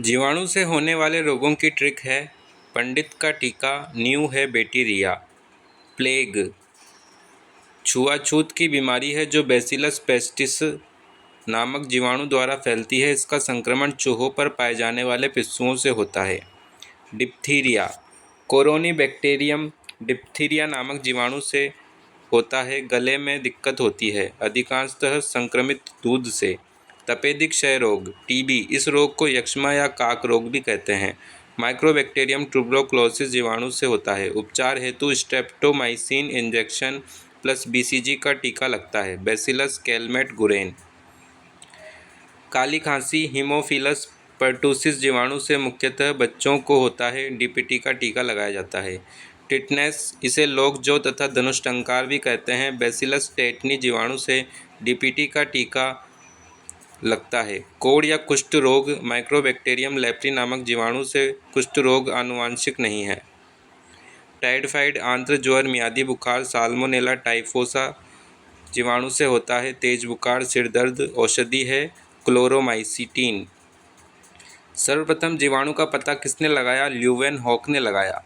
जीवाणु से होने वाले रोगों की ट्रिक है पंडित का टीका, न्यू है बेटी रिया। प्लेग छुआछूत की बीमारी है जो बैसिलस पेस्टिस नामक जीवाणु द्वारा फैलती है। इसका संक्रमण चूहों पर पाए जाने वाले पिस्सुओं से होता है। डिप्थीरिया कोरोनी बैक्टीरियम डिप्थीरिया नामक जीवाणु से होता है। गले में दिक्कत होती है, अधिकांशतः संक्रमित दूध से। तपेदिक क्षय रोग टीबी, इस रोग को यक्ष्मा या काक रोग भी कहते हैं। माइक्रोबैक्टीरियम ट्यूबरकुलोसिस जीवाणु से होता है। उपचार हेतु स्ट्रेप्टोमाइसिन इंजेक्शन प्लस बीसीजी का टीका लगता है। Bacillus Calmette गुरेन। काली खांसी हीमोफिलस पर्टुसिस जीवाणु से मुख्यतः बच्चों को होता है। डीपीटी का टीका लगाया जाता है। टिटनेस, इसे लोकजो तथा धनुष टंकार भी कहते हैं। बैसिलस टेटनी जीवाणु से डीपीटी का टीका लगता है। कोढ़ या कुष्ठ रोग माइक्रोबैक्टीरियम लेप्री नामक जीवाणु से कुष्ठ रोग आनुवांशिक नहीं है। टाइफाइड आंत्र ज्वर मियादी बुखार साल्मोनेला टाइफोसा जीवाणु से होता है। तेज बुखार सिर दर्द औषधि है क्लोरोमाइसिटीन। सर्वप्रथम जीवाणु का पता किसने लगाया? ल्यूवेनहॉक ने लगाया।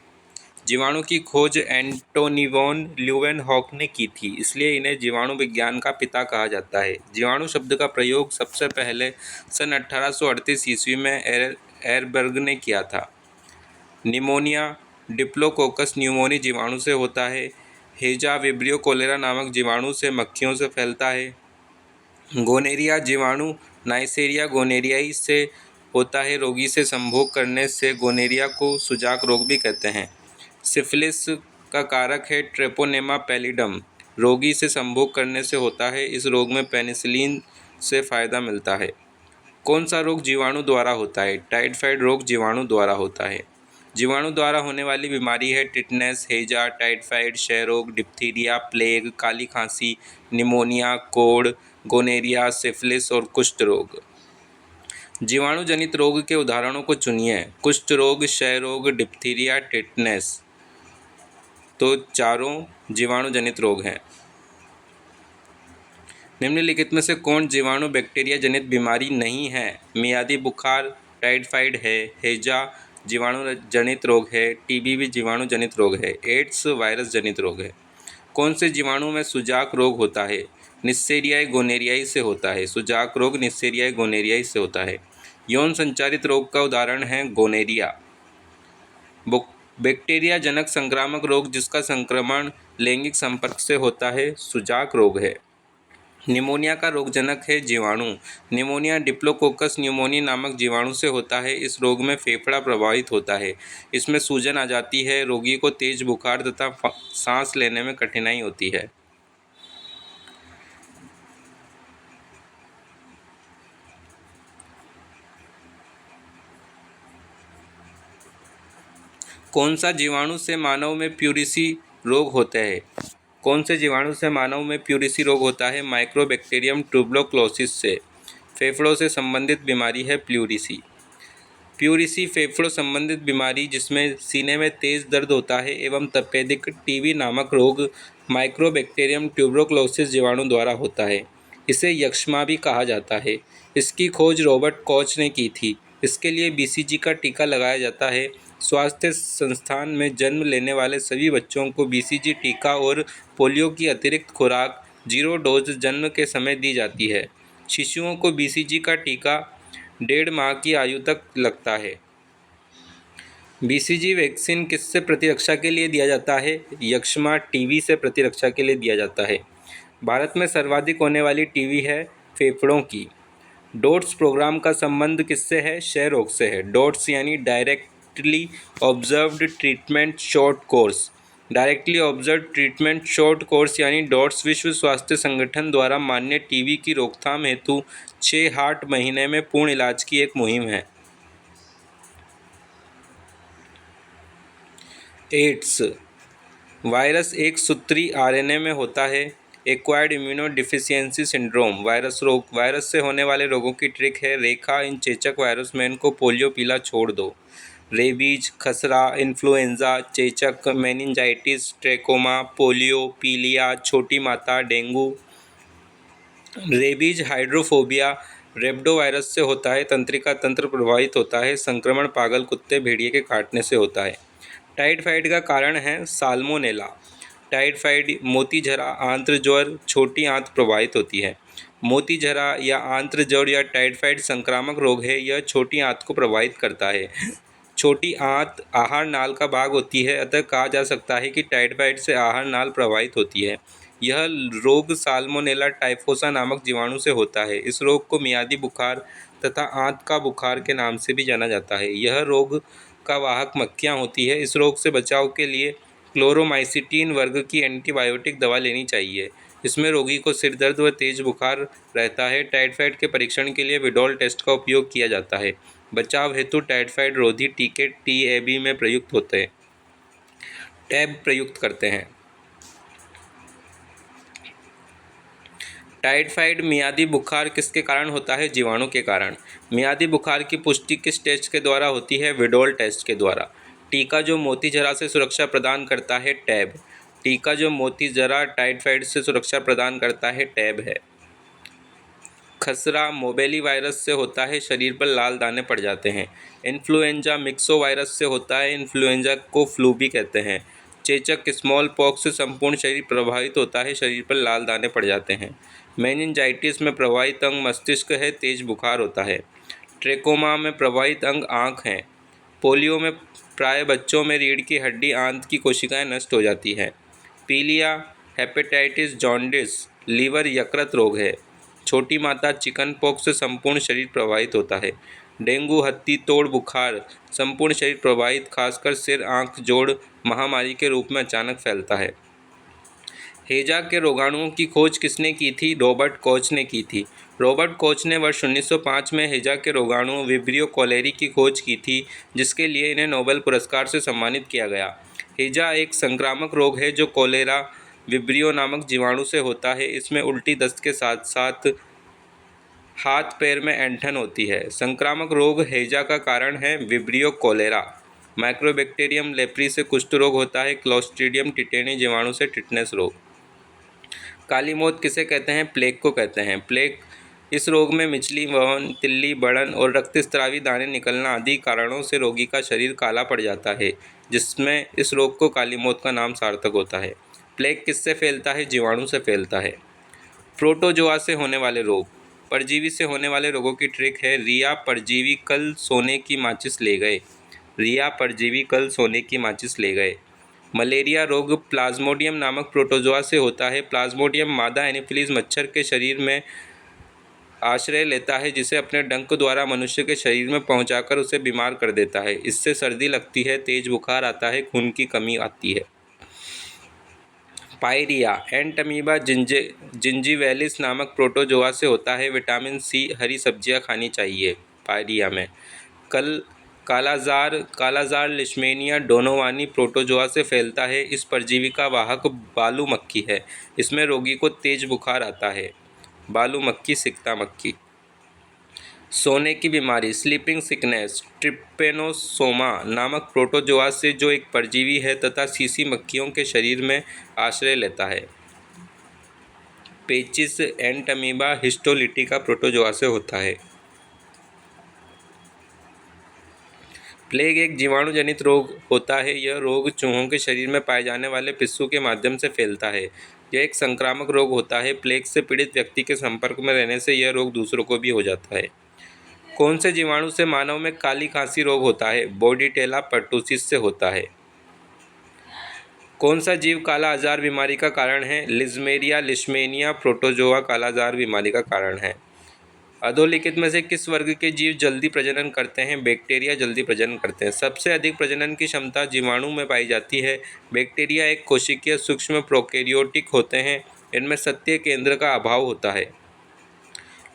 जीवाणु की खोज एंटोनिवोन ल्यूवेनहॉक ने की थी, इसलिए इन्हें जीवाणु विज्ञान का पिता कहा जाता है। जीवाणु शब्द का प्रयोग सबसे पहले सन 1838 ईस्वी में एरबर्ग ने किया था। निमोनिया डिप्लोकोकस न्यूमोनी जीवाणु से होता है। हेजा विब्रियो कोलेरा नामक जीवाणु से मक्खियों से फैलता है। गोनेरिया जीवाणु नाइसेरिया गोनेरियाई से होता है। रोगी से संभोग करने से गोनेरिया को सुजाक रोग भी कहते हैं। सिफिलिस का कारक है ट्रेपोनेमा पैलिडम, रोगी से संभोग करने से होता है। इस रोग में पेनिसिलिन से फ़ायदा मिलता है। कौन सा रोग जीवाणु द्वारा होता है? टाइफाइड रोग जीवाणु द्वारा होता है। जीवाणु द्वारा होने वाली बीमारी है टिटनेस, हेजा, टाइफाइड, क्षय रोग, डिप्थीरिया, प्लेग, काली खांसी, निमोनिया, कोढ़, गोनेरिया, सिफिलिस और कुष्ठ रोग। जीवाणु जनित रोग के उदाहरणों को चुनिए। कुष्ठ रोग, क्षय रोग, डिप्थीरिया, टिटनेस। तो चारों जीवाणु जनित रोग हैं। निम्नलिखित में से कौन जीवाणु बैक्टीरिया जनित बीमारी नहीं है? मियादी बुखार टाइफाइड है, हेजा जीवाणु जनित रोग है, टीबी भी जीवाणु जनित रोग है, एड्स वायरस जनित रोग है। कौन से जीवाणु में सुजाक रोग होता है? निस्सेरियाई गोनेरियाई से होता है। सुजाक रोग निस्सेरियाई गोनेरियाई से होता है। यौन संचारित रोग का उदाहरण है गोनेरिया। बैक्टीरिया जनक संक्रामक रोग जिसका संक्रमण लैंगिक संपर्क से होता है, सुजाक रोग है। निमोनिया का रोगजनक है जीवाणु। निमोनिया डिप्लोकोकस न्यूमोनी नामक जीवाणु से होता है। इस रोग में फेफड़ा प्रभावित होता है। इसमें सूजन आ जाती है। रोगी को तेज बुखार तथा सांस लेने में कठिनाई होती है। कौन सा जीवाणु से मानव में प्यूरिसी रोग होता है? कौन से जीवाणु से मानव में प्यूरिसी रोग होता है? माइक्रोबैक्टीरियम ट्यूबरकुलोसिस से। फेफड़ों से संबंधित बीमारी है प्यूरिसी। प्यूरिसी फेफड़ों संबंधित बीमारी जिसमें सीने में तेज दर्द होता है एवं तपेदिक टीबी नामक रोग माइक्रोबैक्टीरियम ट्यूबरकुलोसिस जीवाणु द्वारा होता है। इसे यक्ष्मा भी कहा जाता है। इसकी खोज रॉबर्ट कॉच ने की थी। इसके लिए बीसीजी का टीका लगाया जाता है। स्वास्थ्य संस्थान में जन्म लेने वाले सभी बच्चों को बीसीजी टीका और पोलियो की अतिरिक्त खुराक 0 डोज जन्म के समय दी जाती है। शिशुओं को बीसीजी का टीका 1.5 माह की आयु तक लगता है। बीसीजी वैक्सीन किससे प्रतिरक्षा के लिए दिया जाता है? यक्ष्मा टीबी से प्रतिरक्षा के लिए दिया जाता है। भारत में सर्वाधिक होने वाली टीबी है फेफड़ों की। डोट्स प्रोग्राम का संबंध किससे है? क्षय रोग से है। डोट्स यानी directly observed treatment short course. Directly observe treatment short course यानी डॉट्स विश्व स्वास्थ्य संगठन द्वारा मान्य टीबी की रोकथाम हेतु 6-8 महीने में पूर्ण इलाज की एक मुहिम है। एड्स वायरस एक सूत्री आरएनए में होता है। Acquired immuno deficiency syndrome virus रोग। वायरस से होने वाले रोगों की ट्रिक है रेखा, इन चेचक वायरस में इनको पोलियो पीला छोड़ दो। रेबीज, खसरा, इन्फ्लुएंजा, चेचक, मेनिंजाइटिस, ट्रैकोमा, पोलियो, पीलिया, छोटी माता, डेंगू। रेबीज हाइड्रोफोबिया रेब्डोवायरस से होता है। तंत्रिका तंत्र प्रभावित होता है। संक्रमण पागल कुत्ते भेड़िए के काटने से होता है। टाइफाइड का कारण है साल्मोनेला। टाइफाइड मोतीझरा आंत्र ज्वर छोटी आंत प्रभावित होती है। मोतीझरा या आंत्र ज्वर या टाइफाइड संक्रामक रोग है। यह छोटी आंत को प्रभावित करता है। छोटी आंत आहार नाल का भाग होती है, अतः कहा जा सकता है कि टाइफाइड से आहार नाल प्रभावित होती है। यह रोग साल्मोनेला टाइफोसा नामक जीवाणु से होता है। इस रोग को मियादी बुखार तथा आंत का बुखार के नाम से भी जाना जाता है। यह रोग का वाहक मक्खियाँ होती है। इस रोग से बचाव के लिए क्लोरोमाइसिटीन वर्ग की एंटीबायोटिक दवा लेनी चाहिए। इसमें रोगी को सिर दर्द व तेज बुखार रहता है। टाइफाइड के परीक्षण के लिए विडोल टेस्ट का उपयोग किया जाता है। बचाव हेतु टाइफाइड रोधी टीके TAB में प्रयुक्त होते हैं। टैब प्रयुक्त करते हैं। टाइफाइड मियादी बुखार किसके कारण होता है? जीवाणु के कारण। मियादी बुखार की पुष्टि किस टेस्ट के द्वारा होती है? विडोल टेस्ट के द्वारा। टीका जो मोतीझरा से सुरक्षा प्रदान करता है? टैब। टीका जो मोतीझरा टाइफाइड से सुरक्षा प्रदान करता है? टैब है। खसरा मोबेली वायरस से होता है। शरीर पर लाल दाने पड़ जाते हैं। इन्फ्लुएंजा मिक्सो वायरस से होता है। इन्फ्लुएंजा को फ्लू भी कहते हैं। चेचक स्मॉल पॉक्स से संपूर्ण शरीर प्रभावित होता है। शरीर पर लाल दाने पड़ जाते हैं। मेनिंजाइटिस में प्रभावित अंग मस्तिष्क है। तेज बुखार होता है। ट्रेकोमा में प्रभावित अंग आँख हैं। पोलियो में प्राय बच्चों में रीढ़ की हड्डी आंत की कोशिकाएं नष्ट हो जाती हैं। पीलिया हेपेटाइटिस जॉन्डिस लीवर यकृत रोग है। छोटी माता चिकन पॉक्स से संपूर्ण शरीर प्रभावित होता है। डेंगू हत्ती तोड़ बुखार संपूर्ण शरीर प्रभावित, खासकर सिर आँख जोड़ महामारी के रूप में अचानक फैलता है। हैजा के रोगाणुओं की खोज किसने की थी? रॉबर्ट कोच ने की थी। रॉबर्ट कोच ने वर्ष 1905 में हैजा के रोगाणु विब्रियो कोलेरी की खोज की थी, जिसके लिए इन्हें नोबेल पुरस्कार से सम्मानित किया गया। हैजा एक संक्रामक रोग है जो कोलेरा विब्रियो नामक जीवाणु से होता है। इसमें उल्टी दस्त के साथ साथ हाथ पैर में ऐंठन होती है। संक्रामक रोग हैजा का कारण है विब्रियो कोलेरा। माइक्रोबैक्टीरियम लेप्री से कुष्ठ रोग होता है। क्लोस्ट्रीडियम टिटेनी जीवाणु से टिटनेस रोग। काली मौत किसे कहते हैं? प्लेग को कहते हैं। प्लेग इस रोग में मिचली, वहन, तिल्ली, बढ़न और रक्तस्रावी दाने निकलना आदि कारणों से रोगी का शरीर काला पड़ जाता है, जिसमें इस रोग को काली मौत का नाम सार्थक होता है। प्लेग किससे फैलता है? जीवाणु से फैलता है। प्रोटोजोआ से होने वाले रोग। परजीवी से होने वाले रोगों की ट्रिक है। रिया परजीवी कल सोने की माचिस ले गए। रिया परजीवी कल सोने की माचिस ले गए। मलेरिया रोग प्लाज्मोडियम नामक प्रोटोजोआ से होता है। प्लाज्मोडियम मादा एनोफिलीज मच्छर के शरीर में आश्रय लेता है, जिसे अपने डंक द्वारा मनुष्य के शरीर में पहुंचाकर उसे बीमार कर देता है। इससे सर्दी लगती है, तेज बुखार आता है, खून की कमी आती है। पायरिया एंटमीबा जिंजीवैलिस नामक प्रोटोजोआ से होता है। विटामिन C हरी सब्जियां खानी चाहिए। पायरिया में कालाजार लिशमेनिया डोनोवानी प्रोटोजोआ से फैलता है। इस परजीवी का वाहक बालू मक्खी है। इसमें रोगी को तेज बुखार आता है। बालू मक्खी, सिकता मक्खी। सोने की बीमारी स्लीपिंग सिकनेस ट्रिपेनोसोमा नामक प्रोटोजोआ से, जो एक परजीवी है तथा सीसी मक्खियों के शरीर में आश्रय लेता है। पेचिस एंटमीबा हिस्टोलिटिका प्रोटोजोआ से होता है। प्लेग एक जीवाणु जनित रोग होता है। यह रोग चूहों के शरीर में पाए जाने वाले पिस्सू के माध्यम से फैलता है। यह एक संक्रामक रोग होता है। प्लेग से पीड़ित व्यक्ति के संपर्क में रहने से यह रोग दूसरों को भी हो जाता है। कौन से जीवाणु से मानव में काली खांसी रोग होता है? बोर्डीटेला पर्टुसिस से होता है। कौन सा जीव काला आजार बीमारी का कारण है? लिज़मेरिया लिशमेनिया प्रोटोजोआ काला आजार बीमारी का कारण है। अधोलिखित में से किस वर्ग के जीव जल्दी प्रजनन करते हैं? बैक्टीरिया जल्दी प्रजनन करते हैं। सबसे अधिक प्रजनन की क्षमता जीवाणु में पाई जाती है। बैक्टीरिया एक कोशिकीय सूक्ष्म प्रोकैरियोटिक होते हैं। इनमें सत्य केंद्र का अभाव होता है।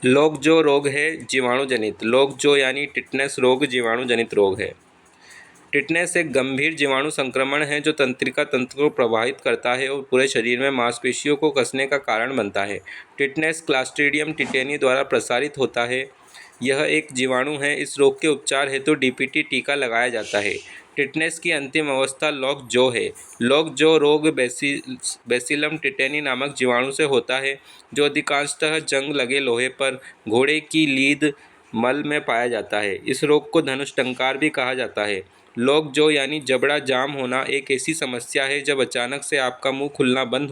लोकजो रोग है जीवाणु जनित। लोकजो यानी टिटनेस रोग जीवाणु जनित रोग है। टिटनेस एक गंभीर जीवाणु संक्रमण है जो तंत्रिका तंत्र को प्रभावित करता है और पूरे शरीर में मांसपेशियों को कसने का कारण बनता है। टिटनेस क्लॉस्ट्रीडियम टिटेनी द्वारा प्रसारित होता है। यह एक जीवाणु है। इस रोग के उपचार हेतु DPT टीका लगाया जाता है। टिटनेस की अंतिम अवस्था लॉक जो है। लॉक जो रोग बेसिलम टिटेनी नामक जीवाणु से होता है, जो अधिकांशतः जंग लगे लोहे पर घोड़े की लीद मल में पाया जाता है। इस रोग को धनुष टंकार भी कहा जाता है। लॉक जो यानी जबड़ा जाम होना एक ऐसी समस्या है जब अचानक से आपका मुंह खुलना बंद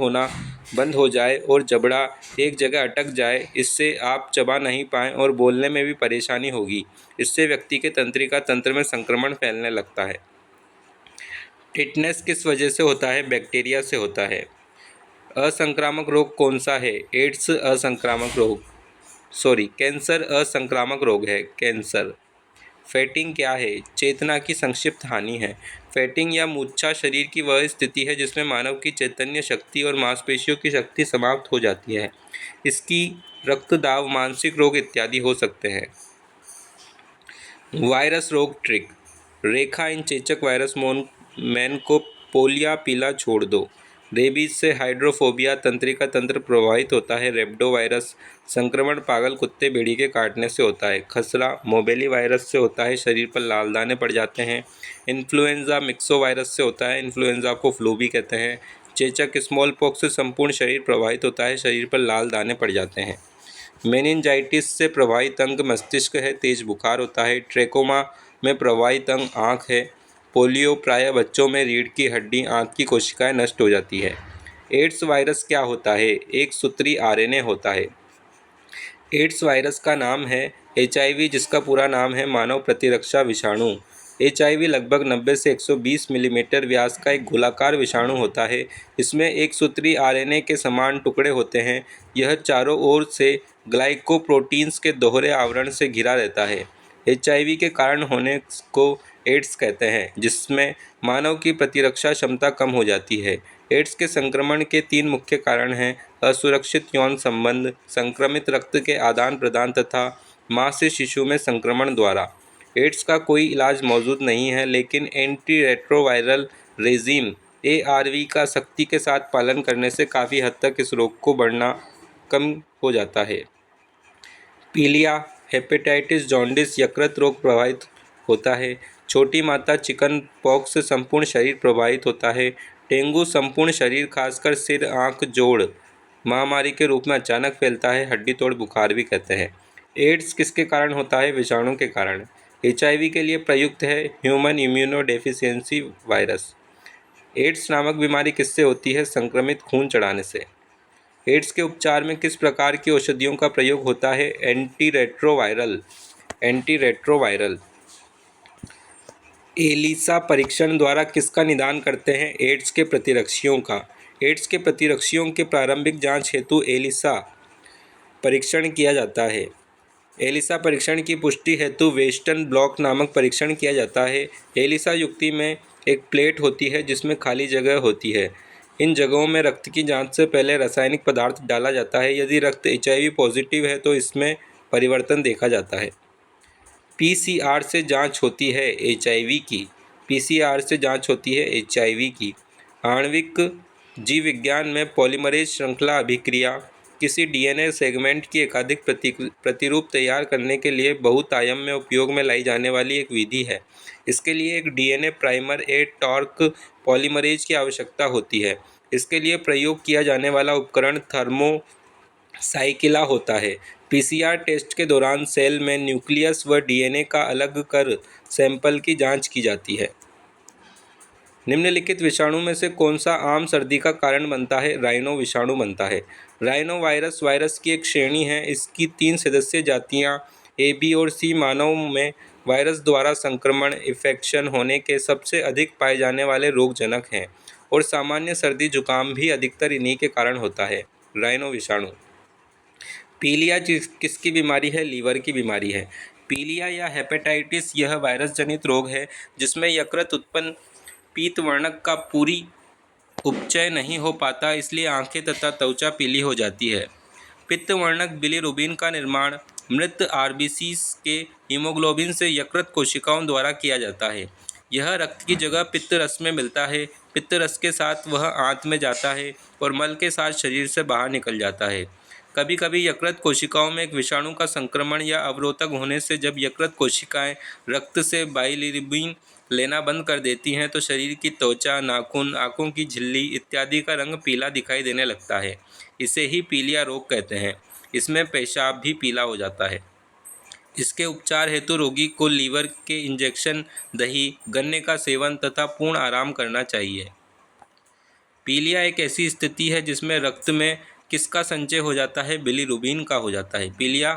हो जाए और जबड़ा एक जगह अटक जाए। इससे आप चबा नहीं पाएं और बोलने में भी परेशानी होगी। इससे व्यक्ति के तंत्रिका तंत्र में संक्रमण फैलने लगता है। टिटनेस किस वजह से होता है? बैक्टीरिया से होता है। असंक्रामक रोग कौन सा है? एड्स असंक्रामक रोग, कैंसर असंक्रामक रोग है, कैंसर। फेटिंग क्या है? चेतना की संक्षिप्त हानि है। फेटिंग या मूर्छा शरीर की वह स्थिति है जिसमें मानव की चैतन्य शक्ति और मांसपेशियों की शक्ति समाप्त हो जाती है। इसकी रक्तदाब, मानसिक रोग इत्यादि हो सकते हैं। वायरस रोग ट्रिक। रेखा इन चेचक वायरस मैन को पोलिया पीला छोड़ दो। रेबीज से हाइड्रोफोबिया तंत्रिका तंत्र प्रभावित होता है। रेब्डो वायरस संक्रमण पागल कुत्ते भेड़ी के काटने से होता है। खसरा मोबेली वायरस से होता है, शरीर पर लाल दाने पड़ जाते हैं। इन्फ्लुएंजा मिक्सो वायरस से होता है, इन्फ्लुएंजा को फ्लू भी कहते हैं। चेचक स्मॉल पॉक्स से संपूर्ण शरीर प्रभावित होता है, शरीर पर लाल दाने पड़ जाते हैं। मेनिनजाइटिस से प्रभावित अंग मस्तिष्क है, तेज बुखार होता है। ट्रेकोमा में प्रभावित अंग आँख है। पोलियो प्रायः बच्चों में रीढ़ की हड्डी, आँख की कोशिकाएं नष्ट हो जाती है। एड्स वायरस क्या होता है? एक सूत्री आरएनए होता है। एड्स वायरस का नाम है HIV, जिसका पूरा नाम है मानव प्रतिरक्षा विषाणु। HIV लगभग 90 से 120 मिलीमीटर व्यास का एक गोलाकार विषाणु होता है। इसमें एक सूत्री आरएनए के समान टुकड़े होते हैं। यह चारों ओर से ग्लाइकोप्रोटीन्स के दोहरे आवरण से घिरा रहता है। HIV के कारण होने को एड्स कहते हैं, जिसमें मानव की प्रतिरक्षा क्षमता कम हो जाती है। एड्स के संक्रमण के 3 मुख्य कारण हैं: असुरक्षित यौन संबंध, संक्रमित रक्त के आदान प्रदान तथा मां से शिशु में संक्रमण द्वारा। एड्स का कोई इलाज मौजूद नहीं है, लेकिन एंटी रेट्रोवायरल रेजीम ARV का सख्ती के साथ पालन करने से काफ़ी हद तक इस रोग को बढ़ना कम हो जाता है। पीलिया, हेपेटाइटिस, जॉन्डिस, यकृत रोग प्रभावित होता है। छोटी माता चिकन पॉक्स से संपूर्ण शरीर प्रभावित होता है। डेंगू संपूर्ण शरीर खासकर सिर, आँख, जोड़ महामारी के रूप में अचानक फैलता है, हड्डी तोड़ बुखार भी कहते हैं। एड्स किसके कारण होता है? विषाणु के कारण। HIV के लिए प्रयुक्त है human immunodeficiency virus. AIDS नामक बीमारी किससे होती है? संक्रमित खून चढ़ाने से। एड्स के उपचार में किस प्रकार की औषधियों का प्रयोग होता है? एंटीरेट्रोवायरल। एलिसा परीक्षण द्वारा किसका निदान करते हैं? एड्स के प्रतिरक्षियों का। एड्स के प्रतिरक्षियों के प्रारंभिक जांच हेतु एलिसा परीक्षण किया जाता है। एलिसा परीक्षण की पुष्टि हेतु वेस्टर्न ब्लॉट नामक परीक्षण किया जाता है। एलिसा युक्ति में एक प्लेट होती है जिसमें खाली जगह होती है। इन जगहों में रक्त की जांच से पहले रासायनिक पदार्थ डाला जाता है। यदि रक्त HIV पॉजिटिव है तो इसमें परिवर्तन देखा जाता है। PCR से जांच होती है HIV की। PCR से जांच होती है HIV की। आणविक जीव विज्ञान में पॉलीमरेज श्रृंखला अभिक्रिया किसी DNA सेगमेंट की एकाधिक प्रतिरूप तैयार करने के लिए बहुतायम में उपयोग में लाई जाने वाली एक विधि है। इसके लिए एक DNA प्राइमर टॉर्क पॉलीमरेज की आवश्यकता होती है। इसके लिए प्रयोग किया जाने वाला उपकरण थर्मोसाइकिला होता है। PCR टेस्ट के दौरान सेल में न्यूक्लियस व DNA का अलग कर सैंपल की जांच की जाती है। निम्नलिखित विषाणु में से कौन सा आम सर्दी का कारण बनता है? राइनो विषाणु बनता है। राइनो वायरस की एक श्रेणी है। इसकी 3 सदस्य जातियां A, B और C मानव में वायरस द्वारा संक्रमण इन्फेक्शन होने के सबसे अधिक पाए जाने वाले रोगजनक हैं और सामान्य सर्दी जुकाम भी अधिकतर इन्हीं के कारण होता है। राइनो विषाणु। पीलिया किसकी बीमारी है? लीवर की बीमारी है। पीलिया या हेपेटाइटिस यह वायरस जनित रोग है जिसमें यकृत उत्पन्न पीत वर्णक का पूरी उपचय नहीं हो पाता, इसलिए आंखें तथा त्वचा पीली हो जाती है। पित्त वर्णक बिलीरुबिन का निर्माण मृत RBCs के हीमोग्लोबिन से यकृत कोशिकाओं द्वारा किया जाता है। यह रक्त की जगह पित्त रस में मिलता है। पित्त रस के साथ वह आंत में जाता है और मल के साथ शरीर से बाहर निकल जाता है। कभी कभी यकृत कोशिकाओं में एक विषाणु का संक्रमण या अवरोधक होने से जब यकृत कोशिकाएं रक्त से बाइलिरुबिन लेना बंद कर देती हैं तो शरीर की त्वचा, नाखून, आँखों की झिल्ली इत्यादि का रंग पीला दिखाई देने लगता है। इसे ही पीलिया रोग कहते हैं। इसमें पेशाब भी पीला हो जाता है। इसके उपचार हेतु रोगी को लीवर के इंजेक्शन, दही, गन्ने का सेवन तथा पूर्ण आराम करना चाहिए। पीलिया एक ऐसी स्थिति है जिसमें रक्त में किसका संचय हो जाता है? बिलीरुबिन का हो जाता है। पीलिया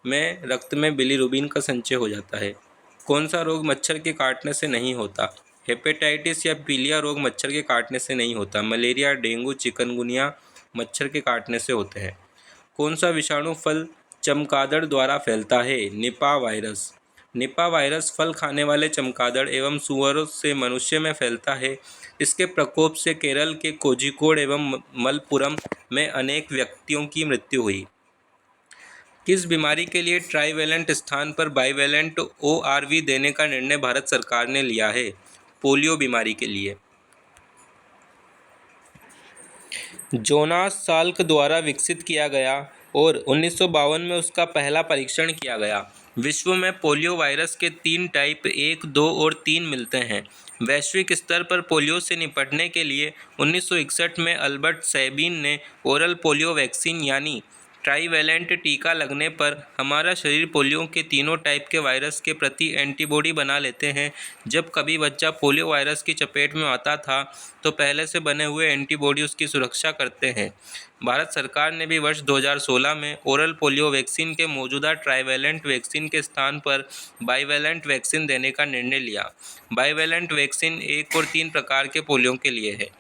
में रक्त में बिलीरुबिन का संचय हो जाता है। कौन सा रोग मच्छर के काटने से नहीं होता? हेपेटाइटिस या पीलिया रोग मच्छर के काटने से नहीं होता। मलेरिया, डेंगू, चिकनगुनिया मच्छर के काटने से होते हैं। कौन सा विषाणु फल चमगादड़ द्वारा फैलता है? Nipah virus. निपा वायरस फल खाने वाले चमगादड़ एवं सूअरों से मनुष्य में फैलता है। इसके प्रकोप से केरल के कोझिकोड एवं मलप्पुरम में अनेक व्यक्तियों की मृत्यु हुई। किस बीमारी के लिए ट्राइवेलेंट स्थान पर बाइवेलेंट ORV देने का निर्णय भारत सरकार ने लिया है? पोलियो बीमारी के लिए। जोनास साल्क द्वारा विकसित किया गया और 1952 में उसका पहला परीक्षण किया गया। विश्व में पोलियो वायरस के 3 टाइप 1, 2 और 3 मिलते हैं। वैश्विक स्तर पर पोलियो से निपटने के लिए 1961 में अल्बर्ट सैबीन ने ओरल पोलियो वैक्सीन यानी ट्राइवेलेंट टीका लगने पर हमारा शरीर पोलियो के तीनों टाइप के वायरस के प्रति एंटीबॉडी बना लेते हैं। जब कभी बच्चा पोलियो वायरस की चपेट में आता था तो पहले से बने हुए एंटीबॉडी उसकी सुरक्षा करते हैं। भारत सरकार ने भी वर्ष 2016 में ओरल पोलियो वैक्सीन के मौजूदा ट्राइवेलेंट वैक्सीन के स्थान पर बाइवेलेंट वैक्सीन देने का निर्णय लिया। बाइवेलेंट वैक्सीन 1 और 3 प्रकार के पोलियो के लिए है।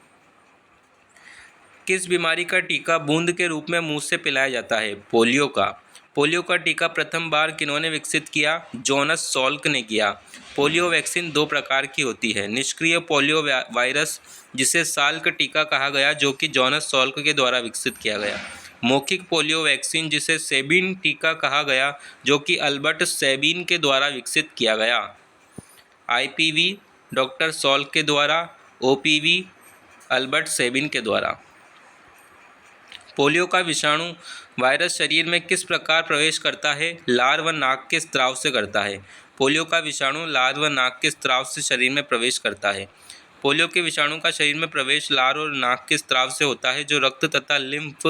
किस बीमारी का टीका बूंद के रूप में मुंह से पिलाया जाता है? पोलियो का। पोलियो का टीका प्रथम बार किन्होंने विकसित किया? जोनास सॉल्क ने किया। पोलियो वैक्सीन 2 प्रकार की होती है। निष्क्रिय पोलियो वायरस जिसे साल्क टीका कहा गया जो कि जोनास सॉल्क के द्वारा विकसित किया गया। मौखिक पोलियो वैक्सीन जिसे सेबिन टीका कहा गया जो कि अल्बर्ट सैबीन के द्वारा विकसित किया गया। IPV डॉक्टर सॉल्क के द्वारा, OPV अल्बर्ट सैबीन के द्वारा। पोलियो का विषाणु वायरस शरीर में किस प्रकार प्रवेश करता है? लार व नाक के स्राव से करता है। पोलियो का विषाणु लार व नाक के स्राव से शरीर में प्रवेश करता है। पोलियो के विषाणु का शरीर में प्रवेश लार और नाक के स्राव से होता है जो रक्त तथा लिम्फ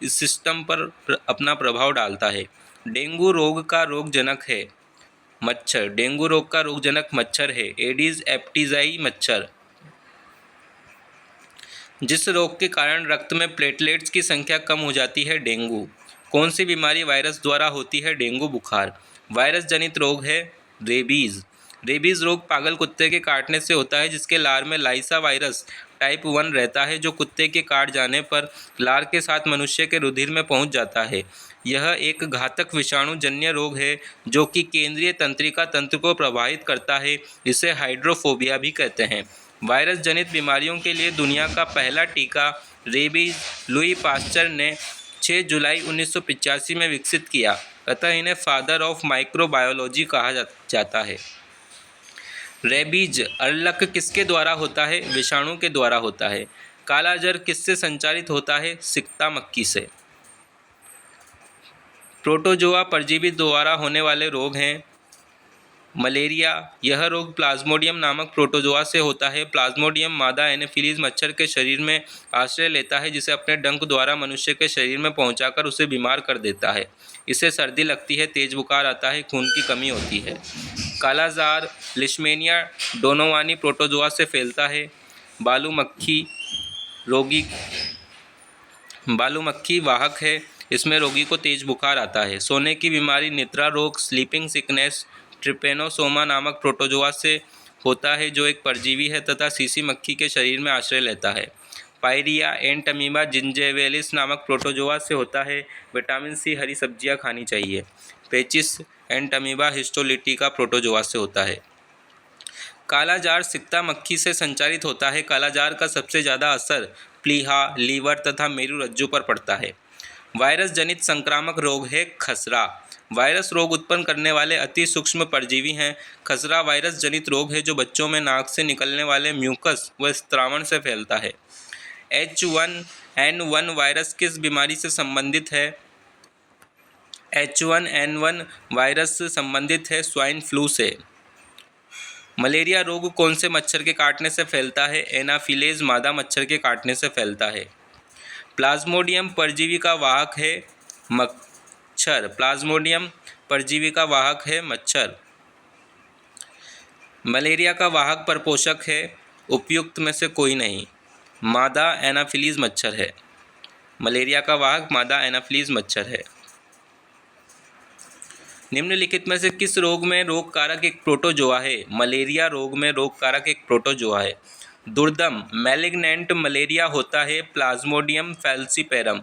सिस्टम पर अपना प्रभाव डालता है। डेंगू रोग का रोगजनक है मच्छर। डेंगू रोग का रोगजनक मच्छर है एडिस एप्टिजाई मच्छर। जिस रोग के कारण रक्त में प्लेटलेट्स की संख्या कम हो जाती है? डेंगू। कौन सी बीमारी वायरस द्वारा होती है? डेंगू बुखार। वायरस जनित रोग है रेबीज़। रेबीज़ रोग पागल कुत्ते के काटने से होता है जिसके लार में लाइसा वायरस टाइप 1 रहता है जो कुत्ते के काट जाने पर लार के साथ मनुष्य के रुधिर में पहुंच जाता है। यह एक घातक विषाणु जन्य रोग है जो कि केंद्रीय तंत्रिका तंत्र को प्रभावित करता है। इसे हाइड्रोफोबिया भी कहते हैं। वायरस जनित बीमारियों के लिए दुनिया का पहला टीका रेबीज लुई पास्चर ने 6 जुलाई 1985 में विकसित किया, अतः इन्हें फादर ऑफ माइक्रोबायोलॉजी कहा जाता है। रेबीज अरलक किसके द्वारा होता है? विषाणु के द्वारा होता है। काला जर किससे संचारित होता है? सिकता मक्खी से। प्रोटोजोआ परजीवी द्वारा होने वाले रोग हैं मलेरिया। यह रोग प्लाज्मोडियम नामक प्रोटोजोआ से होता है। प्लाज्मोडियम मादा एनोफिलीज मच्छर के शरीर में आश्रय लेता है जिसे अपने डंक द्वारा मनुष्य के शरीर में पहुंचाकर उसे बीमार कर देता है। इससे सर्दी लगती है, तेज बुखार आता है, खून की कमी होती है। कालाजार लिशमेनिया डोनोवानी प्रोटोजोआ से फैलता है। बालू मक्खी वाहक है, इसमें रोगी को तेज बुखार आता है। सोने की बीमारी निद्रा रोग स्लीपिंग सिकनेस ट्रिपेनोसोमा नामक प्रोटोजोआ से होता है जो एक परजीवी है तथा सीसी मक्खी के शरीर में आश्रय लेता है। पायरिया एंट अमीबा जिंजेवेलिस नामक प्रोटोजोआ से होता है। विटामिन सी हरी सब्जियां खानी चाहिए। पेचिस एंट अमीबा हिस्टोलिटिका प्रोटोजोआ से होता है। कालाजार सिकता मक्खी से संचारित होता है। कालाजार का सबसे ज़्यादा असर प्लीहा, लीवर तथा मेरुरज्जु पर पड़ता है। वायरस जनित संक्रामक रोग है खसरा। वायरस रोग उत्पन्न करने वाले अति सूक्ष्म परजीवी हैं। खसरा वायरस जनित रोग है जो बच्चों में नाक से निकलने वाले म्यूकस व स्त्रावण से फैलता है। H1N1 वायरस किस बीमारी से संबंधित है? H1N1 वायरस संबंधित है स्वाइन फ्लू से। मलेरिया रोग कौन से मच्छर के काटने से फैलता है? एनाफिलेज मादा मच्छर के काटने से फैलता है। प्लाज्मोडियम परजीवी का वाहक है मच्छर। प्लाज्मोडियम परजीवी का वाहक है मच्छर। मलेरिया का वाहक परपोषक है उपयुक्त में से कोई नहीं, मादा एनाफिलीज मच्छर है। मलेरिया का वाहक मादा एनाफिलीज मच्छर है। निम्नलिखित में से किस रोग में रोग कारक एक प्रोटोजोआ है? मलेरिया रोग में रोग कारक एक प्रोटोजोआ है। दुर्दम मैलिग्नेंट मलेरिया होता है प्लाज्मोडियम फैल्सीपेरम।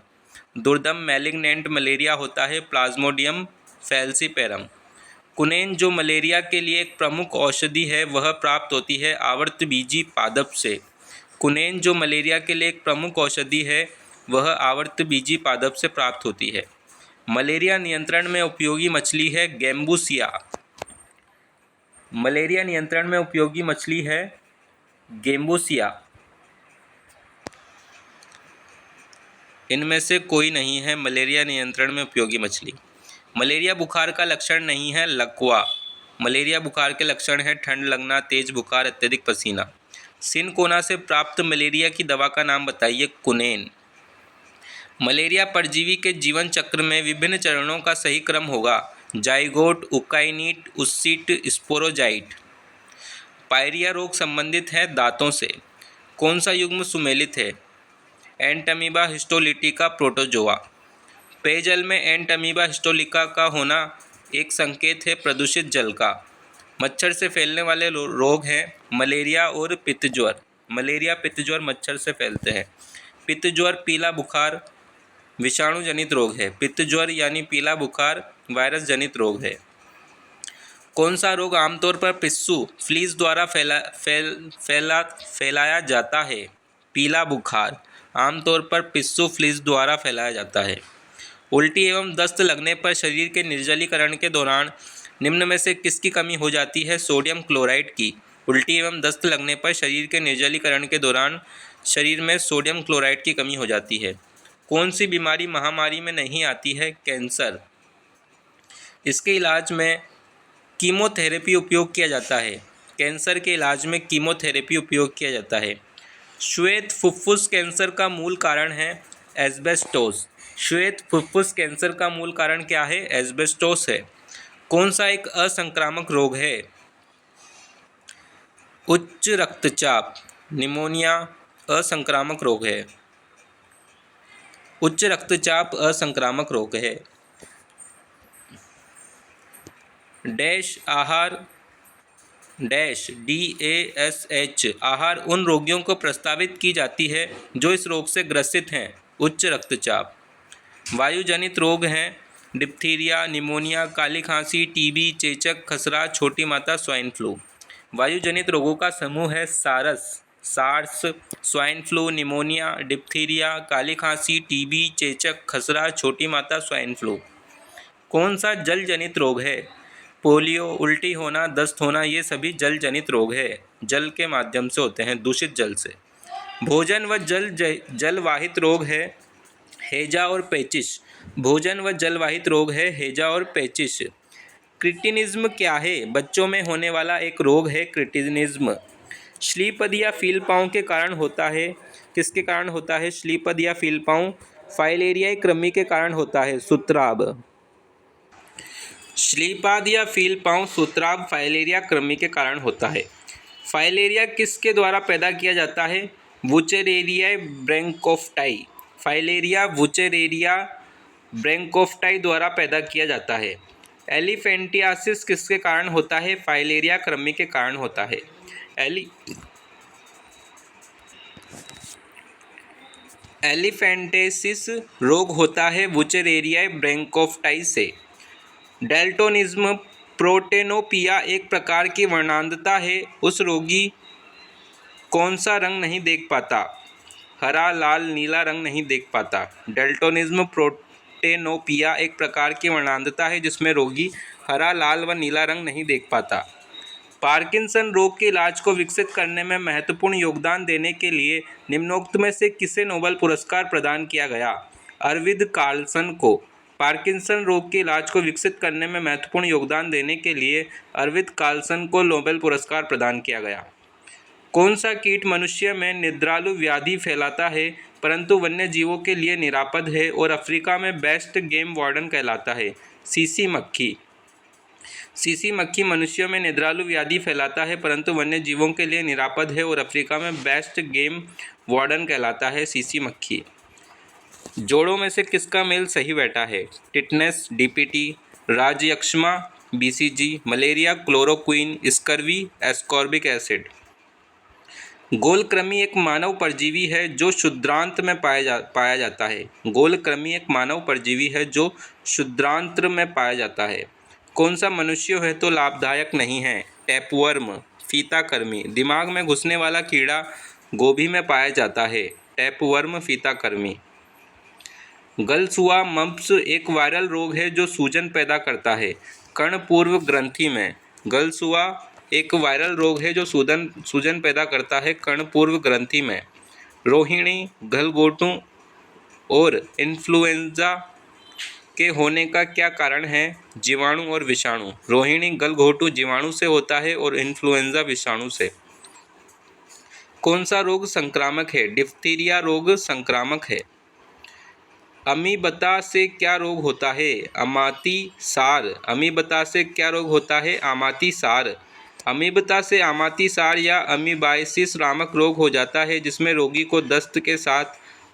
दुर्दम मैलिग्नेंट मलेरिया होता है प्लाज्मोडियम फैल्सीपेरम। कुनेन जो मलेरिया के लिए एक प्रमुख औषधि है वह प्राप्त होती है आवर्तबीजी पादप से। कुनेन जो मलेरिया के लिए एक प्रमुख औषधि है वह आवर्तबीजी पादप से प्राप्त होती है। मलेरिया नियंत्रण में उपयोगी मछली है गैम्बूसिया। मलेरिया नियंत्रण में उपयोगी मछली है गैम्बूसिया। इनमें से कोई नहीं है मलेरिया नियंत्रण में उपयोगी मछली। मलेरिया बुखार का लक्षण नहीं है लकवा। मलेरिया बुखार के लक्षण है ठंड लगना, तेज बुखार, अत्यधिक पसीना। सिनकोना से प्राप्त मलेरिया की दवा का नाम बताइए। कुनेन। मलेरिया परजीवी के जीवन चक्र में विभिन्न चरणों का सही क्रम होगा। Zygote, ookinete, oocyst, sporozoite. Pyorrhoea रोग संबंधित है दांतों से। कौन सा युग्म सुमेलित है? Entamoeba histolytica protozoa. पेयजल में एंटमीबा हिस्टोलिका का होना एक संकेत है प्रदूषित जल का। मच्छर से फैलने वाले रोग हैं मलेरिया और पित्तज्वर। मलेरिया पित्तज्वर मच्छर से फैलते हैं। पित्तज्वर पीला बुखार विषाणु जनित रोग है। पित्तज्वर यानी पीला बुखार वायरस जनित रोग है। कौन सा रोग आमतौर पर पिस्सू फ्लीज द्वारा फैलाया जाता है? पीला बुखार आमतौर पर पिस्सू फ्लीज द्वारा फैलाया जाता है। उल्टी एवं दस्त लगने पर शरीर के निर्जलीकरण के दौरान निम्न में से किसकी कमी हो जाती है? सोडियम क्लोराइड की। उल्टी एवं दस्त लगने पर शरीर के निर्जलीकरण के दौरान शरीर में सोडियम क्लोराइड की कमी हो जाती है। कौन सी बीमारी महामारी में नहीं आती है? कैंसर। इसके इलाज में कीमोथेरेपी उपयोग किया जाता है। कैंसर के इलाज में कीमोथेरेपी उपयोग किया जाता है। श्वेत फुफ्फुस कैंसर का मूल कारण है एस्बेस्टोस। श्वेत फुफ्फुस कैंसर का मूल कारण क्या है? एस्बेस्टोस है। कौन सा एक असंक्रामक रोग है? उच्च रक्तचाप। निमोनिया असंक्रामक रोग है। उच्च रक्तचाप असंक्रामक रोग है। डैश आहार डैश DASH आहार उन रोगियों को प्रस्तावित की जाती है जो इस रोग से ग्रसित हैं। उच्च रक्तचाप। वायुजनित रोग हैं डिप्थीरिया, निमोनिया, काली खांसी, TB, चेचक, खसरा, छोटी माता, स्वाइन फ्लू। वायुजनित रोगों का समूह है SARS, swine flu, pneumonia, diphtheria, काली खांसी, TB, चेचक, खसरा, छोटी माता, स्वाइन फ्लू। कौन सा जल जनित रोग है? पोलियो, उल्टी होना, दस्त होना, ये सभी जल जनित रोग है। जल के माध्यम से होते हैं, दूषित जल से। भोजन व जलवाहित रोग है हैजा और पेचिश। भोजन व जलवाहित रोग है हैजा और पेचिश। क्रिटिनिज्म क्या है? बच्चों में होने वाला एक रोग है क्रिटिनिज्म। श्लीपद या फीलपाँव के कारण होता है। किसके कारण होता है श्लीपद या फीलपाँव? फाइलेरियाई कृमि के कारण होता है सूत्राब। श्लीपाद या फीलपाँव सूत्राब फाइलेरिया कृमि के कारण होता है। फाइलेरिया किसके द्वारा पैदा किया जाता है? वुचेरेरिया ब्रैंकोफ्टाई। फाइलेरिया वुचेरेरिया ब्रैंकोफ्टाई द्वारा पैदा किया जाता है। एलिफेंटियासिस किसके कारण होता है? फाइलेरिया कृमि के कारण होता है। एलिफेंटेसिस रोग होता है वुचेरेरिया ब्रैंकोफ्टाई से। डेल्टोनिज्म प्रोटेनोपिया एक प्रकार की वर्णांधता है। उस रोगी कौन सा रंग नहीं देख पाता? हरा, लाल, नीला रंग नहीं देख पाता। डेल्टोनिज्म प्रोटेनोपिया एक प्रकार की वर्णांधता है जिसमें रोगी हरा, लाल व नीला रंग नहीं देख पाता। पार्किंसन रोग के इलाज को विकसित करने में महत्वपूर्ण योगदान देने के लिए निम्नोक्त में से किसे नोबेल पुरस्कार प्रदान किया गया? अरविंद कार्लसन को। पार्किंसन रोग के इलाज को विकसित करने में महत्वपूर्ण योगदान देने के लिए अरविंद कार्लसन को नोबेल पुरस्कार प्रदान किया गया। कौन सा कीट मनुष्य में निद्रालु व्याधि फैलाता है परंतु वन्य जीवों के लिए निरापद है और अफ्रीका में बेस्ट गेम वार्डन कहलाता है? सीसी मक्खी। सीसी मक्खी मनुष्यों में निद्रालु व्याधि फैलाता है परंतु वन्य जीवों के लिए निरापद है और अफ्रीका में बेस्ट गेम वार्डन कहलाता है सीसी मक्खी। जोड़ों में से किसका मेल सही बैठा है? टिटनेस डीपीटी, राजयक्ष्मा BCG, malaria chloroquine, scurvy ascorbic acid. गोलकृमि एक मानव परजीवी है जो क्षुद्रांत में पाया जाता है। गोलकृमि एक मानव परजीवी है जो क्षुद्रांत्र में पाया जाता है। कौन सा मनुष्य है तो लाभदायक नहीं है? टैपवर्म, फीताकृमि। दिमाग में घुसने वाला कीड़ा गोभी में पाया जाता है। टैपवर्म, फीताकृमि। गलसुआ मम्प्स एक वायरल रोग है जो सूजन पैदा करता है। कर्णपूर्व ग्रंथि में। गलसुआ एक वायरल रोग है जो सूजन पैदा करता है कर्णपूर्व ग्रंथि में। रोहिणी, गलघोटू और इन्फ्लुएंजा के होने का क्या कारण है? जीवाणु और विषाणु। रोहिणी गलघोटू जीवाणु से होता है और इन्फ्लुएंजा विषाणु से। कौन सा रोग संक्रामक है? डिप्थीरिया रोग संक्रामक है। अमीबता से क्या रोग होता है? अमातीसार। अमीबता से क्या रोग होता है? अमातीसार। अमीबता से अमातीसार या अमीबाइसिस नामक रोग हो जाता है जिसमें रोगी को दस्त के साथ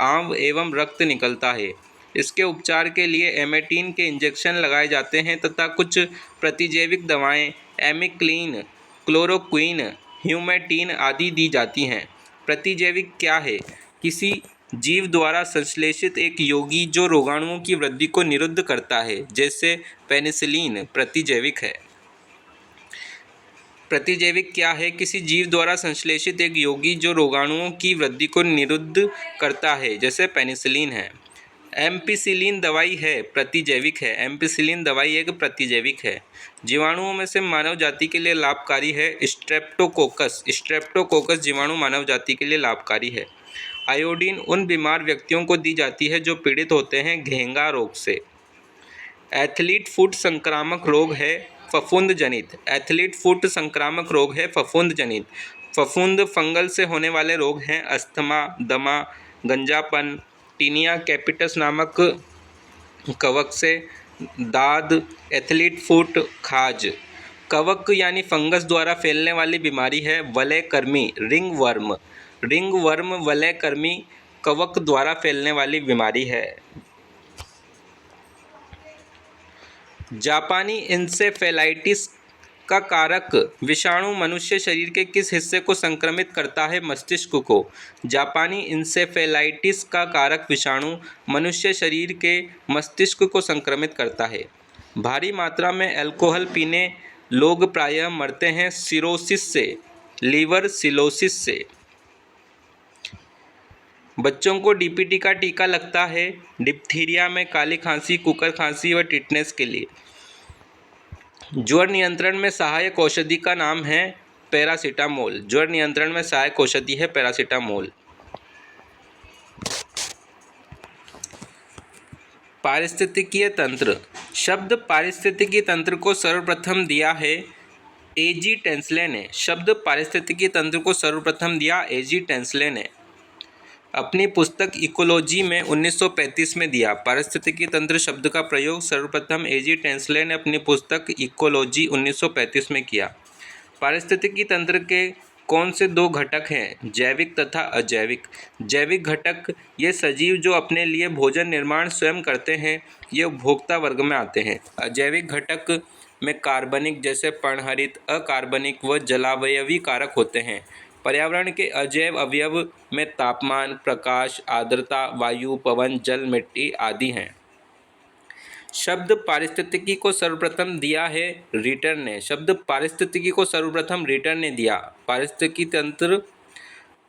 आंव एवं रक्त निकलता है। इसके उपचार के लिए एमेटिन के इंजेक्शन लगाए जाते हैं तथा कुछ प्रतिजैविक दवाएं एमिक्लिन, क्लोरोक्वीन, ह्यूमेटिन आदि दी जाती हैं। प्रतिजैविक क्या है? किसी जीव द्वारा संश्लेषित एक यौगिक जो रोगाणुओं की वृद्धि को निरुद्ध करता है, जैसे पेनिसिलिन प्रतिजैविक है। प्रतिजैविक क्या है? किसी जीव द्वारा संश्लेषित एक यौगिक जो रोगाणुओं की वृद्धि को निरुद्ध करता है, जैसे पेनिसिलिन है। एम्पिसिलिन दवाई है, प्रतिजैविक है। एम्पिसिलिन दवाई एक प्रतिजैविक है। जीवाणुओं में से मानव जाति के लिए लाभकारी है स्ट्रेप्टोकोकस। स्ट्रेप्टोकोकस जीवाणु मानव जाति के लिए लाभकारी है। आयोडीन उन बीमार व्यक्तियों को दी जाती है जो पीड़ित होते हैं घेंगा रोग से। एथलीट फुट संक्रामक रोग है फफूंद जनित। एथलीट फुट संक्रामक रोग है फफूंद जनित। फफूंद फंगल से होने वाले रोग हैं अस्थमा, दमा, गंजापन, टीनिया कैपिटस नामक कवक से, दाद, एथलीट फुट, खाज। कवक यानी फंगस द्वारा फैलने वाली बीमारी है वलयकृमि, रिंगवर्म। रिंगवर्म वलयकृमि कवक द्वारा फैलने वाली बीमारी है। जापानी इंसेफेलाइटिस का कारक विषाणु मनुष्य शरीर के किस हिस्से को संक्रमित करता है? मस्तिष्क को। जापानी इंसेफेलाइटिस का कारक विषाणु मनुष्य शरीर के मस्तिष्क को संक्रमित करता है। भारी मात्रा में अल्कोहल पीने लोग प्रायः मरते हैं सिरोसिस से, लीवर सिलोसिस से। बच्चों को डीपीटी का टीका लगता है डिप्थीरिया में, काली खांसी, कुकर खांसी व टिटनेस के लिए। ज्वर नियंत्रण में सहायक औषधि का नाम है पैरासीटामोल। ज्वर नियंत्रण में सहायक औषधि है पैरासीटामोल। पारिस्थितिकीय तंत्र। शब्द पारिस्थितिकी तंत्र को सर्वप्रथम दिया है एजी टेंसले ने। शब्द पारिस्थितिकी तंत्र को सर्वप्रथम दिया एजी टेंसले ने अपनी पुस्तक इकोलॉजी में 1935 में दिया। पारिस्थितिकी तंत्र शब्द का प्रयोग सर्वप्रथम एजी टेंसले ने अपनी पुस्तक इकोलॉजी 1935 में किया। पारिस्थितिकी तंत्र के कौन से दो घटक हैं? जैविक तथा अजैविक। जैविक घटक ये सजीव जो अपने लिए भोजन निर्माण स्वयं करते हैं, ये उपभोक्ता वर्ग में आते हैं। अजैविक घटक में कार्बनिक जैसे पर्णहरित, अकार्बनिक व जलावयवी कारक होते हैं। पर्यावरण के अजैव अवयव में तापमान, प्रकाश, आर्द्रता, वायु, पवन, जल, मिट्टी आदि हैं। शब्द पारिस्थितिकी को सर्वप्रथम दिया है रिटर ने। शब्द पारिस्थितिकी को सर्वप्रथम रिटर ने दिया। पारिस्थितिकी तंत्र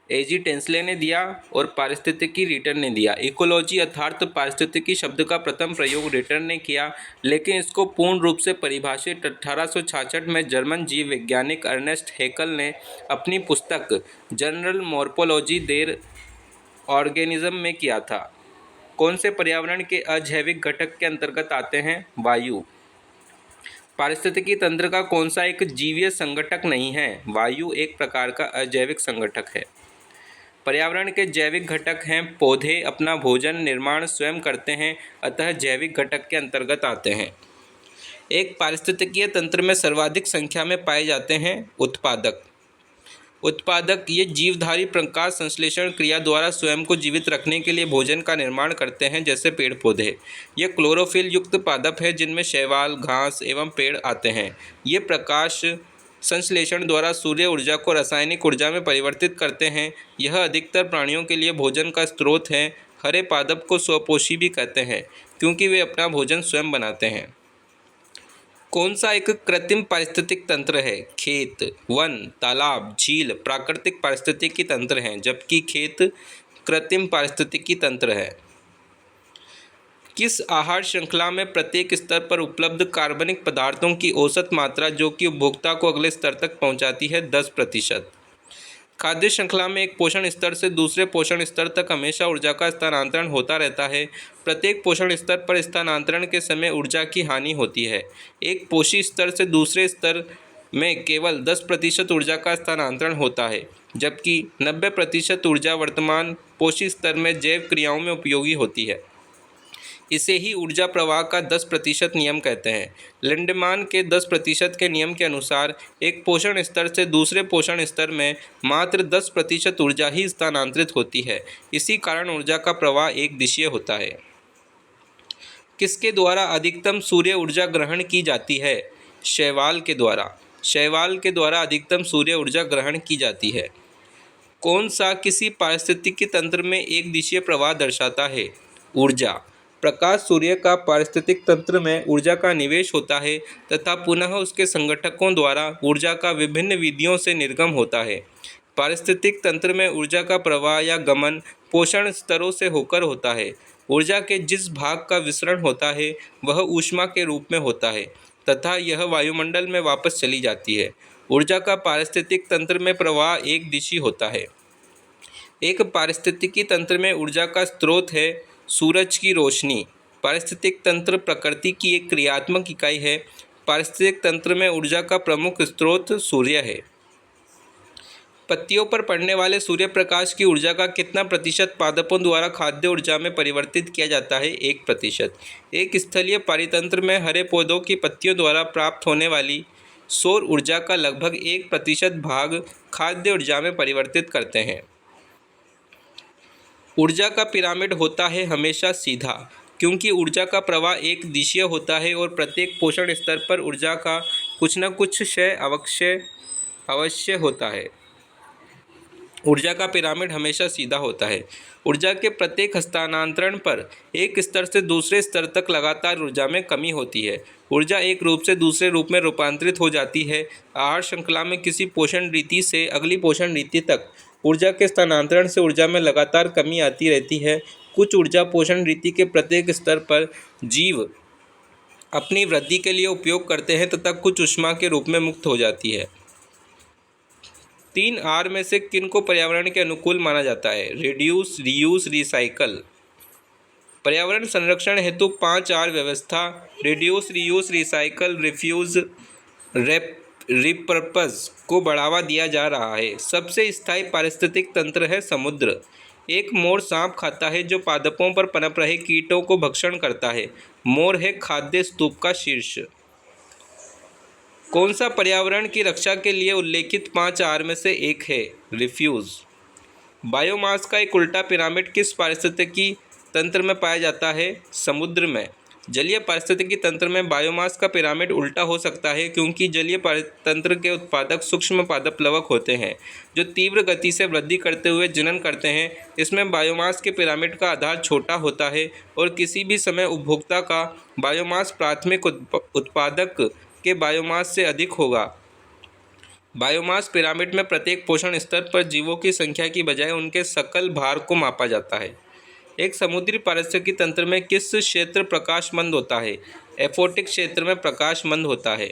एजी टेंसले ने दिया और पारिस्थितिकी रिटर ने दिया। इकोलॉजी अर्थात पारिस्थितिकी शब्द का प्रथम प्रयोग रिटर ने किया, लेकिन इसको पूर्ण रूप से परिभाषित 1866 में जर्मन जीव वैज्ञानिक अर्नेस्ट हैकेल ने अपनी पुस्तक जनरल मॉर्फोलॉजी देर ऑर्गेनिज्म में किया था। कौन से पर्यावरण के अजैविक घटक के अंतर्गत आते हैं? वायु। पारिस्थितिकी तंत्र का कौन सा एक जीवीय संगठक नहीं है? वायु एक प्रकार का अजैविक संगठक है। पर्यावरण के जैविक घटक हैं पौधे अपना भोजन निर्माण स्वयं करते हैं, अतः जैविक घटक के अंतर्गत आते हैं। एक पारिस्थितिकीय तंत्र में सर्वाधिक संख्या में पाए जाते हैं उत्पादक। उत्पादक ये जीवधारी प्रकाश संश्लेषण क्रिया द्वारा स्वयं को जीवित रखने के लिए भोजन का निर्माण करते हैं, जैसे पेड़ पौधे। ये क्लोरोफिल युक्त पादप है जिनमें शैवाल, घास एवं पेड़ आते हैं। ये प्रकाश संश्लेषण द्वारा सूर्य ऊर्जा को रासायनिक ऊर्जा में परिवर्तित करते हैं। यह अधिकतर प्राणियों के लिए भोजन का स्रोत है। हरे पादप को स्वपोषी भी कहते हैं क्योंकि वे अपना भोजन स्वयं बनाते हैं। कौन सा एक कृत्रिम पारिस्थितिक तंत्र है? खेत, वन, तालाब, झील प्राकृतिक पारिस्थितिकी तंत्र हैं, जबकि खेत कृत्रिम पारिस्थितिकी तंत्र है। किस आहार श्रृंखला में प्रत्येक स्तर पर उपलब्ध कार्बनिक पदार्थों की औसत मात्रा जो कि उपभोक्ता को अगले स्तर तक पहुंचाती है 10%? खाद्य श्रृंखला में एक पोषण स्तर से दूसरे पोषण स्तर तक हमेशा ऊर्जा का स्थानांतरण होता रहता है। प्रत्येक पोषण स्तर पर स्थानांतरण के समय ऊर्जा की हानि होती है। एक पोषी स्तर से दूसरे स्तर में केवल 10% ऊर्जा का स्थानांतरण होता है, जबकि 90% ऊर्जा वर्तमान पोषी स्तर में जैव क्रियाओं में उपयोगी होती है। इसे ही ऊर्जा प्रवाह का 10% नियम कहते हैं। लिंडमान के 10% के नियम के अनुसार एक पोषण स्तर से दूसरे पोषण स्तर में मात्र 10% ऊर्जा ही स्थानांतरित होती है। इसी कारण ऊर्जा का प्रवाह एक दिशीय होता है। किसके द्वारा अधिकतम सूर्य ऊर्जा ग्रहण की जाती है? शैवाल के द्वारा। शैवाल के द्वारा अधिकतम सूर्य ऊर्जा ग्रहण की जाती है। कौन सा किसी पारिस्थितिकी तंत्र में एक दिशीय प्रवाह दर्शाता है? ऊर्जा। प्रकाश सूर्य का पारिस्थितिक तंत्र में ऊर्जा का निवेश होता है तथा पुनः उसके संगठकों द्वारा ऊर्जा का विभिन्न विधियों से निर्गम होता है। पारिस्थितिक तंत्र में ऊर्जा का प्रवाह या गमन पोषण स्तरों से होकर होता है। ऊर्जा के जिस भाग का विसरण होता है वह ऊष्मा के रूप में होता है तथा यह वायुमंडल में वापस चली जाती है। ऊर्जा का पारिस्थितिक तंत्र में प्रवाह एक दिशी होता है। एक पारिस्थितिकी तंत्र में ऊर्जा का स्रोत है सूरज की रोशनी। पारिस्थितिक तंत्र प्रकृति की एक क्रियात्मक इकाई है। पारिस्थितिक तंत्र में ऊर्जा का प्रमुख स्रोत सूर्य है। पत्तियों पर पड़ने वाले सूर्य प्रकाश की ऊर्जा का कितना प्रतिशत पादपों द्वारा खाद्य ऊर्जा में परिवर्तित किया जाता है? 1%। एक स्थलीय पारितंत्र में हरे पौधों की पत्तियों द्वारा प्राप्त होने वाली सौर ऊर्जा का लगभग 1% भाग खाद्य ऊर्जा में परिवर्तित करते हैं। ऊर्जा का पिरामिड होता है हमेशा सीधा, क्योंकि ऊर्जा का प्रवाह एक दिशीय होता है और प्रत्येक पोषण स्तर पर ऊर्जा का कुछ न कुछ क्षय अवश्य होता है। ऊर्जा का पिरामिड हमेशा सीधा होता है। ऊर्जा के प्रत्येक हस्तांतरण पर एक स्तर से दूसरे स्तर तक लगातार ऊर्जा में कमी होती है। ऊर्जा एक रूप से दूसरे रूप में रूपांतरित हो जाती है। आहार श्रृंखला में किसी पोषण रीति से अगली पोषण रीति तक ऊर्जा के स्थानांतरण से ऊर्जा में लगातार कमी आती रहती है। कुछ ऊर्जा पोषण रीति के प्रत्येक स्तर पर जीव अपनी वृद्धि के लिए उपयोग करते हैं तथा कुछ ऊष्मा के रूप में मुक्त हो जाती है। 3R में से किन को पर्यावरण के अनुकूल माना जाता है? Reduce, reuse, recycle. पर्यावरण संरक्षण हेतु 5R व्यवस्था reduce, reuse, recycle, refuse, repurpose को बढ़ावा दिया जा रहा है। सबसे स्थायी पारिस्थितिक तंत्र है समुद्र। एक मोर सांप खाता है जो पादपों पर पनप रहे कीटों को भक्षण करता है। मोर है खाद्य स्तूप का शीर्ष। कौन सा पर्यावरण की रक्षा के लिए उल्लेखित 5R में से एक है? रिफ्यूज। बायोमास का एक उल्टा पिरामिड किस पारिस्थितिकी तंत्र में पाया जाता है? समुद्र में। जलीय पारिस्थितिकी तंत्र में बायोमास का पिरामिड उल्टा हो सकता है क्योंकि जलीय तंत्र के उत्पादक सूक्ष्म पादप प्लवक होते हैं जो तीव्र गति से वृद्धि करते हुए जनन करते हैं। इसमें बायोमास के पिरामिड का आधार छोटा होता है और किसी भी समय उपभोक्ता का बायोमास प्राथमिक उत्पादक के बायोमास से अधिक होगा। बायोमास पिरामिड में प्रत्येक पोषण स्तर पर जीवों की संख्या की बजाय उनके सकल भार को मापा जाता है। एक समुद्री पारिस्थितिकी तंत्र में किस क्षेत्र प्रकाशमंद होता है? एफोटिक क्षेत्र में प्रकाशमंद होता है।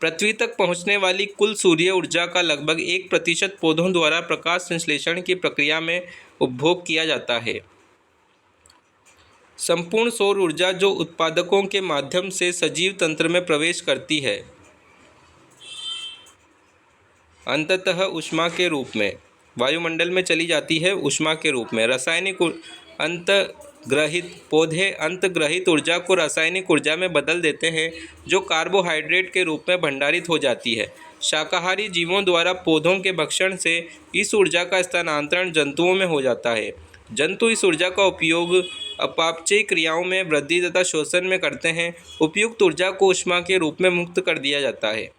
पृथ्वी तक पहुंचने वाली कुल सूर्य ऊर्जा का लगभग 1% पौधों द्वारा प्रकाश संश्लेषण की प्रक्रिया में उपभोग किया जाता है। संपूर्ण सौर ऊर्जा जो उत्पादकों के माध्यम से सजीव तंत्र में प्रवेश करती है, अंततः ऊष्मा के रूप में वायुमंडल में चली जाती है। ऊष्मा के रूप में रासायनिक अंतर्ग्रहित पौधे अंतर्ग्रहित ऊर्जा को रासायनिक ऊर्जा में बदल देते हैं, जो कार्बोहाइड्रेट के रूप में भंडारित हो जाती है। शाकाहारी जीवों द्वारा पौधों के भक्षण से इस ऊर्जा का स्थानांतरण जंतुओं में हो जाता है। जंतु इस ऊर्जा का उपयोग अपापचयी क्रियाओं में वृद्धि तथा शोषण में करते हैं। उपयुक्त ऊर्जा को ऊष्मा के रूप में मुक्त कर दिया जाता है।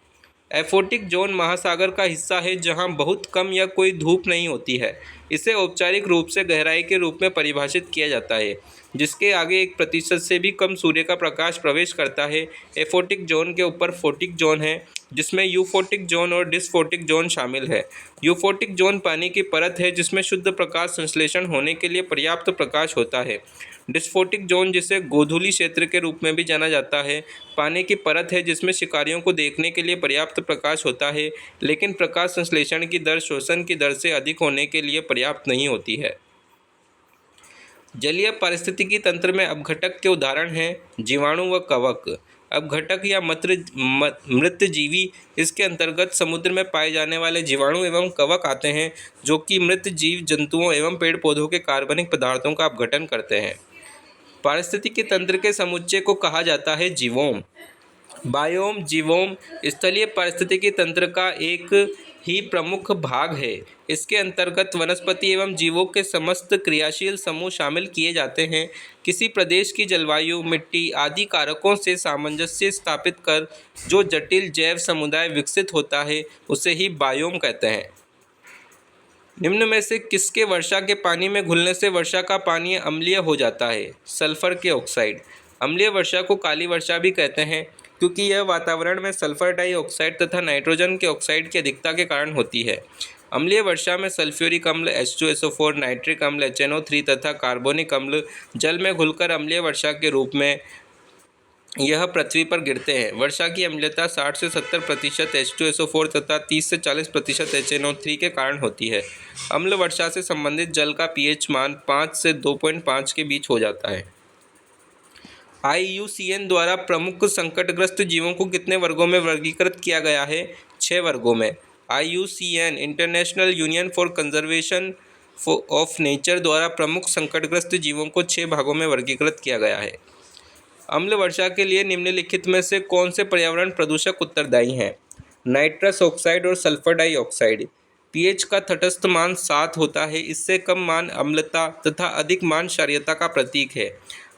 एफोटिक जोन महासागर का हिस्सा है जहां बहुत कम या कोई धूप नहीं होती है। इसे औपचारिक रूप से गहराई के रूप में परिभाषित किया जाता है, जिसके आगे 1% से भी कम सूर्य का प्रकाश प्रवेश करता है। एफोटिक जोन के ऊपर फोटिक जोन है, जिसमें यूफोटिक जोन और डिस्फोटिक जोन शामिल है। यूफोटिक जोन पानी की परत है जिसमें शुद्ध प्रकाश संश्लेषण होने के लिए पर्याप्त प्रकाश होता है। डिस्फोटिक जोन, जिसे गोधूली क्षेत्र के रूप में भी जाना जाता है, पानी की परत है जिसमें शिकारियों को देखने के लिए पर्याप्त प्रकाश होता है, लेकिन प्रकाश संश्लेषण की दर शोषण की दर से अधिक होने के लिए पर्याप्त नहीं होती है। जलीय पारिस्थितिकी तंत्र में अपघटक के उदाहरण हैं जीवाणु व कवक। अपघटक या मृत जीवी, इसके अंतर्गत समुद्र में पाए जाने वाले जीवाणु एवं कवक आते हैं, जो कि मृत जीव जंतुओं एवं पेड़ पौधों के कार्बनिक पदार्थों का अपघटन करते हैं। पारिस्थितिकी तंत्र के समुच्चय को कहा जाता है जीवोम। बायोम जीवोम स्थलीय पारिस्थितिकी तंत्र का एक ही प्रमुख भाग है। इसके अंतर्गत वनस्पति एवं जीवों के समस्त क्रियाशील समूह शामिल किए जाते हैं। किसी प्रदेश की जलवायु, मिट्टी आदि कारकों से सामंजस्य स्थापित कर जो जटिल जैव समुदाय विकसित होता है, उसे ही बायोम कहते हैं। निम्न में से किसके वर्षा के पानी में घुलने से वर्षा का पानी अम्लीय हो जाता है? सल्फर के ऑक्साइड। अम्लीय वर्षा को काली वर्षा भी कहते हैं, क्योंकि यह वातावरण में सल्फर डाइऑक्साइड तथा नाइट्रोजन के ऑक्साइड की अधिकता के कारण होती है। अम्लीय वर्षा में सल्फ्यूरिक अम्ल H2SO4, नाइट्रिक अम्ल HNO3 तथा कार्बोनिक अम्ल जल में घुलकर अम्लीय वर्षा के रूप में यह पृथ्वी पर गिरते हैं। वर्षा की अम्लता 60 से 70% H2SO4 तथा 30 से 40% HNO3 के कारण होती है। अम्ल वर्षा से संबंधित जल का pH मान 5 से 2.5 के बीच हो जाता है। IUCN द्वारा प्रमुख संकटग्रस्त जीवों को कितने वर्गों में वर्गीकृत किया गया है? 6 वर्गों में। IUCN international union for conservation of nature द्वारा प्रमुख संकटग्रस्त जीवों को 6 भागों में वर्गीकृत किया गया है। अम्ल वर्षा के लिए निम्नलिखित में से कौन से पर्यावरण प्रदूषक उत्तरदायी हैं? नाइट्रस ऑक्साइड और सल्फर डाइऑक्साइड। pH का तटस्थ मान 7 होता है। इससे कम मान अम्लता तथा अधिक मान क्षारीयता का प्रतीक है।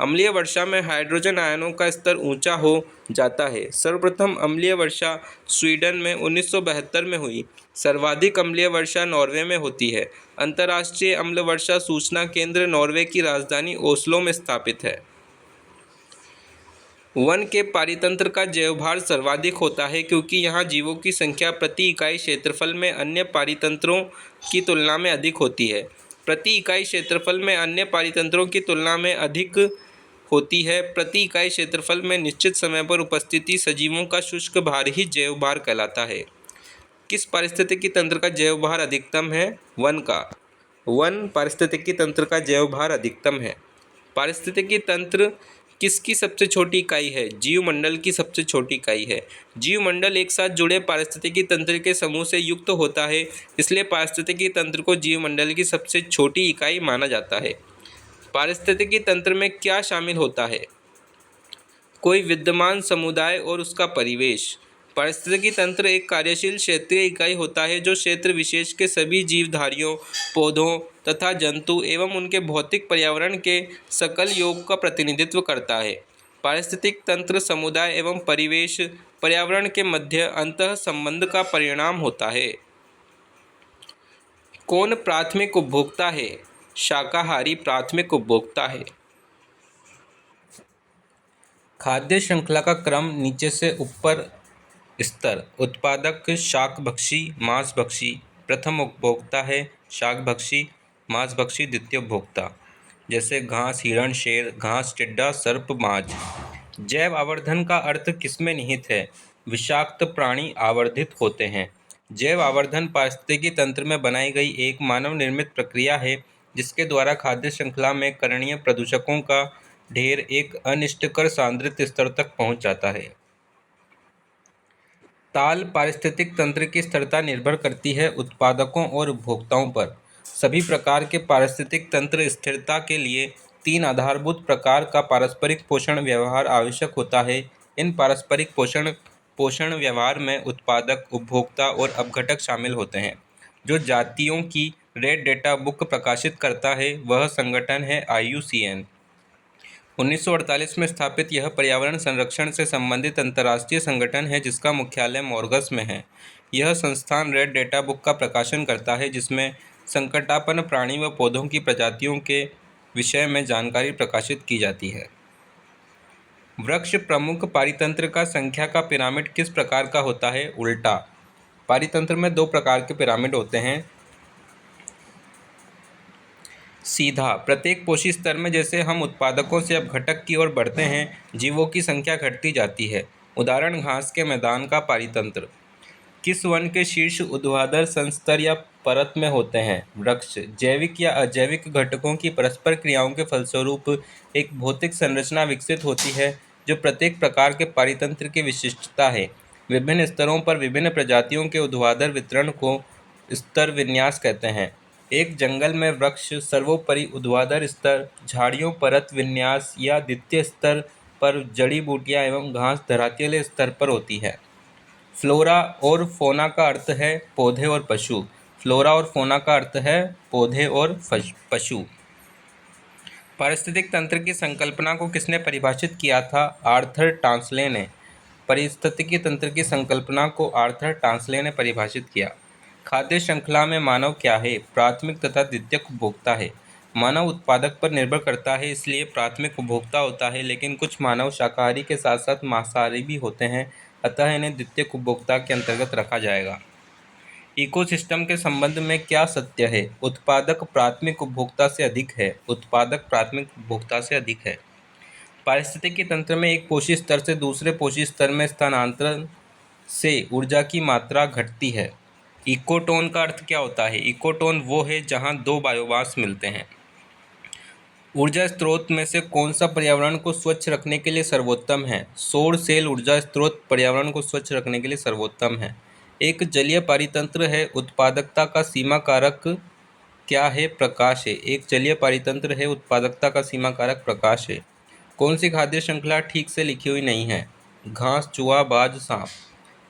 अम्लीय वर्षा में हाइड्रोजन आयनों का स्तर ऊंचा हो जाता है। सर्वप्रथम अम्लीय वर्षा स्वीडन में 1972 में हुई। सर्वाधिक अम्लीय वर्षा नॉर्वे में होती है। अंतर्राष्ट्रीय अम्ल वर्षा सूचना केंद्र नॉर्वे की राजधानी ओस्लो में स्थापित है। वन के पारितंत्र का जैवभार सर्वाधिक होता है, क्योंकि यहाँ जीवों की संख्या प्रति इकाई क्षेत्रफल में अन्य पारितंत्रों की तुलना में अधिक होती है। प्रति इकाई क्षेत्रफल में अन्य पारितंत्रों की तुलना में अधिक होती है। प्रति इकाई क्षेत्रफल में निश्चित समय पर उपस्थिति सजीवों का शुष्क भार ही जैवभार कहलाता है। किस पारिस्थितिकी तंत्र का जैवभार अधिकतम है? वन का। वन पारिस्थितिकी तंत्र का जैवभार अधिकतम है। पारिस्थितिकी तंत्र किसकी सबसे छोटी इकाई है? जीवमंडल की सबसे छोटी इकाई है। जीवमंडल एक साथ जुड़े पारिस्थितिकी तंत्र के समूह से युक्त होता है, इसलिए पारिस्थितिकी तंत्र को जीवमंडल की सबसे छोटी इकाई माना जाता है। पारिस्थितिकी तंत्र में क्या शामिल होता है? कोई विद्यमान समुदाय और उसका परिवेश। पारिस्थितिकी तंत्र एक कार्यशील क्षेत्रीय इकाई होता है जो क्षेत्र विशेष के सभी जीवधारियों, पौधों तथा जंतु एवं उनके भौतिक पर्यावरण के सकल योग का प्रतिनिधित्व करता है। पारिस्थितिक तंत्र समुदाय एवं परिवेश पर्यावरण के मध्य अंतः संबंध का परिणाम होता है। कौन प्राथमिक उपभोक्ता है? शाकाहारी प्राथमिक उपभोक्ता है। खाद्य श्रृंखला का क्रम नीचे से ऊपर स्तर। उत्पादक शाकभक्षी, मांसभक्षी प्रथम उपभोक्ता है। शाकभक्षी, मांसभक्षी द्वितीय उपभोक्ता। जैसे घास, हिरण, शेर, घास, टिड्डा, सर्प, माछ। जैव आवर्धन का अर्थ किसमें निहित है? विषाक्त प्राणी आवर्धित होते हैं। जैव आवर्धन पारिस्थितिकी तंत्र में बनाई गई एक मानव निर्मित प्रक्रिया है, जिसके द्वारा खाद्य श्रृंखला में करणीय प्रदूषकों का ढेर एक अनिष्टकर सांद्रित स्तर तक पहुंच जाता है। ताल पारिस्थितिक तंत्र की स्थिरता निर्भर करती है उत्पादकों और उपभोक्ताओं पर। सभी प्रकार के पारिस्थितिक तंत्र स्थिरता के लिए तीन आधारभूत प्रकार का पारस्परिक पोषण व्यवहार आवश्यक होता है। इन पारस्परिक पोषण व्यवहार में उत्पादक, उपभोक्ता और अपघटक शामिल होते हैं। जो जातियों की रेड डेटा बुक प्रकाशित करता है वह संगठन है IUCN। 1948 में स्थापित यह पर्यावरण संरक्षण से संबंधित अंतर्राष्ट्रीय संगठन है जिसका मुख्यालय मॉर्गस में है। यह संस्थान रेड डेटा बुक का प्रकाशन करता है जिसमें संकटापन्न प्राणी व पौधों की प्रजातियों के विषय में जानकारी प्रकाशित की जाती है। वृक्ष प्रमुख पारितंत्र का संख्या का पिरामिड किस प्रकार का होता है? उल्टा। पारितंत्र में दो प्रकार के पिरामिड होते हैं। सीधा, प्रत्येक पोषी स्तर में जैसे हम उत्पादकों से अपघटक की ओर बढ़ते हैं, जीवों की संख्या घटती जाती है। उदाहरण घास के मैदान का पारितंत्र। किस वन के शीर्ष ऊर्ध्वाधर संस्तर या परत में होते हैं? वृक्ष। जैविक या अजैविक घटकों की परस्पर क्रियाओं के फलस्वरूप एक भौतिक संरचना विकसित होती है जो प्रत्येक प्रकार के पारितंत्र की विशिष्टता है। विभिन्न स्तरों पर विभिन्न प्रजातियों के ऊर्ध्वाधर वितरण को स्तर विन्यास कहते हैं। एक जंगल में वृक्ष सर्वोपरि ऊर्ध्वाधर स्तर, झाड़ियों परत विन्यास या द्वितीय स्तर पर जड़ी बूटियां एवं घास धरातलीय स्तर पर होती है। फ्लोरा और फौना का अर्थ है पौधे और पशु। फ्लोरा और फौना का अर्थ है पौधे और पशु। पारिस्थितिक तंत्र की संकल्पना को किसने परिभाषित किया था? आर्थर टांसले ने। पारिस्थितिकी तंत्र की संकल्पना को आर्थर टांसले ने परिभाषित किया। खाद्य श्रृंखला में मानव क्या है? प्राथमिक तथा द्वितीयक उपभोक्ता है। मानव उत्पादक पर निर्भर करता है इसलिए प्राथमिक उपभोक्ता होता है, लेकिन कुछ मानव शाकाहारी के साथ साथ मांसाहारी भी होते हैं, अतः इन्हें द्वितीयक उपभोक्ता के अंतर्गत रखा जाएगा। इकोसिस्टम के संबंध में क्या सत्य है? उत्पादक प्राथमिक उपभोक्ता से अधिक है। उत्पादक प्राथमिक उपभोक्ता से अधिक है। पारिस्थितिकी तंत्र में एक पोषी स्तर से दूसरे पोषी स्तर में स्थानांतरण से ऊर्जा की मात्रा घटती है। इकोटोन का अर्थ क्या होता है? इकोटोन वो है जहां दो बायोमास मिलते हैं। ऊर्जा स्रोत में से कौन सा पर्यावरण को स्वच्छ रखने के लिए सर्वोत्तम है? सौर सेल ऊर्जा स्रोत पर्यावरण को स्वच्छ रखने के लिए सर्वोत्तम है। एक जलीय पारितंत्र है। उत्पादकता का सीमा कारक क्या है? प्रकाश है। एक जलीय पारितंत्र है। उत्पादकता का सीमा कारक प्रकाश है। कौन सी खाद्य श्रृंखला ठीक से लिखी हुई नहीं है? घास, चूहा, बाज, सांप।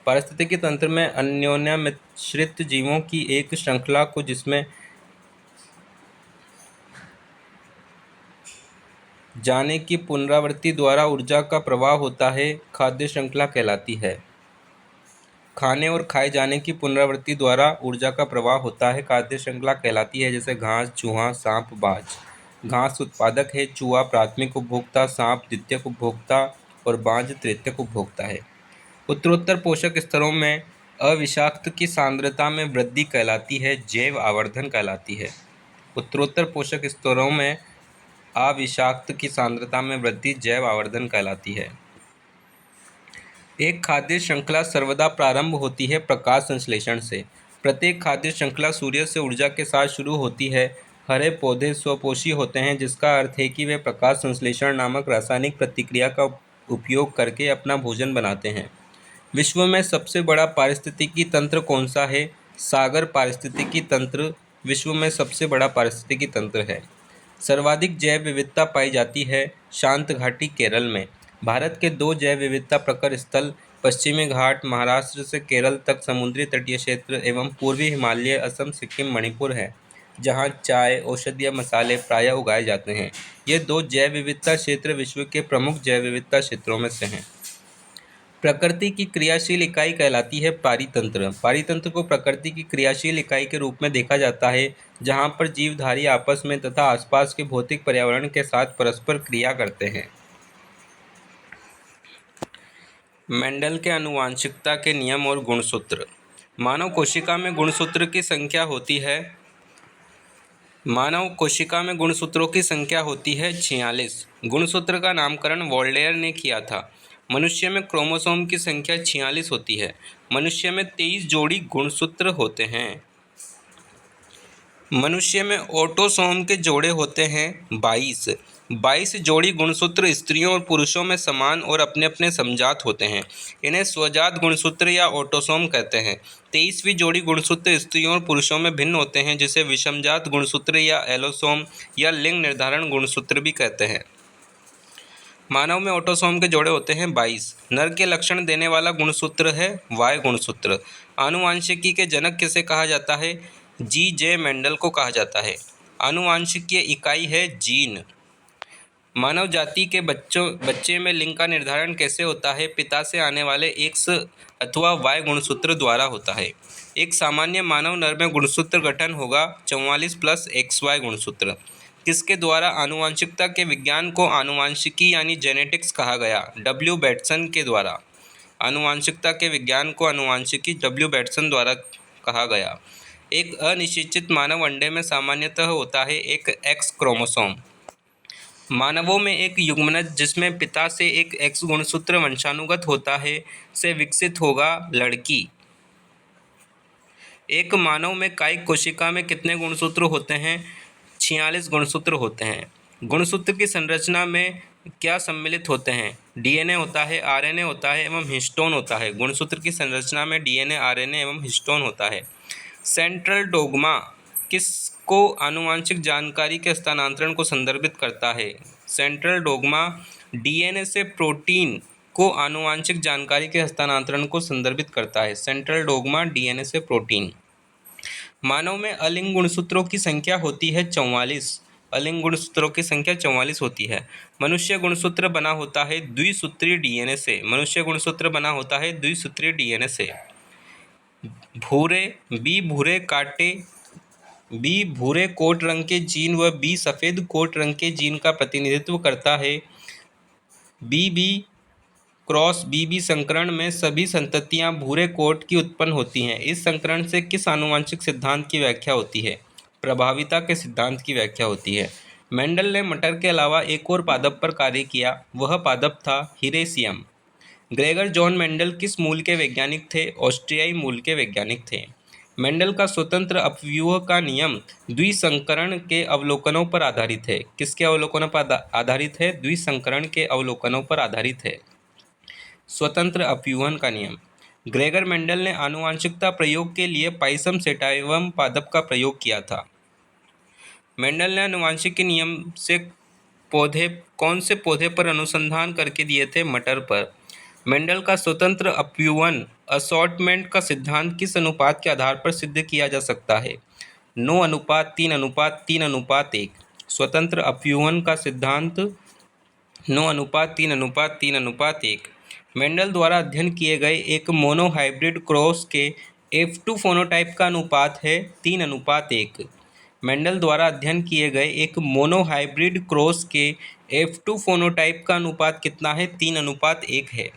पारिस्थितिकी तंत्र में अन्योन्य मिश्रित जीवों की एक श्रृंखला को जिसमें जाने की पुनरावृत्ति द्वारा ऊर्जा का प्रवाह होता है खाद्य श्रृंखला कहलाती है। खाने और खाए जाने की पुनरावृत्ति द्वारा ऊर्जा का प्रवाह होता है खाद्य श्रृंखला कहलाती है, जैसे घास, चूहा, सांप, बाज। घास उत्पादक है, चूहा प्राथमिक उपभोक्ता, सांप द्वितीयक उपभोक्ता और बाज तृतीयक उपभोक्ता है। उत्तरोत्तर पोषक स्तरों में अविषाक्त की सांद्रता में वृद्धि कहलाती है जैव आवर्धन कहलाती है। उत्तरोत्तर पोषक स्तरों में अविषाक्त की सांद्रता में वृद्धि जैव आवर्धन कहलाती है। एक खाद्य श्रृंखला सर्वदा प्रारंभ होती है प्रकाश संश्लेषण से। प्रत्येक खाद्य श्रृंखला सूर्य से ऊर्जा के साथ शुरू होती है। हरे पौधे स्वपोषी होते हैं, जिसका अर्थ है कि वे प्रकाश संश्लेषण नामक रासायनिक प्रतिक्रिया का उपयोग करके अपना भोजन बनाते हैं। विश्व में सबसे बड़ा पारिस्थितिकी तंत्र कौन सा है? सागर पारिस्थितिकी तंत्र विश्व में सबसे बड़ा पारिस्थितिकी तंत्र है। सर्वाधिक जैव विविधता पाई जाती है शांत घाटी केरल में। भारत के दो जैव विविधता प्रकर स्थल पश्चिमी घाट महाराष्ट्र से केरल तक, समुद्री तटीय क्षेत्र एवं पूर्वी हिमालय असम, सिक्किम, मणिपुर है, जहाँ चाय, औषधीय मसाले प्रायः उगाए जाते हैं। ये दो जैव विविधता क्षेत्र विश्व के प्रमुख जैव विविधता क्षेत्रों में से हैं। प्रकृति की क्रियाशील इकाई कहलाती है पारितंत्र। पारितंत्र को प्रकृति की क्रियाशील इकाई के रूप में देखा जाता है, जहाँ पर जीवधारी आपस में तथा आसपास के भौतिक पर्यावरण के साथ परस्पर क्रिया करते हैं। मेंडल के आनुवांशिकता के नियम और गुणसूत्र। मानव कोशिका में गुणसूत्र की संख्या होती है मानव कोशिका में गुणसूत्रों की संख्या होती है 46। गुणसूत्र का नामकरण वोल्डेयर ने किया था। मनुष्य में क्रोमोसोम की संख्या 46 होती है। मनुष्य में 23 जोड़ी गुणसूत्र होते हैं। मनुष्य में ऑटोसोम के जोड़े होते हैं 22। 22 जोड़ी गुणसूत्र स्त्रियों और पुरुषों में समान और अपने अपने समजात होते हैं। इन्हें स्वजात गुणसूत्र या ऑटोसोम कहते हैं। 23वीं जोड़ी गुणसूत्र स्त्रियों और पुरुषों में भिन्न होते हैं, जिसे विषमजात गुणसूत्र या एलोसोम या लिंग निर्धारण गुणसूत्र भी कहते हैं। मानव में ऑटोसोम के जोड़े होते हैं 22। नर के लक्षण देने वाला गुणसूत्र है वाई गुणसूत्र। आनुवांशिकी के जनक किसे कहा जाता है? जी.जे. मेंडल को कहा जाता है। आनुवांशिकीय इकाई है जीन। मानव जाति के बच्चे में लिंग का निर्धारण कैसे होता है? पिता से आने वाले एक्स अथवा वाई गुणसूत्र द्वारा होता है। एक सामान्य मानव नर में गुणसूत्र गठन होगा 44 प्लस XY गुणसूत्र। किसके द्वारा आनुवांशिकता के विज्ञान को आनुवांशिकी यानी जेनेटिक्स कहा गया? W. बैटसन के द्वारा। आनुवांशिकता के विज्ञान को आनुवांशिकी W. बैटसन द्वारा कहा गया। एक अनिषेचित मानव अंडे में सामान्यतः होता है एक X क्रोमोसोम। मानवों में एक युग्मनज जिसमें पिता से एक X गुणसूत्र वंशानुगत होता है से विकसित होगा लड़की। एक मानव में कायिक कोशिका में कितने गुणसूत्र होते हैं? 46 गुणसूत्र होते हैं। गुणसूत्र की संरचना में क्या सम्मिलित होते हैं? DNA होता है, RNA होता है एवं हिस्टोन होता है। गुणसूत्र की संरचना में DNA, RNA एवं हिस्टोन होता है। सेंट्रल डोग्मा किसको आनुवांशिक जानकारी के हस्तांतरण को संदर्भित करता है? सेंट्रल डोग्मा DNA से प्रोटीन को आनुवांशिक जानकारी के हस्तांतरण को संदर्भित करता है। सेंट्रल डोग्मा DNA से प्रोटीन। मानव में अलिंग गुणसूत्रों की संख्या होती है 44। अलिंग गुणसूत्रों की संख्या 44 होती है। मनुष्य गुणसूत्र बना होता है द्विसूत्रीय DNA से। मनुष्य गुणसूत्र बना होता है द्विसूत्रीय DNA से। बी भूरे कोट रंग के जीन व बी सफ़ेद कोट रंग के जीन का प्रतिनिधित्व करता है। BB क्रॉस BB संकरण में सभी संततियां भूरे कोट की उत्पन्न होती हैं। इस संकरण से किस आनुवांशिक सिद्धांत की व्याख्या होती है? प्रभाविता के सिद्धांत की व्याख्या होती है। मेंडल ने मटर के अलावा एक और पादप पर कार्य किया, वह पादप था हिरेसियम। ग्रेगर जॉन मेंडल किस मूल के वैज्ञानिक थे? ऑस्ट्रियाई मूल के वैज्ञानिक थे। मेंडल का स्वतंत्र अपव्यूह का नियम द्विसंकरण के अवलोकनों पर आधारित है। किसके अवलोकनों पर आधारित है? द्विसंकरण के अवलोकनों पर आधारित है। स्वतंत्र अपव्यूहन का नियम। ग्रेगर मेंडल ने आनुवांशिकता प्रयोग के लिए पाइसम सेटाइवम पादप का प्रयोग किया था। मेंडल ने आनुवांशिकी नियम से कौन से पौधे पर अनुसंधान करके दिए थे? मटर पर। मेंडल का स्वतंत्र अपव्यूहन असॉर्टमेंट का सिद्धांत किस अनुपात के आधार पर सिद्ध किया जा सकता है? 9:3:3:3:1। स्वतंत्र अपव्यूहन का सिद्धांत 9:3:3:1। मेंडल द्वारा अध्ययन किए गए एक मोनोहाइब्रिड क्रॉस के F2 फोनोटाइप का अनुपात है 3:1। मेंडल द्वारा अध्ययन किए गए एक मोनोहाइब्रिड क्रॉस के F2 फोनोटाइप का अनुपात कितना है? 3:1 है।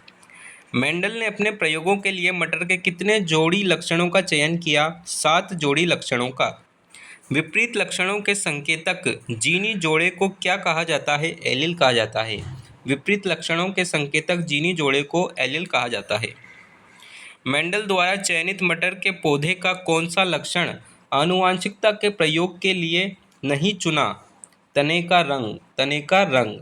मेंडल ने अपने प्रयोगों के लिए मटर के कितने जोड़ी लक्षणों का चयन किया? 7 जोड़ी लक्षणों का। विपरीत लक्षणों के संकेतक जीनी जोड़े को क्या कहा जाता है? एलील कहा जाता है। विपरीत लक्षणों के संकेतक जीनी जोड़े को एलील कहा जाता है। मेंडल द्वारा चयनित मटर के पौधे का कौन सा लक्षण आनुवांशिकता के प्रयोग के लिए नहीं चुना? तने का रंग।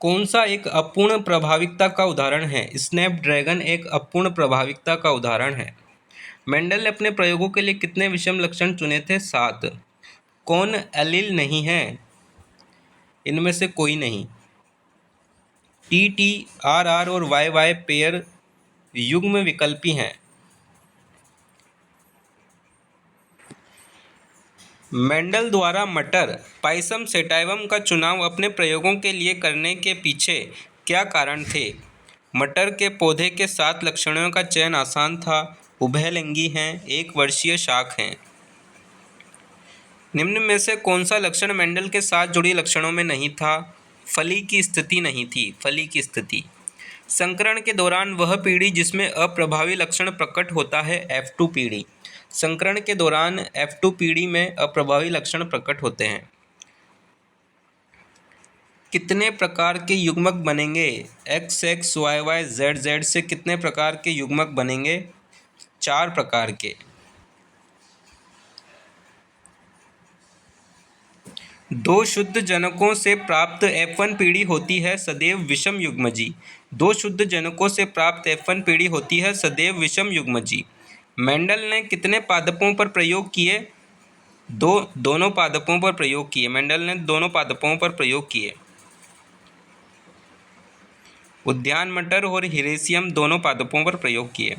कौन सा एक अपूर्ण प्रभाविकता का उदाहरण है? स्नैपड्रैगन एक अपूर्ण प्रभाविकता का उदाहरण है। मेंडल ने अपने प्रयोगों के लिए कितने विषम लक्षण चुने थे? 7। कौन एलील नहीं है? इनमें से कोई नहीं। TT, RR और YY पेयर युग्म विकल्पी हैं। मेंडल द्वारा मटर पाइसम सेटाइवम का चुनाव अपने प्रयोगों के लिए करने के पीछे क्या कारण थे? मटर के पौधे के 7 लक्षणों का चयन आसान था, उभयलिंगी हैं, 1 वर्षीय शाख हैं। निम्न में से कौन सा लक्षण मेंडल के 7 जोड़ी लक्षणों में नहीं था? फली की स्थिति नहीं थी। फली की स्थिति। संकरण के दौरान वह पीढ़ी जिसमें अप्रभावी लक्षण प्रकट होता है F2 पीढ़ी। संकरण के दौरान F2 पीढ़ी में अप्रभावी लक्षण प्रकट होते हैं। कितने प्रकार के युग्मक बनेंगे? XX, YY, ZZ से कितने प्रकार के युग्मक बनेंगे? 4 प्रकार के। दो शुद्ध जनकों से प्राप्त F1 पीढ़ी होती है सदैव विषम युग्मजी। दो शुद्ध जनकों से प्राप्त F1 पीढ़ी होती है सदैव विषम युग्मजी। मेंडल ने कितने पादपों पर प्रयोग किए? दोनों पादपों पर प्रयोग किए। मेंडल ने दोनों पादपों पर प्रयोग किए। उद्यान मटर और हिरेसियम दोनों पादपों पर प्रयोग किए।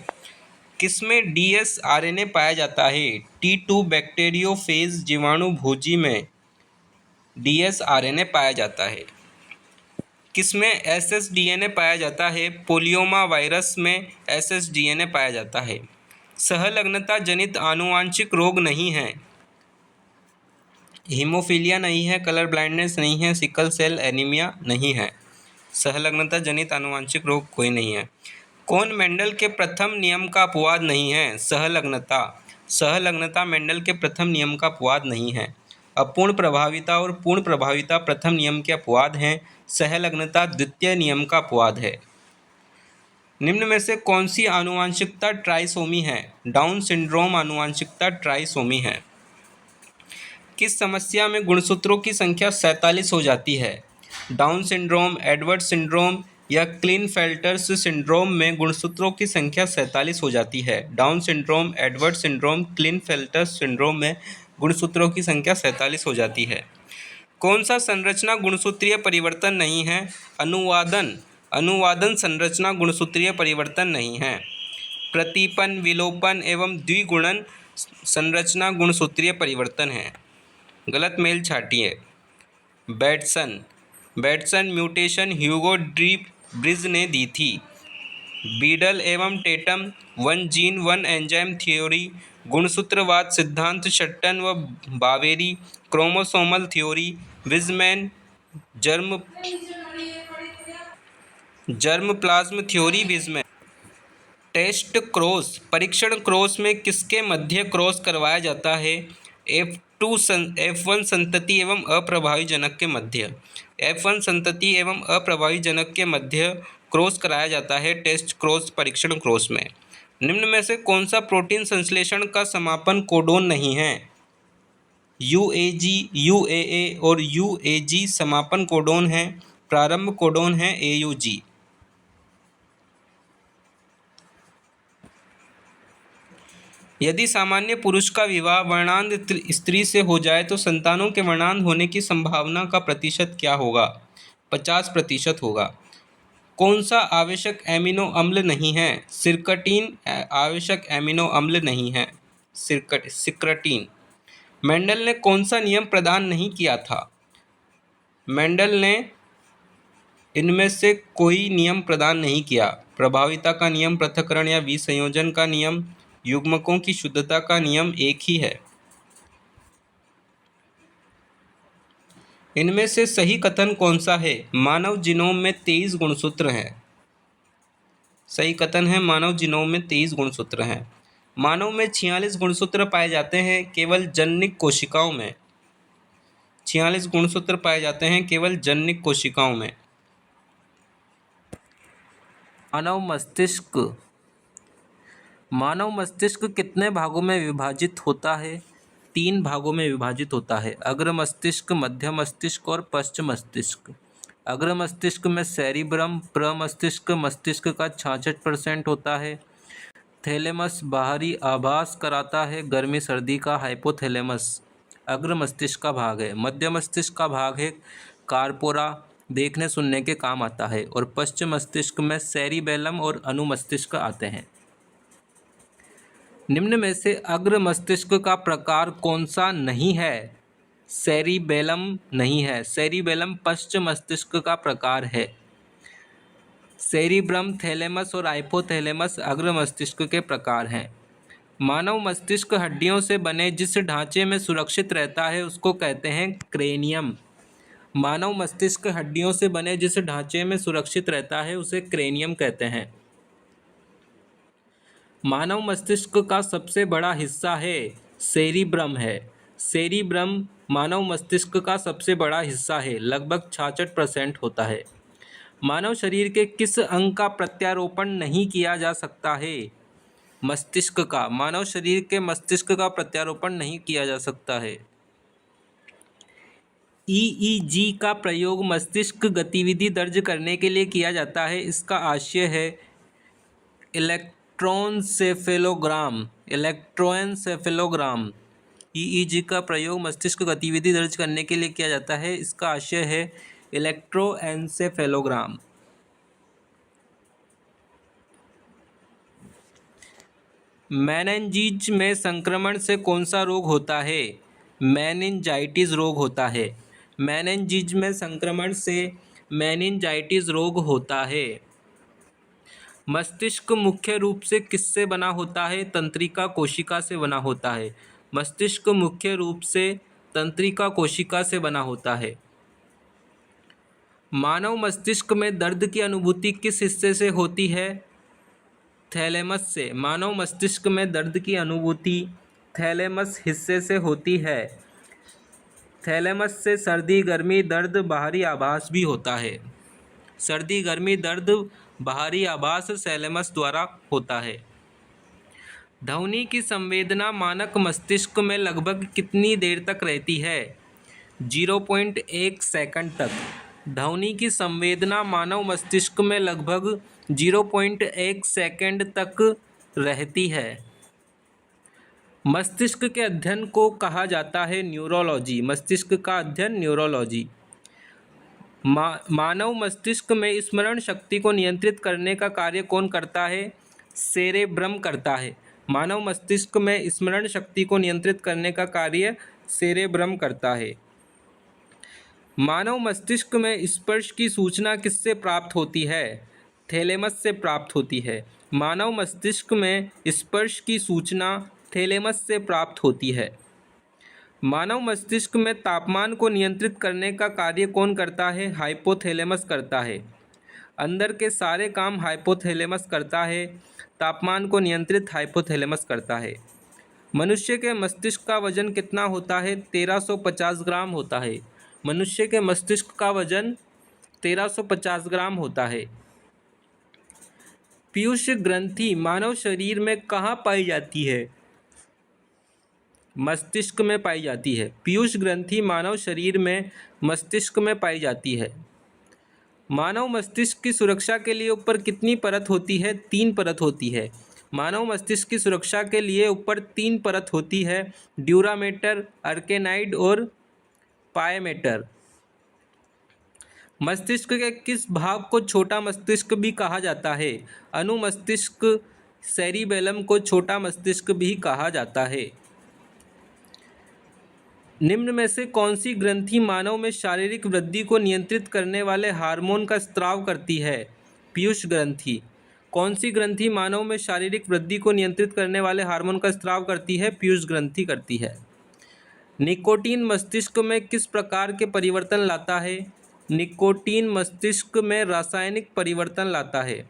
किसमें DsRNA पाया जाता है? T2 बैक्टीरियोफेज जीवाणु भोजी में DsRNA पाया जाता है। किसमें SSDNA पाया जाता है? पोलियोमा वायरस में SSDNA पाया जाता है। सहलग्नता जनित आनुवांशिक रोग नहीं है। हीमोफीलिया नहीं है, कलर ब्लाइंडनेस नहीं है, सिकल सेल एनीमिया नहीं है। सहलग्नता जनित आनुवांशिक रोग कोई नहीं है। कौन मेंडल के प्रथम नियम का अपवाद नहीं है? सहलग्नता। सहलग्नता मेंडल के प्रथम नियम का अपवाद नहीं है। अपूर्ण प्रभाविता और पूर्ण प्रभाविता प्रथम नियम के अपवाद हैं। सहलग्नता द्वितीय नियम का अपवाद है। निम्न में से कौन सी आनुवांशिकता ट्राइसोमी है? डाउन सिंड्रोम आनुवांशिकता ट्राइसोमी है। किस समस्या में गुणसूत्रों की संख्या 47 हो जाती है? डाउन सिंड्रोम, एडवर्ड सिंड्रोम या क्लिनफेल्टर्स सिंड्रोम में गुणसूत्रों की संख्या 47 हो जाती है। Down syndrome, Edward syndrome, Klinefelter's syndrome में गुणसूत्रों की संख्या 47 हो जाती है। कौन सा संरचना गुणसूत्रीय परिवर्तन नहीं है? अनुवादन। अनुवादन संरचना गुणसूत्रीय परिवर्तन नहीं है। प्रतिपन, विलोपन एवं द्विगुणन संरचना गुणसूत्रीय परिवर्तन है। गलत मेल छाटिए। Bateson. Bateson mutation Hugo de Vries ने दी थी। बीडल एवं Tatum, one gene one enzyme theory, गुणसूत्रवाद सिद्धांत शट्टन व Boveri, chromosomal theory, Weismann, germ plasm theory, Weismann. Test cross परीक्षण क्रॉस में किसके मध्य क्रॉस करवाया जाता है? F1 संतति एवं अप्रभावी जनक के मध्य। F1 संतति एवं अप्रभावी जनक के मध्य क्रॉस कराया जाता है टेस्ट क्रॉस परीक्षण क्रॉस में। निम्न में से कौन सा प्रोटीन संश्लेषण का समापन कोडोन नहीं है? UAG, UAA और UAG समापन कोडोन है। प्रारंभ कोडोन है AUG। यदि सामान्य पुरुष का विवाह वर्णांध स्त्री से हो जाए तो संतानों के वर्णांध होने की संभावना का प्रतिशत क्या होगा? 50% होगा। कौन सा आवश्यक एमिनो अम्ल नहीं है? सिरकटीन आवश्यक एमिनो अम्ल नहीं है। सिक्रटीन। मेंडल ने कौन सा नियम प्रदान नहीं किया था? मेंडल ने इनमें से कोई नियम प्रदान नहीं किया। प्रभाविता का नियम, पृथक्करण या विसंयोजन का नियम, युग्मकों की शुद्धता का नियम एक ही है। इनमें से सही कथन कौन सा है? मानव जीनोम में 23 गुणसूत्र हैं। सही कथन है मानव जीनोम में 23 गुणसूत्र हैं। मानव में 46 गुणसूत्र पाए जाते हैं केवल जननिक कोशिकाओं में। 46 गुणसूत्र पाए जाते हैं केवल जननिक कोशिकाओं में। मानव मस्तिष्क कितने भागों में विभाजित होता है? 3 भागों में विभाजित होता है। अग्र मस्तिष्क, मध्य मस्तिष्क और पश्च मस्तिष्क। अग्र मस्तिष्क में सेरिब्रम, प्रमस्तिष्क मस्तिष्क का 66% होता है। थैलेमस बाहरी आभास कराता है, गर्मी सर्दी का हाइपोथैलेमस अग्र मस्तिष्क का भाग है। मध्य मस्तिष्क का भाग है कार्पोरा, देखने सुनने के काम आता है। और पश्चिम मस्तिष्क में सेरिबेलम और अनुमस्तिष्क आते हैं। निम्न में से अग्र मस्तिष्क का प्रकार कौन सा नहीं है? सेरिबेलम नहीं है। सेरिबेलम पश्चिम मस्तिष्क का प्रकार है। सेरिब्रम, थैलेमस और हाइपोथैलेमस अग्र मस्तिष्क के प्रकार हैं। मानव मस्तिष्क हड्डियों से बने जिस ढांचे में सुरक्षित रहता है उसको कहते हैं क्रेनियम। मानव मस्तिष्क हड्डियों से बने जिस ढांचे में सुरक्षित रहता है उसे क्रेनियम कहते हैं। मानव मस्तिष्क का सबसे बड़ा हिस्सा है सेरिब्रम है। सेरिब्रम मानव मस्तिष्क का सबसे बड़ा हिस्सा है, लगभग 66% होता है। मानव शरीर के किस अंग का प्रत्यारोपण नहीं किया जा सकता है? मस्तिष्क का। मानव शरीर के मस्तिष्क का प्रत्यारोपण नहीं किया जा सकता है। ईईजी का प्रयोग मस्तिष्क गतिविधि दर्ज करने के लिए किया जाता है। इसका आशय है इलेक्ट्रोएन्सेफेलोग्राम। ईईजी का प्रयोग मस्तिष्क गतिविधि दर्ज करने के लिए किया जाता है। इसका आशय है इलेक्ट्रोएन्सेफेलोग्राम। मेनिंजीज में संक्रमण से कौन सा रोग होता है? मेनिंजाइटिस रोग होता है। मेनिंजीज में संक्रमण से मेनिंजाइटिस रोग होता है। मस्तिष्क मुख्य रूप से किससे बना होता है? तंत्रिका कोशिका से बना होता है। मस्तिष्क मुख्य रूप से तंत्रिका कोशिका से बना होता है। मानव मस्तिष्क में दर्द की अनुभूति किस हिस्से से होती है? थैलेमस से। मानव मस्तिष्क में दर्द की अनुभूति थैलेमस हिस्से से होती है। थैलेमस से सर्दी गर्मी दर्द बाहरी आभास भी होता है। सर्दी गर्मी दर्द बाहरी आभास थैलेमस द्वारा होता है। ध्वनि की संवेदना मानक मस्तिष्क में लगभग कितनी देर तक रहती है? 0.1 सेकंड तक। ध्वनि की संवेदना मानव मस्तिष्क में लगभग 0.1 सेकंड तक रहती है। मस्तिष्क के अध्ययन को कहा जाता है न्यूरोलॉजी। मस्तिष्क का अध्ययन न्यूरोलॉजी। मानव मस्तिष्क में स्मरण शक्ति को नियंत्रित करने का कार्य कौन करता है? सेरेब्रम करता है। मानव मस्तिष्क में स्मरण शक्ति को नियंत्रित करने का कार्य सेरेब्रम करता है। मानव मस्तिष्क में स्पर्श की सूचना किससे प्राप्त होती है? थैलेमस से प्राप्त होती है। मानव मस्तिष्क में स्पर्श की सूचना थैलेमस से प्राप्त होती है। मानव मस्तिष्क में तापमान को नियंत्रित करने का कार्य कौन करता है? हाइपोथैलेमस करता है। अंदर के सारे काम हाइपोथैलेमस करता है। तापमान को नियंत्रित हाइपोथैलेमस करता है। मनुष्य के मस्तिष्क का वजन कितना होता है? 1350 ग्राम होता है। मनुष्य के मस्तिष्क का वजन 1350 ग्राम होता है। पीयूष ग्रंथि मानव शरीर में कहाँ पाई जाती है? मस्तिष्क में पाई जाती है। पीयूष ग्रंथि मानव शरीर में मस्तिष्क में पाई जाती है। मानव मस्तिष्क की सुरक्षा के लिए ऊपर कितनी परत होती है? 3 परत होती है। मानव मस्तिष्क की सुरक्षा के लिए ऊपर 3 परत होती है, ड्यूरामेटर, अर्केनाइड और पायमेटर। मस्तिष्क के किस भाग को छोटा मस्तिष्क भी कहा जाता है? अनुमस्तिष्क, सेरिबेलम को छोटा मस्तिष्क भी कहा जाता है। निम्न में से कौन सी ग्रंथि मानव में शारीरिक वृद्धि को नियंत्रित करने वाले हार्मोन का स्त्राव करती है? पीयूष ग्रंथि। कौन सी ग्रंथि मानव में शारीरिक वृद्धि को नियंत्रित करने वाले हार्मोन का स्त्राव करती है? पीयूष ग्रंथि करती है। निकोटीन मस्तिष्क में किस प्रकार के परिवर्तन लाता है? निकोटीन मस्तिष्क में रासायनिक परिवर्तन लाता है।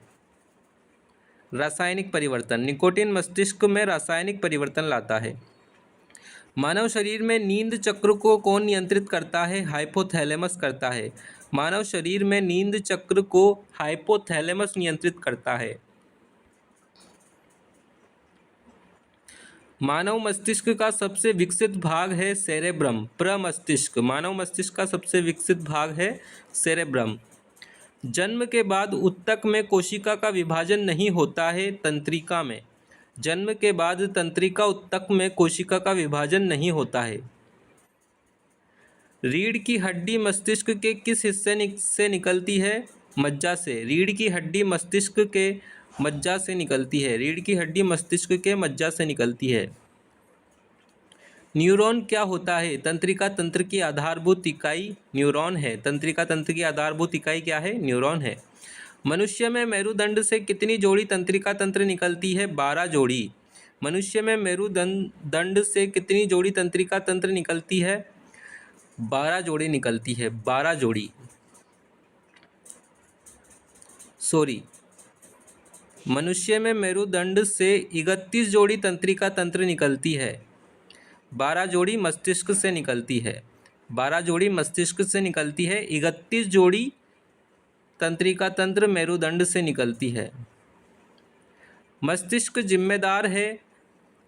रासायनिक परिवर्तन। निकोटीन मस्तिष्क में रासायनिक परिवर्तन लाता है। मानव शरीर में नींद चक्र को कौन नियंत्रित करता है? हाइपोथैलेमस करता है। मानव शरीर में नींद चक्र को हाइपोथैलेमस नियंत्रित करता है। मानव मस्तिष्क का सबसे विकसित भाग है सेरेब्रम, प्रमस्तिष्क। मानव मस्तिष्क का सबसे विकसित भाग है सेरेब्रम। जन्म के बाद ऊतक में कोशिका का विभाजन नहीं होता है, तंत्रिका में। जन्म के बाद तंत्रिका ऊतक में कोशिका का विभाजन नहीं होता है। रीढ़ की हड्डी मस्तिष्क के किस हिस्से से निकलती है? मज्जा से। रीढ़ की हड्डी मस्तिष्क के मज्जा से निकलती है। रीढ़ की हड्डी मस्तिष्क के मज्जा से निकलती है। न्यूरॉन क्या होता है? तंत्रिका तंत्र की आधारभूत इकाई न्यूरॉन है। तंत्रिका तंत्र की आधारभूत इकाई क्या है? न्यूरॉन है। मनुष्य में मेरुदंड से कितनी जोड़ी तंत्रिका तंत्र निकलती है? 12 जोड़ी। मनुष्य में मेरुदंड से कितनी जोड़ी तंत्रिका तंत्र निकलती है? 12 जोड़ी निकलती है। 12 जोड़ी। मनुष्य में मेरुदंड से 31 जोड़ी तंत्रिका तंत्र निकलती है। 12 जोड़ी मस्तिष्क से निकलती है। 12 जोड़ी मस्तिष्क से निकलती है। 31 जोड़ी तंत्रिका तंत्र मेरुदंड से निकलती है। मस्तिष्क जिम्मेदार है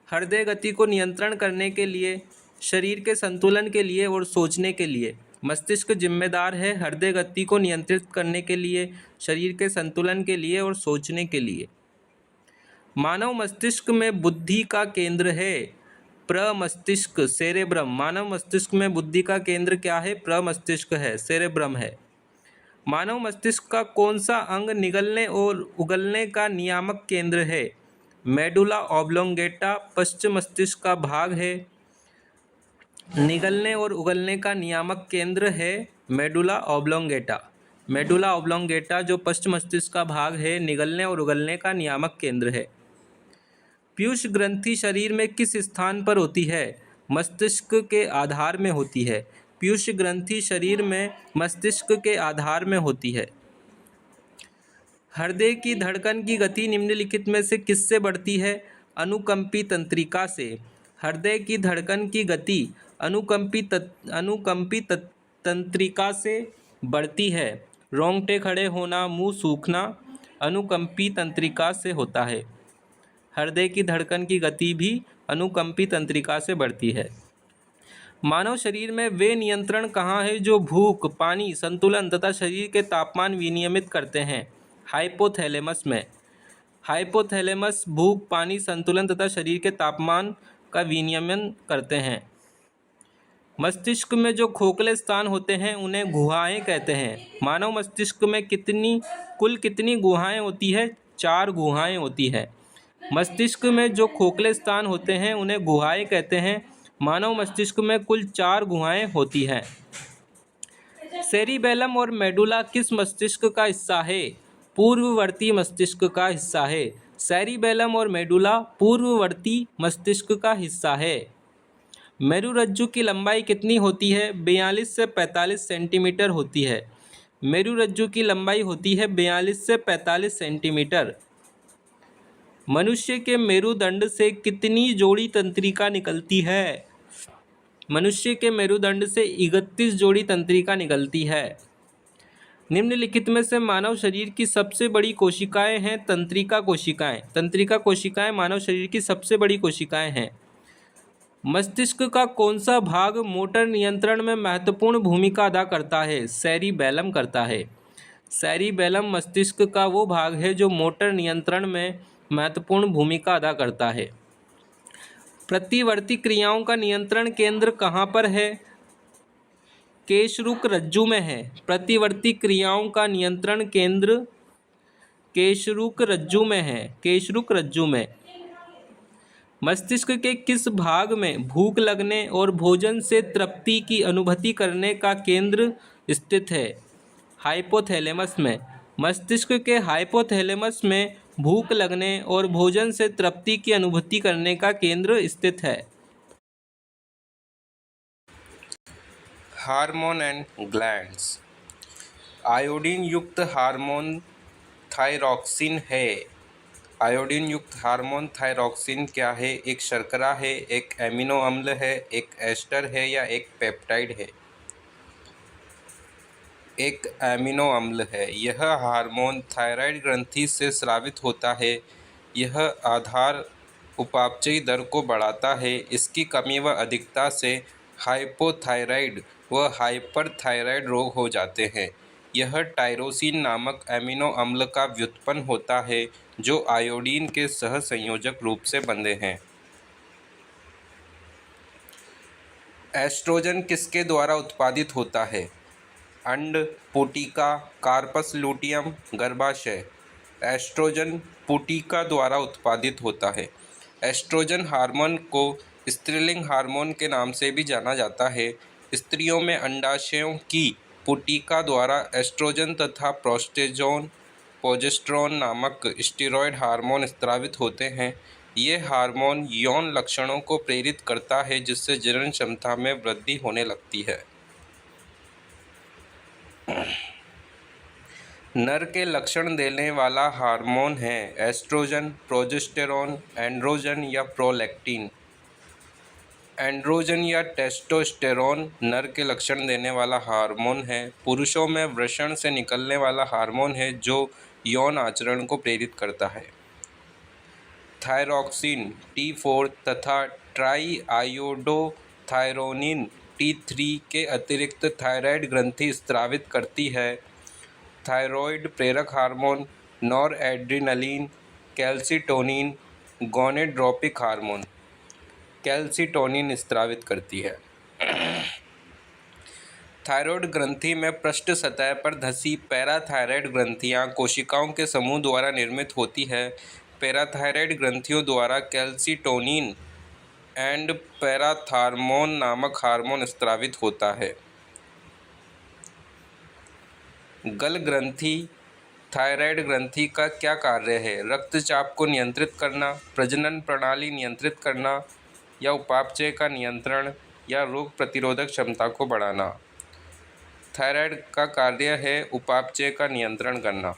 हृदय गति को नियंत्रण करने के लिए, शरीर के संतुलन के लिए और सोचने के लिए। मस्तिष्क जिम्मेदार है हृदय गति को नियंत्रित करने के लिए, शरीर के संतुलन के लिए और सोचने के लिए। मानव मस्तिष्क में बुद्धि का केंद्र है प्रमस्तिष्क सेरेब्रम। मानव मस्तिष्क में बुद्धि का केंद्र क्या है? प्रमस्तिष्क है, सेरेब्रम है। मानव मस्तिष्क का कौन सा अंग निगलने और उगलने का नियामक केंद्र है? मेडुला ऑब्लोंगेटा पश्च मस्तिष्क का भाग है। निगलने और उगलने का नियामक केंद्र है मेडुला ऑब्लोंगेटा। मेडुला ऑब्लोंगेटा जो पश्च मस्तिष्क का भाग है, निगलने और उगलने का नियामक केंद्र है। पीयूष ग्रंथि शरीर में किस स्थान पर होती है? मस्तिष्क के आधार में होती है। पीयूष ग्रंथि शरीर में मस्तिष्क के आधार में होती है। हृदय की धड़कन की गति निम्नलिखित में से किससे बढ़ती है? अनुकंपी तंत्रिका से। हृदय की धड़कन की गति अनुकंपी तंत्रिका से बढ़ती है। रोंगटे खड़े होना, मुंह सूखना अनुकंपी तंत्रिका से होता है। हृदय की धड़कन की गति भी अनुकंपी तंत्रिका से बढ़ती है। मानव शरीर में वे नियंत्रण कहाँ है जो भूख, पानी, संतुलन तथा शरीर के तापमान विनियमित करते हैं? हाइपोथैलेमस में। हाइपोथैलेमस भूख, पानी, संतुलन तथा शरीर के तापमान का विनियमन करते हैं। मस्तिष्क में जो खोखले स्थान होते हैं उन्हें गुहाएं कहते हैं। मानव मस्तिष्क में कुल कितनी गुहाएं होती है? 4 गुहाएं होती है। मस्तिष्क में जो खोखले स्थान होते हैं उन्हें गुहाएं कहते हैं। मानव मस्तिष्क में कुल 4 गुहाएं होती हैं। सेरिबेलम और मेडुला किस मस्तिष्क का हिस्सा है? पूर्ववर्ती मस्तिष्क का हिस्सा है। सेरिबेलम और मेडुला पूर्ववर्ती मस्तिष्क का हिस्सा है। मेरुरज्जु की लंबाई कितनी होती है? 42 से 45 सेंटीमीटर होती है। मेरुरज्जु की लंबाई होती है 42 से 45 सेंटीमीटर। मनुष्य के मेरुदंड से कितनी जोड़ी तंत्रिका निकलती है? मनुष्य के मेरुदंड से 31 जोड़ी तंत्रिका निकलती है। निम्नलिखित में से मानव शरीर की सबसे बड़ी कोशिकाएं हैं तंत्रिका कोशिकाएं। तंत्रिका कोशिकाएं मानव शरीर की सबसे बड़ी कोशिकाएं हैं। मस्तिष्क का कौन सा भाग मोटर नियंत्रण में महत्वपूर्ण भूमिका अदा करता है? सेरिबेलम करता है। सेरिबेलम मस्तिष्क का वो भाग है जो मोटर नियंत्रण में महत्वपूर्ण भूमिका अदा करता है। प्रतिवर्ती क्रियाओं का नियंत्रण केंद्र कहाँ पर है? केशरुक रज्जु में है। प्रतिवर्ती क्रियाओं का नियंत्रण केंद्र केशरुक रज्जु में है। केशरुक रज्जु में। मस्तिष्क के किस भाग में भूख लगने और भोजन से तृप्ति की अनुभूति करने का केंद्र स्थित है? हाइपोथैलेमस में। मस्तिष्क के हाइपोथैलेमस में भूख लगने और भोजन से तृप्ति की अनुभूति करने का केंद्र स्थित है। Hormone and glands. आयोडीन युक्त हार्मोन थायरॉक्सिन है। आयोडीन युक्त हार्मोन थायरॉक्सिन क्या है? एक शर्करा है, एक एमिनो अम्ल है, एक एस्टर है या एक पेप्टाइड है? एक एमिनो अम्ल है। यह हार्मोन थायराइड ग्रंथि से स्रावित होता है। यह आधार उपापचयी दर को बढ़ाता है। इसकी कमी व अधिकता से हाइपोथायराइड व हाइपरथायराइड रोग हो जाते हैं। यह टायरोसिन नामक एमिनो अम्ल का व्युत्पन्न होता है जो आयोडीन के सहसंयोजक रूप से बंधे हैं। एस्ट्रोजन किसके द्वारा उत्पादित होता है? अंड, पुटिका, कार्पस लूटियम, गर्भाशय। एस्ट्रोजन पुटिका द्वारा उत्पादित होता है। एस्ट्रोजन हार्मोन को स्त्रीलिंग हार्मोन के नाम से भी जाना जाता है। स्त्रियों में अंडाशयों की पुटिका द्वारा एस्ट्रोजन तथा प्रोजेस्टेरोन नामक स्टेरॉयड हार्मोन स्रावित होते हैं। ये हार्मोन यौन लक्षणों को प्रेरित करता है जिससे जनन क्षमता में वृद्धि होने लगती है। नर के लक्षण देने वाला हार्मोन है एस्ट्रोजन, प्रोजेस्टेरोन, एंड्रोजन या प्रोलैक्टिन। एंड्रोजन या टेस्टोस्टेरोन नर के लक्षण देने वाला हार्मोन है। पुरुषों में वृषण से निकलने वाला हार्मोन है जो यौन आचरण को प्रेरित करता है। थायरॉक्सिन T4 तथा ट्राई आयोडोथायरोनिन T3 के अतिरिक्त थायराइड ग्रंथि स्रावित करती है थायरॉइड प्रेरक hormone, noradrenaline, calcitonin, gonadotropic hormone. Calcitonin स्रावित करती है। थायरॉइड ग्रंथि में पृष्ठ सतह पर धसी पैराथायरॉइड ग्रंथियां कोशिकाओं के समूह द्वारा निर्मित होती है। पैराथायरॉइड ग्रंथियों द्वारा कैल्सिटोनिन एंड पैराथार्मोन नामक हार्मोन स्रावित होता है। गल ग्रंथि थायराइड ग्रंथि का क्या कार्य है? रक्तचाप को नियंत्रित करना, प्रजनन प्रणाली नियंत्रित करना, या उपापचय का नियंत्रण, या रोग प्रतिरोधक क्षमता को बढ़ाना। थायराइड का कार्य है उपापचय का नियंत्रण करना।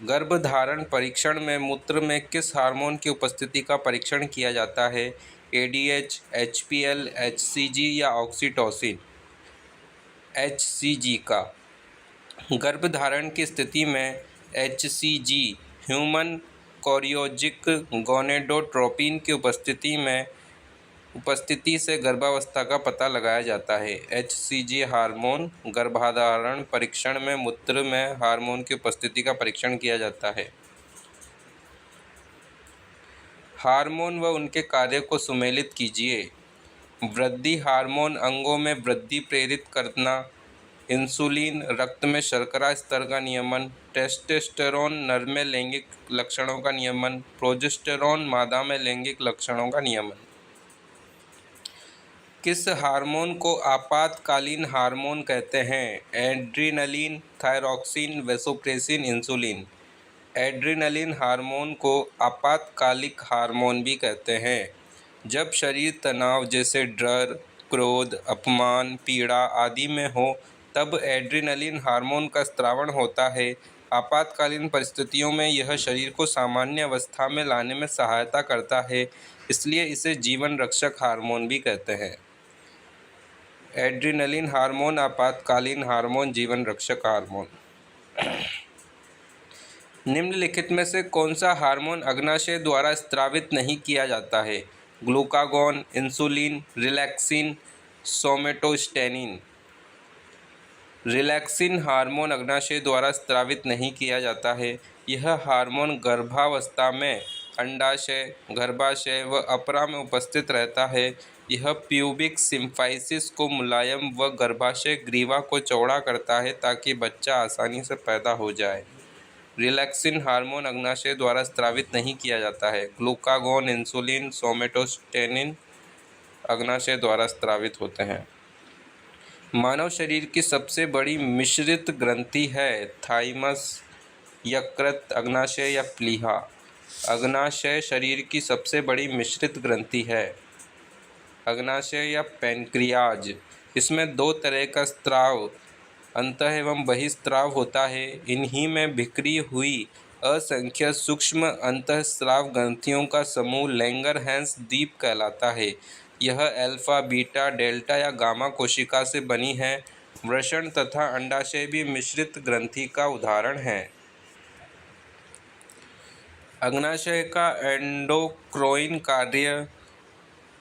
गर्भधारण परीक्षण में मूत्र में किस हार्मोन की उपस्थिति का परीक्षण किया जाता है? ADH, HPL, HCG या ऑक्सीटोसिन? HCG का। गर्भधारण की स्थिति में HCG ह्यूमन कोरियोजिक गोनेडोट्रोपिन की उपस्थिति से गर्भावस्था का पता लगाया जाता है। HCG हार्मोन गर्भधारण परीक्षण में मूत्र में हार्मोन की उपस्थिति का परीक्षण किया जाता है। हार्मोन व उनके कार्य को सुमेलित कीजिए। वृद्धि हार्मोन अंगों में वृद्धि प्रेरित करना, इंसुलिन रक्त में शर्करा स्तर का नियमन, टेस्टोस्टेरोन नर में लैंगिक लक्षणों का नियमन, प्रोजेस्टेरोन मादा में लैंगिक लक्षणों का नियमन। किस हार्मोन को आपातकालीन हार्मोन कहते हैं? Adrenaline, thyroxine, vasopressin, insulin. Adrenaline hormone को आपातकालिक हार्मोन भी कहते हैं। जब शरीर तनाव जैसे डर, क्रोध, अपमान, पीड़ा आदि में हो तब एड्रीनलिन हार्मोन का स्रावण होता है। आपातकालीन परिस्थितियों में यह शरीर को सामान्य अवस्था में लाने में सहायता करता है, इसलिए इसे जीवन रक्षक हार्मोन भी कहते हैं। एड्रीनलिन हार्मोन, आपातकालीन हार्मोन, जीवन रक्षक हार्मोन। निम्नलिखित में से कौन सा हार्मोन अग्नाशय द्वारा स्रावित नहीं किया जाता है? Glucagon, insulin, relaxin, somatostatin. Relaxin hormone अग्नाशय द्वारा स्रावित नहीं किया जाता है। यह हार्मोन गर्भावस्था में अंडाशय, गर्भाशय व अपरा में उपस्थित रहता है। यह प्यूबिक सिम्फाइसिस को मुलायम व गर्भाशय ग्रीवा को चौड़ा करता है ताकि बच्चा आसानी से पैदा हो जाए। रिलैक्सिन हार्मोन अग्नाशय द्वारा स्रावित नहीं किया जाता है। ग्लूकागॉन, इंसुलिन, सोमेटोस्टेनिन अग्नाशय द्वारा स्रावित होते हैं। मानव शरीर की सबसे बड़ी मिश्रित ग्रंथि है थाइमस, यकृत, अग्नाशय या प्लीहा। अग्नाशय शरीर की सबसे बड़ी मिश्रित ग्रंथि है। अग्नाशय या पैंक्रियाज। इसमें दो तरह का स्राव, अंतः एवं बहिस्राव होता है। इन्हीं में बिखरी हुई असंख्य सूक्ष्म अंतःस्राव ग्रंथियों का समूह लैंगरहैंस द्वीप कहलाता है। यह अल्फा, बीटा, डेल्टा या गामा कोशिका से बनी है। वृषण तथा अंडाशय भी मिश्रित ग्रंथि का उदाहरण है। अग्नाशय का एंडोक्राइन कार्य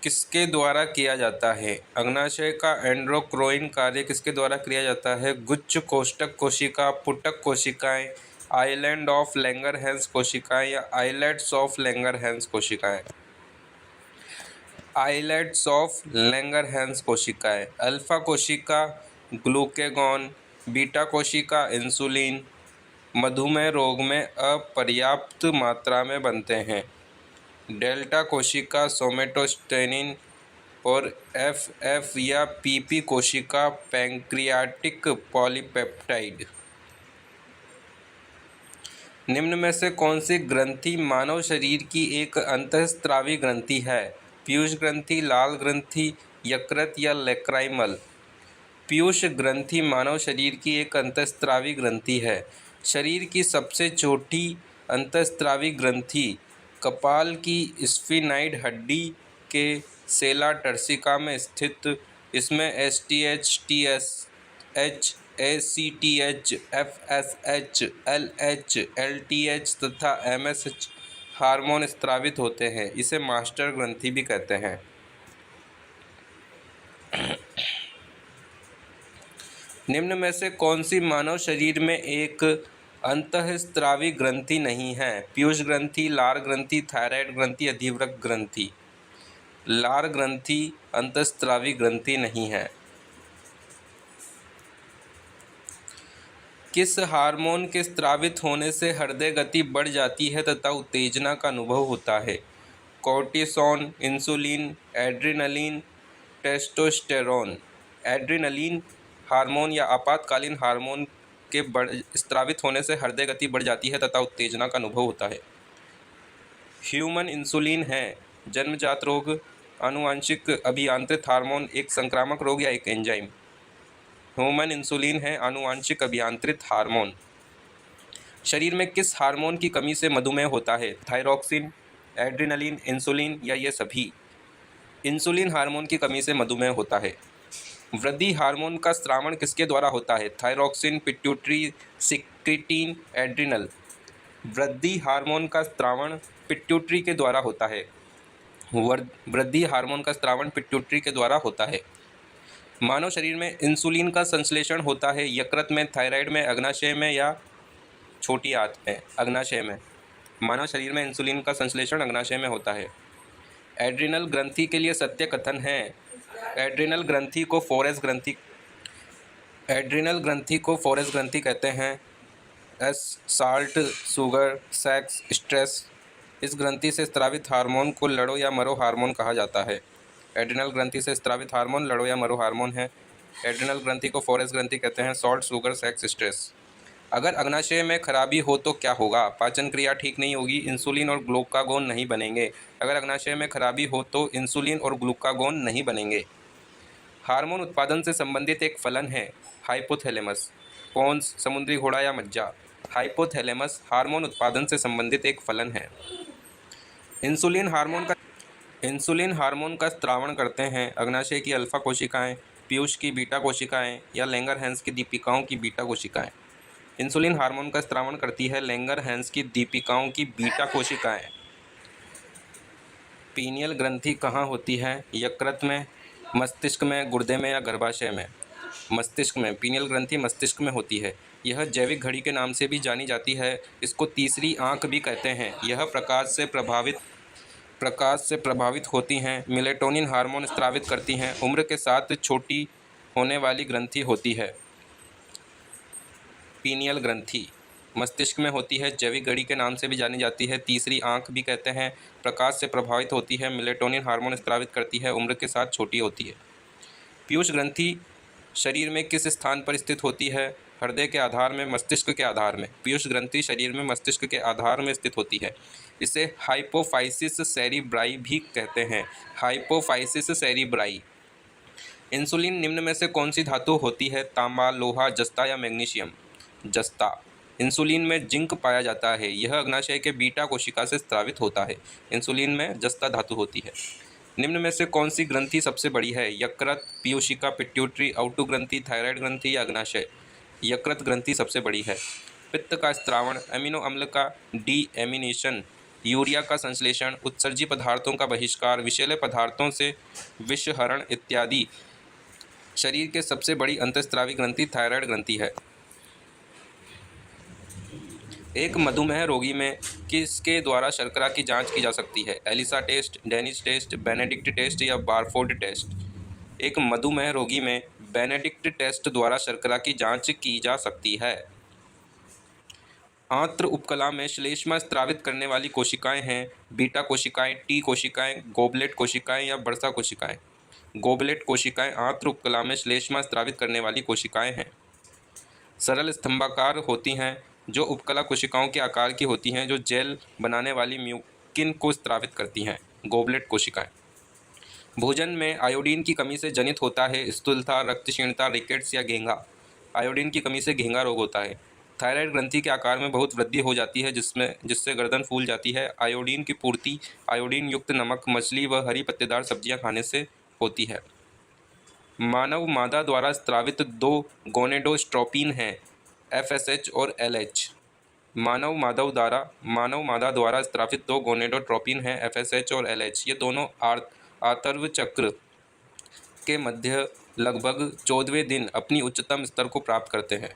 किसके द्वारा किया जाता है? अग्नाशय का एंडोक्राइन कार्य किसके द्वारा किया जाता है? गुच्छ कोष्ठक कोशिका, पुटक कोशिकाएं, आइलैंड ऑफ लैंगरहैंस कोशिकाएं या आइलैट्स ऑफ लैंगरहैंस कोशिकाएं। आइलैट्स ऑफ लैंगरहैंस कोशिकाएं। अल्फा कोशिका ग्लूकेगॉन, बीटा कोशिका इंसुलिन मधुमेह रोग में अपर्याप्त मात्रा में बनते हैं। डेल्टा कोशिका सोमेटोस्टेनिन और FF या PP कोशिका पैंक्रियाटिक पॉलीपेप्टाइड। निम्न में से कौन सी ग्रंथि मानव शरीर की एक अंतःस्रावी ग्रंथि है? पीयूष ग्रंथि, लाल ग्रंथि, यकृत या लेक्राइमल। पीयूष ग्रंथि मानव शरीर की एक अंतःस्रावी ग्रंथि है। शरीर की सबसे छोटी अंतःस्रावी ग्रंथि कपाल की स्फीनाइड हड्डी के सेला टर्सिका में स्थित। इसमें STH, TSH, ACTH, FSH, LH, LTH तथा MSH हार्मोन स्रावित होते हैं। इसे मास्टर ग्रंथि भी कहते हैं। निम्न में से कौन सी मानव शरीर में एक अंतःस्रावी ग्रंथि नहीं है? पीयूष ग्रंथि, लार ग्रंथि, थायराइड ग्रंथि, अधिवृक्क ग्रंथि। लार ग्रंथि अंतःस्रावी ग्रंथि नहीं है। किस हार्मोन के स्रावित होने से हृदय गति बढ़ जाती है तथा उत्तेजना का अनुभव होता है? Cortisone, insulin, adrenaline, testosterone. Adrenaline hormone या आपातकालीन हार्मोन के स्रावित होने से हृदय गति बढ़ जाती है तथा उत्तेजना का अनुभव होता है। ह्यूमन इंसुलिन है जन्मजात रोग, आनुवांशिक, अभियांत्रित हार्मोन, एक संक्रामक रोग या एक एंजाइम? ह्यूमन इंसुलिन है आनुवांशिक अभियांत्रित हार्मोन। शरीर में किस हार्मोन की कमी से मधुमेह होता है? थायरॉक्सिन, एड्रेनलिन, इंसुलिन या ये सभी? इंसुलिन हार्मोन की कमी से मधुमेह होता है। वृद्धि हार्मोन का स्रावण किसके द्वारा होता है? Thyroxine, pituitary, secretin, adrenal. वृद्धि हार्मोन का स्रावण पिट्यूटरी के द्वारा होता है। वृद्धि हार्मोन का स्रावण पिट्यूटरी के द्वारा होता है। मानव शरीर में इंसुलिन का संश्लेषण होता है यकृत में, थायराइड में, अग्नाशय में या छोटी आंत में? अग्नाशय में। मानव शरीर में इंसुलिन का संश्लेषण अग्नाशय में होता है। एड्रिनल ग्रंथि के लिए सत्य कथन है। एड्रिनल ग्रंथि को फोरेस ग्रंथि कहते हैं। S salt, sugar, sex, stress. इस ग्रंथि से स्रावित हार्मोन को लड़ो या मरो हार्मोन कहा जाता है। एड्रिनल ग्रंथि से स्रावित हार्मोन लड़ो या मरो हार्मोन है। एड्रिनल ग्रंथि को फोरेस ग्रंथि कहते हैं। Salt, sugar, sex, stress. अगर अग्नाशय में खराबी हो तो क्या होगा? पाचन क्रिया ठीक नहीं होगी, इंसुलिन और ग्लूकागोन नहीं बनेंगे। अगर अग्नाशय में खराबी हो तो इंसुलिन और ग्लूकागोन नहीं बनेंगे। हार्मोन उत्पादन से संबंधित एक फलन है हाइपोथैलेमस। पोन्स, समुद्री घोड़ा या मज्जा? हाइपोथैलेमस हार्मोन उत्पादन से संबंधित एक फलन है। इंसुलिन हार्मोन का स्रावण करते हैं अग्नाशय की अल्फा कोशिकाएं, पीयूष की बीटा कोशिकाएं या लैंगरहैंस की दीपिकाओं की बीटा कोशिकाएं? इंसुलिन हार्मोन का स्रावण करती है लैंगरहैंस की दीपिकाओं की बीटा कोशिकाएं। पीनियल ग्रंथि कहाँ होती है? यकृत में, मस्तिष्क में, गुर्दे में या गर्भाशय में? मस्तिष्क में। पीनियल ग्रंथि मस्तिष्क में होती है। यह जैविक घड़ी के नाम से भी जानी जाती है। इसको तीसरी आंख भी कहते हैं। यह प्रकाश से प्रभावित होती हैं। मेलेटोनिन हार्मोन स्रावित करती हैं। उम्र के साथ छोटी होने वाली ग्रंथि होती है। पीनियल ग्रंथि मस्तिष्क में होती है, जैविक घड़ी के नाम से भी जानी जाती है, तीसरी आंख भी कहते हैं, प्रकाश से प्रभावित होती है, मेलेटोनिन हार्मोन स्रावित करती है, उम्र के साथ छोटी होती है। पीयूष ग्रंथि शरीर में किस स्थान पर स्थित होती है? हृदय के आधार में, मस्तिष्क के आधार में? पीयूष ग्रंथि शरीर में मस्तिष्क के आधार में स्थित होती है। इसे हाइपोफाइसिस सेरिब्राई भी कहते हैं। Hypophysis cerebri. इंसुलिन निम्न में से कौन सी धातु होती है? तांबा, लोहा, जस्ता या मैग्नीशियम? जस्ता। इंसुलिन में जिंक पाया जाता है। यह अग्नाशय के बीटा कोशिका से स्रावित होता है। इंसुलिन में जस्ता धातु होती है। निम्न में से कौन सी ग्रंथि सबसे बड़ी है? यकृत, पीयूषिका, पिट्यूटरी, आउटू ग्रंथि, थायराइड ग्रंथि या अग्नाशय? यकृत ग्रंथि सबसे बड़ी है। पित्त का स्त्रावण, अमीनो अम्ल का डीएमिनेशन, यूरिया का संश्लेषण, उत्सर्जी पदार्थों का बहिष्कार, विषैले पदार्थों से विषहरण इत्यादि। शरीर के सबसे बड़ी अंतःस्रावी ग्रंथि थायराइड ग्रंथि है। एक मधुमेह रोगी में किसके द्वारा शर्करा की जांच की जा सकती है? ELISA test, Dennis test, Benedict test या बारफोर्ड टेस्ट? एक मधुमेह रोगी में बेनेडिक्ट टेस्ट द्वारा शर्करा की जांच की जा सकती है। आंत्र उपकला में श्लेष्मा स्रावित करने वाली कोशिकाएं हैं बीटा कोशिकाएं, टी कोशिकाएं, गोबलेट कोशिकाएं या बर्सा कोशिकाएं? गोबलेट कोशिकाएं आंत्र उपकला में श्लेष्मा स्रावित करने वाली कोशिकाएं हैं। सरल स्तंभाकार होती हैं जो उपकला कोशिकाओं के आकार की होती हैं, जो जेल बनाने वाली म्यूकिन को स्रावित करती हैं। गोबलेट कोशिकाएं। भोजन में आयोडीन की कमी से जनित होता है स्थूलता, रक्तक्षीणता, रिकेट्स या घेंघा? आयोडीन की कमी से घेंघा रोग होता है। थायराइड ग्रंथि के आकार में बहुत वृद्धि हो जाती है जिससे गर्दन फूल जाती है। आयोडीन की पूर्ति आयोडीन युक्त नमक, मछली व हरी पत्तेदार सब्जियां खाने से होती है। मानव मादा द्वारा स्रावित दो गोनेडोस्ट्रोपिन हैं FSH और LH। मानव मादा द्वारा स्रावित दो गोनेडोट्रोपिन हैं FSH और LH। ये दोनों आतर्व चक्र के मध्य लगभग 14वें दिन अपनी उच्चतम स्तर को प्राप्त करते हैं।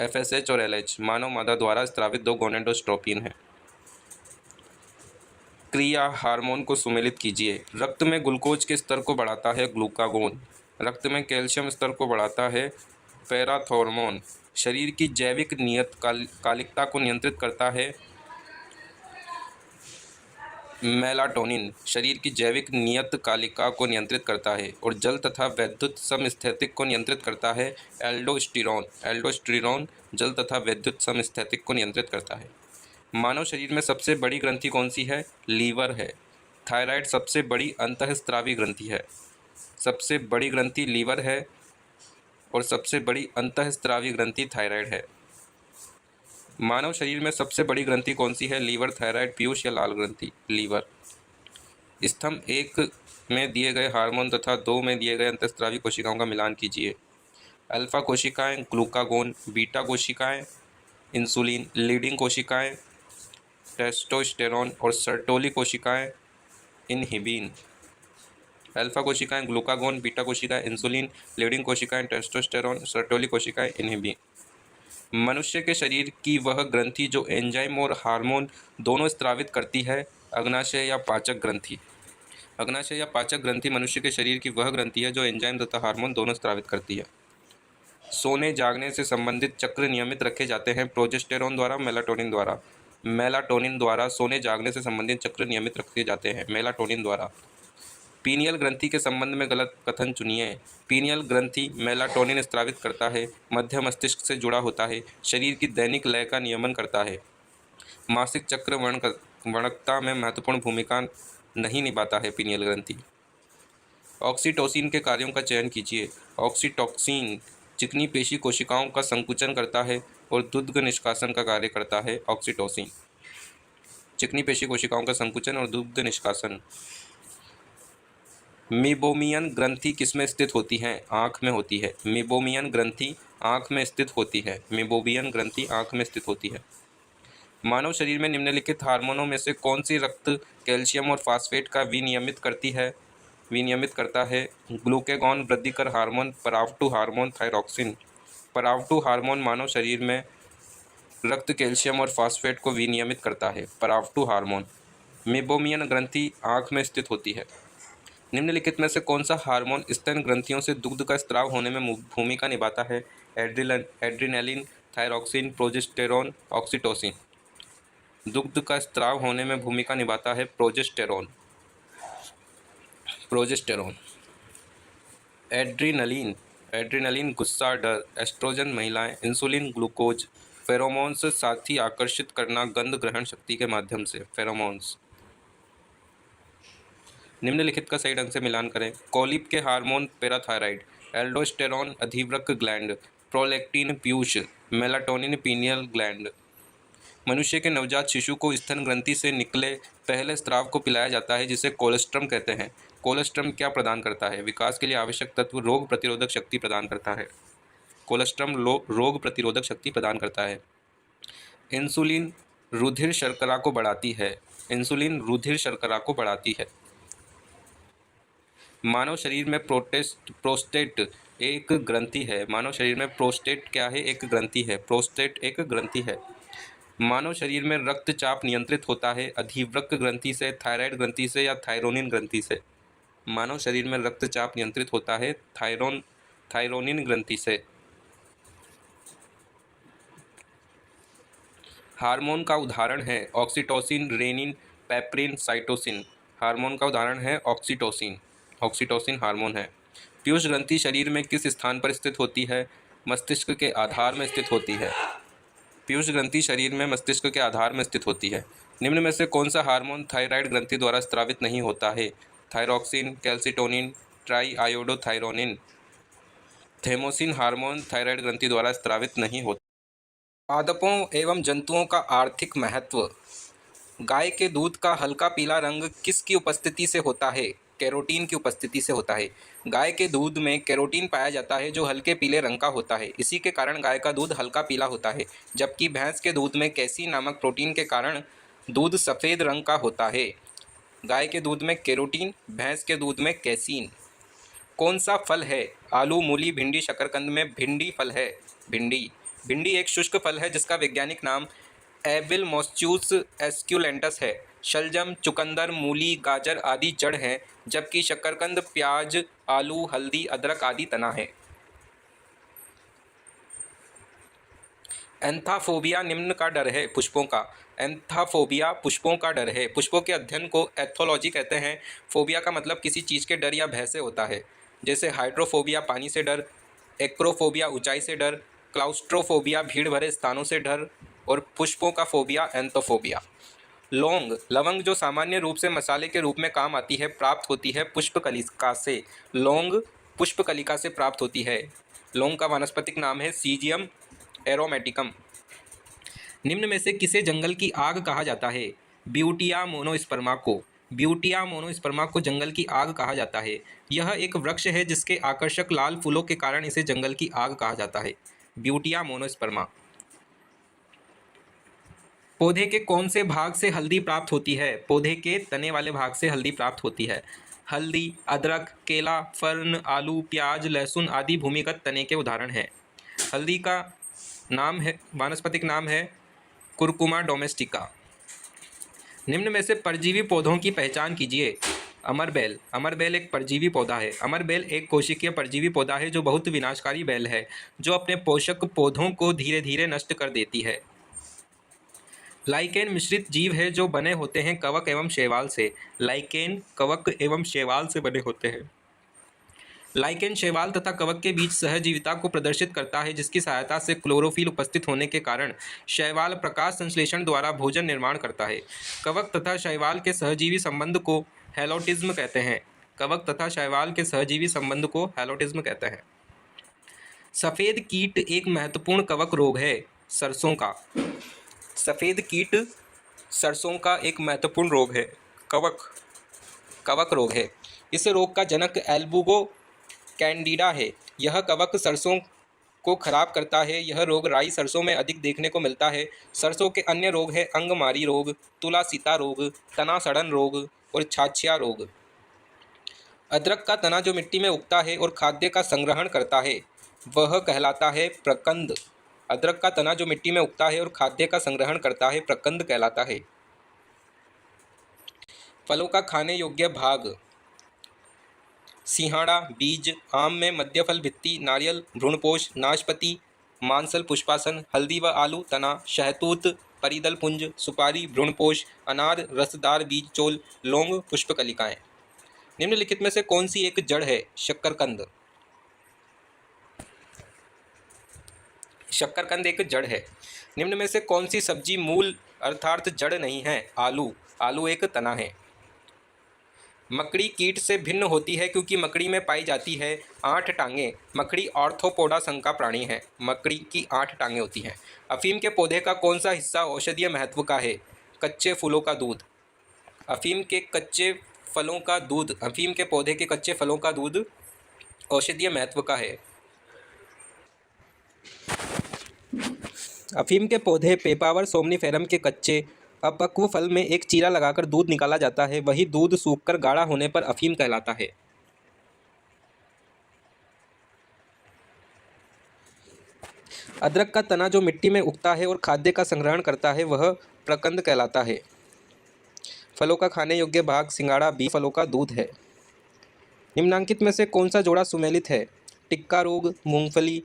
FSH और LH मानव मादा द्वारा स्रावित 2 गोनेडोट्रोपिन हैं। क्रिया हार्मोन को सुमेलित कीजिए। रक्त में ग्लूकोज के स्तर को बढ़ाता है ग्लूकागोन। रक्त में कैल्शियम स्तर को बढ़ाता है पैराथॉर्मोन। शरीर की जैविक नियतकालिकता को नियंत्रित करता है मेलाटोनिन। शरीर की जैविक नियतकालिका को नियंत्रित करता है और जल तथा वैद्युत समस्थैतिक को नियंत्रित करता है एल्डोस्टेरोन। एल्डोस्टेरोन जल तथा वैद्युत समस्थैतिक को नियंत्रित करता है। मानव शरीर में सबसे बड़ी ग्रंथि कौन सी है? लीवर है। थायराइड सबसे बड़ी अंतःस्रावी ग्रंथि है। सबसे बड़ी ग्रंथि लीवर है और सबसे बड़ी अंतःस्रावी ग्रंथि थायराइड है। मानव शरीर में सबसे बड़ी ग्रंथि कौन सी है? लीवर, थायराइड, पीयूष या लाल ग्रंथि? लीवर। स्तंभ 1 में दिए गए हार्मोन तथा 2 में दिए गए अंतःस्रावी कोशिकाओं का मिलान कीजिए। अल्फा कोशिकाएं ग्लूकागोन, बीटा कोशिकाएं इंसुलिन, लीडिंग कोशिकाएं टेस्टोस्टेरोन और सर्टोली कोशिकाएं इनहिबिन। अल्फा कोशिकाएं ग्लूकागोन, बीटा कोशिकाएं इंसुलिन, लीडिंग कोशिकाएं टेस्टोस्टेरोन, सर्टोली कोशिकाएं इनहिबिन। मनुष्य के शरीर की वह ग्रंथि जो एंजाइम और हार्मोन दोनों स्रावित करती है, अग्नाशय या पाचक ग्रंथि। अग्नाशय या पाचक ग्रंथि मनुष्य के शरीर की वह ग्रंथि है जो एंजाइम तथा हार्मोन दोनों स्रावित करती है। सोने जागने से संबंधित चक्र नियमित रखे जाते हैं प्रोजेस्टेरोन द्वारा, मेलाटोनिन द्वारा। मेलाटोनिन द्वारा सोने जागने से संबंधित चक्र नियमित रखे जाते हैं मेलाटोनिन द्वारा। पीनियल ग्रंथि के संबंध में गलत कथन चुनिए। पीनियल ग्रंथि मेलाटोनिन स्रावित करता है, मध्य मस्तिष्क से जुड़ा होता है, शरीर की दैनिक लय का नियमन करता है, मासिक चक्र वर्णकता में महत्वपूर्ण भूमिका नहीं निभाता है। पीनियल ग्रंथि। ऑक्सीटोसिन के कार्यों का चयन कीजिए। ऑक्सीटोसिन चिकनी पेशी कोशिकाओं का संकुचन करता है और दुग्ध निष्कासन का कार्य करता है। ऑक्सीटोसिन चिकनी पेशी कोशिकाओं का संकुचन और दुग्ध निष्कासन। मीबोमियन ग्रंथि किसमें स्थित होती है? आँख में होती है। मीबोमियन ग्रंथि आँख में स्थित होती है। मीबोमियन ग्रंथि आँख में स्थित होती है। मानव शरीर में निम्नलिखित हार्मोनों में से कौन सी रक्त कैल्शियम और फास्फेट का विनियमित करता है? ग्लूकेगॉन वृद्धिकर हार्मोन, परावटू हार्मोन, थायरॉक्सिन। परावटू हार्मोन मानव शरीर में रक्त कैल्शियम और फास्फेट को विनियमित करता है। परावटू हार्मोन। मीबोमियन ग्रंथि आँख में स्थित होती है। निम्नलिखित में से कौन सा हार्मोन स्तन ग्रंथियों से दुग्ध का स्राव होने में भूमिका निभाता है? Adrenaline, thyroxine, progesterone, oxytocin. दुग्ध का स्राव होने में भूमिका निभाता है प्रोजेस्टेरोन। एड्रिनलिन गुस्सा, डर, एस्ट्रोजन महिलाएं, इंसुलिन ग्लूकोज, फेरोमोन्स साथी आकर्षित करना गंध ग्रहण शक्ति के माध्यम से। फेरोमोन्स। निम्नलिखित का सही ढंग से मिलान करें। कोलिप के हार्मोन पैराथायराइड, एल्डोस्टेरोन अधिवृक्क ग्लैंड, प्रोलैक्टिन पीयूष, मेलाटोनिन पीनियल ग्लैंड। मनुष्य के नवजात शिशु को स्तन ग्रंथि से निकले पहले स्राव को पिलाया जाता है जिसे कोलेस्ट्रम कहते हैं। कोलेस्ट्रम क्या प्रदान करता है? विकास के लिए आवश्यक तत्व, रोग प्रतिरोधक शक्ति प्रदान करता है। कोलेस्ट्रम रोग प्रतिरोधक शक्ति प्रदान करता है। इंसुलिन रुधिर शर्करा को बढ़ाती है। इंसुलिन रुधिर शर्करा को बढ़ाती है। मानव शरीर में प्रोस्टेट एक ग्रंथि है। मानव शरीर में प्रोस्टेट क्या है? एक ग्रंथि है। प्रोस्टेट एक ग्रंथि है। मानव शरीर में रक्तचाप नियंत्रित होता है अधिवृक्क ग्रंथि से, थायराइड ग्रंथि से या थायरोनिन ग्रंथि से। मानव शरीर में रक्तचाप नियंत्रित होता है थायरोनिन ग्रंथि से। हार्मोन का उदाहरण है ऑक्सीटोसिन, रेनिन, पेप्रिन, साइटोसिन। हार्मोन का उदाहरण है ऑक्सीटोसिन। ऑक्सीटोसिन हार्मोन है। पीयूष ग्रंथि शरीर में किस स्थान पर स्थित होती है? मस्तिष्क के आधार में स्थित होती है। पीयूष ग्रंथि शरीर में मस्तिष्क के आधार में स्थित होती है। निम्न में से कौन सा हार्मोन थायराइड ग्रंथि द्वारा स्रावित नहीं होता है? Thyroxine, calcitonin, triiodothyronine. Thymosin hormone thyroid ग्रंथि द्वारा स्रावित नहीं होता। पादपों एवं जंतुओं का आर्थिक महत्व। गाय के दूध का हल्का पीला रंग किसकी उपस्थिति से होता है? कैरोटीन की उपस्थिति से होता है। गाय के दूध में कैरोटीन पाया जाता है जो हल्के पीले रंग का होता है। इसी के कारण गाय का दूध हल्का पीला होता है, जबकि भैंस के दूध में कैसीन नामक प्रोटीन के कारण दूध सफ़ेद रंग का होता है। गाय के दूध में कैरोटीन, भैंस के दूध में कैसीन। कौन सा फल है आलू, मूली, भिंडी, शकरकंद में भिंडी फल है? भिंडी। भिंडी एक शुष्क फल है जिसका वैज्ञानिक नाम एबिल मोस्चूस एस्क्यूलेंटस है। शलजम, चुकंदर, मूली, गाजर आदि जड़ हैं, जबकि शकरकंद, प्याज, आलू, हल्दी, अदरक आदि तना है। एंथाफोबिया निम्न का डर है पुष्पों का। एंथाफोबिया पुष्पों का डर है। पुष्पों के अध्ययन को एथोलॉजी कहते हैं। फोबिया का मतलब किसी चीज़ के डर या भय से होता है, जैसे हाइड्रोफोबिया पानी से डर, एक्रोफोबिया ऊंचाई से डर, क्लाउस्ट्रोफोबिया भीड़ भरे स्थानों से डर, और पुष्पों का फोबिया एंथोफोबिया। लौंग, लवंग जो सामान्य रूप से मसाले के रूप में काम आती है, प्राप्त होती है पुष्पकलिका से। लौंग पुष्पकलिका से प्राप्त होती है। लौंग का वानस्पतिक नाम है सीजियम एरोमेटिकम। निम्न में से किसे जंगल की आग कहा जाता है? ब्यूटिया मोनोस्पर्मा को। ब्यूटिया मोनोस्पर्मा को जंगल की आग कहा जाता है। यह एक वृक्ष है जिसके आकर्षक लाल फूलों के कारण इसे जंगल की आग कहा जाता है। Butea monosperma. पौधे के कौन से भाग से हल्दी प्राप्त होती है? पौधे के तने वाले भाग से हल्दी प्राप्त होती है। हल्दी, अदरक, केला, फर्न, आलू, प्याज, लहसुन आदि भूमिगत तने के उदाहरण हैं। हल्दी का नाम है, वानस्पतिक नाम है कुरकुमा डोमेस्टिका। निम्न में से परजीवी पौधों की पहचान कीजिए। अमरबेल। अमरबेल एक परजीवी पौधा है। अमरबेल एक कोशिकीय परजीवी पौधा है जो बहुत विनाशकारी बेल है, जो अपने पोषक पौधों को धीरे धीरे नष्ट कर देती है। लाइकेन मिश्रित जीव है जो बने होते हैं कवक एवं शैवाल से। लाइकेन कवक एवं शैवाल से बने होते हैं। लाइकेन शैवाल तथा कवक के बीच सहजीविता को प्रदर्शित करता है, जिसकी सहायता से क्लोरोफिल उपस्थित होने के कारण शैवाल प्रकाश संश्लेषण द्वारा भोजन निर्माण करता है। कवक तथा शैवाल के सहजीवी संबंध को हैलोटिज्म कहते हैं। कवक तथा शैवाल के सहजीवी संबंध को हैलोटिज्म कहते हैं। सफ़ेद कीट एक महत्वपूर्ण कवक रोग है। सरसों का। सफ़ेद कीट सरसों का एक महत्वपूर्ण रोग है। कवक रोग है। इस रोग का जनक एल्बुगो कैंडिडा है। यह कवक सरसों को खराब करता है। यह रोग राई सरसों में अधिक देखने को मिलता है। सरसों के अन्य रोग हैं अंगमारी रोग, तुला सीता रोग, तना सड़न रोग और छाछिया रोग। अदरक का तना जो मिट्टी में उगता है और खाद्य का संग्रहण करता है, वह कहलाता है प्रकंद। अदरक का तना जो मिट्टी में उगता है और खाद्य का संग्रहण करता है, प्रकंद कहलाता है। फलों का खाने योग्य भाग। सिंहाड़ा, बीज, आम में मध्यफल भित्ति, नारियल, भ्रूणपोष, नाशपाती, मांसल पुष्पासन, हल्दी व आलू तना, शहतूत, परिदल पुंज, सुपारी, भ्रूणपोष, अनार, रसदार बीज चोल, लौंग, पुष्पकलिकाएं। निम्नलिखित में से कौन सी एक जड़ है? शकरकंद। शकरकंद एक जड़ है। निम्न में से कौन सी सब्जी मूल अर्थात जड़ नहीं है? आलू। आलू एक तना है। मकड़ी कीट से भिन्न होती है क्योंकि मकड़ी में पाई जाती है 8 टांगें। मकड़ी ऑर्थोपोडा संघ का प्राणी है। मकड़ी की 8 टांगें होती हैं। अफीम के पौधे का कौन सा हिस्सा औषधीय महत्व का है? कच्चे फूलों का दूध। अफीम के कच्चे फलों का दूध, अफीम के पौधे के कच्चे फलों का दूध औषधीय महत्व का है। अफीम के पौधे पेपावर सोमनीफेरम के कच्चे अपक्व फल में एक चीरा लगाकर दूध निकाला जाता है। वही दूध सूखकर गाढ़ा होने पर अफीम कहलाता है। अदरक का तना जो मिट्टी में उगता है और खाद्य का संग्रहण करता है, वह प्रकंद कहलाता है। फलों का खाने योग्य भाग। सिंगाड़ा, बीज, फलों का दूध है। निम्नांकित में से कौन सा जोड़ा सुमेलित है? टिक्का रोग मूंगफली।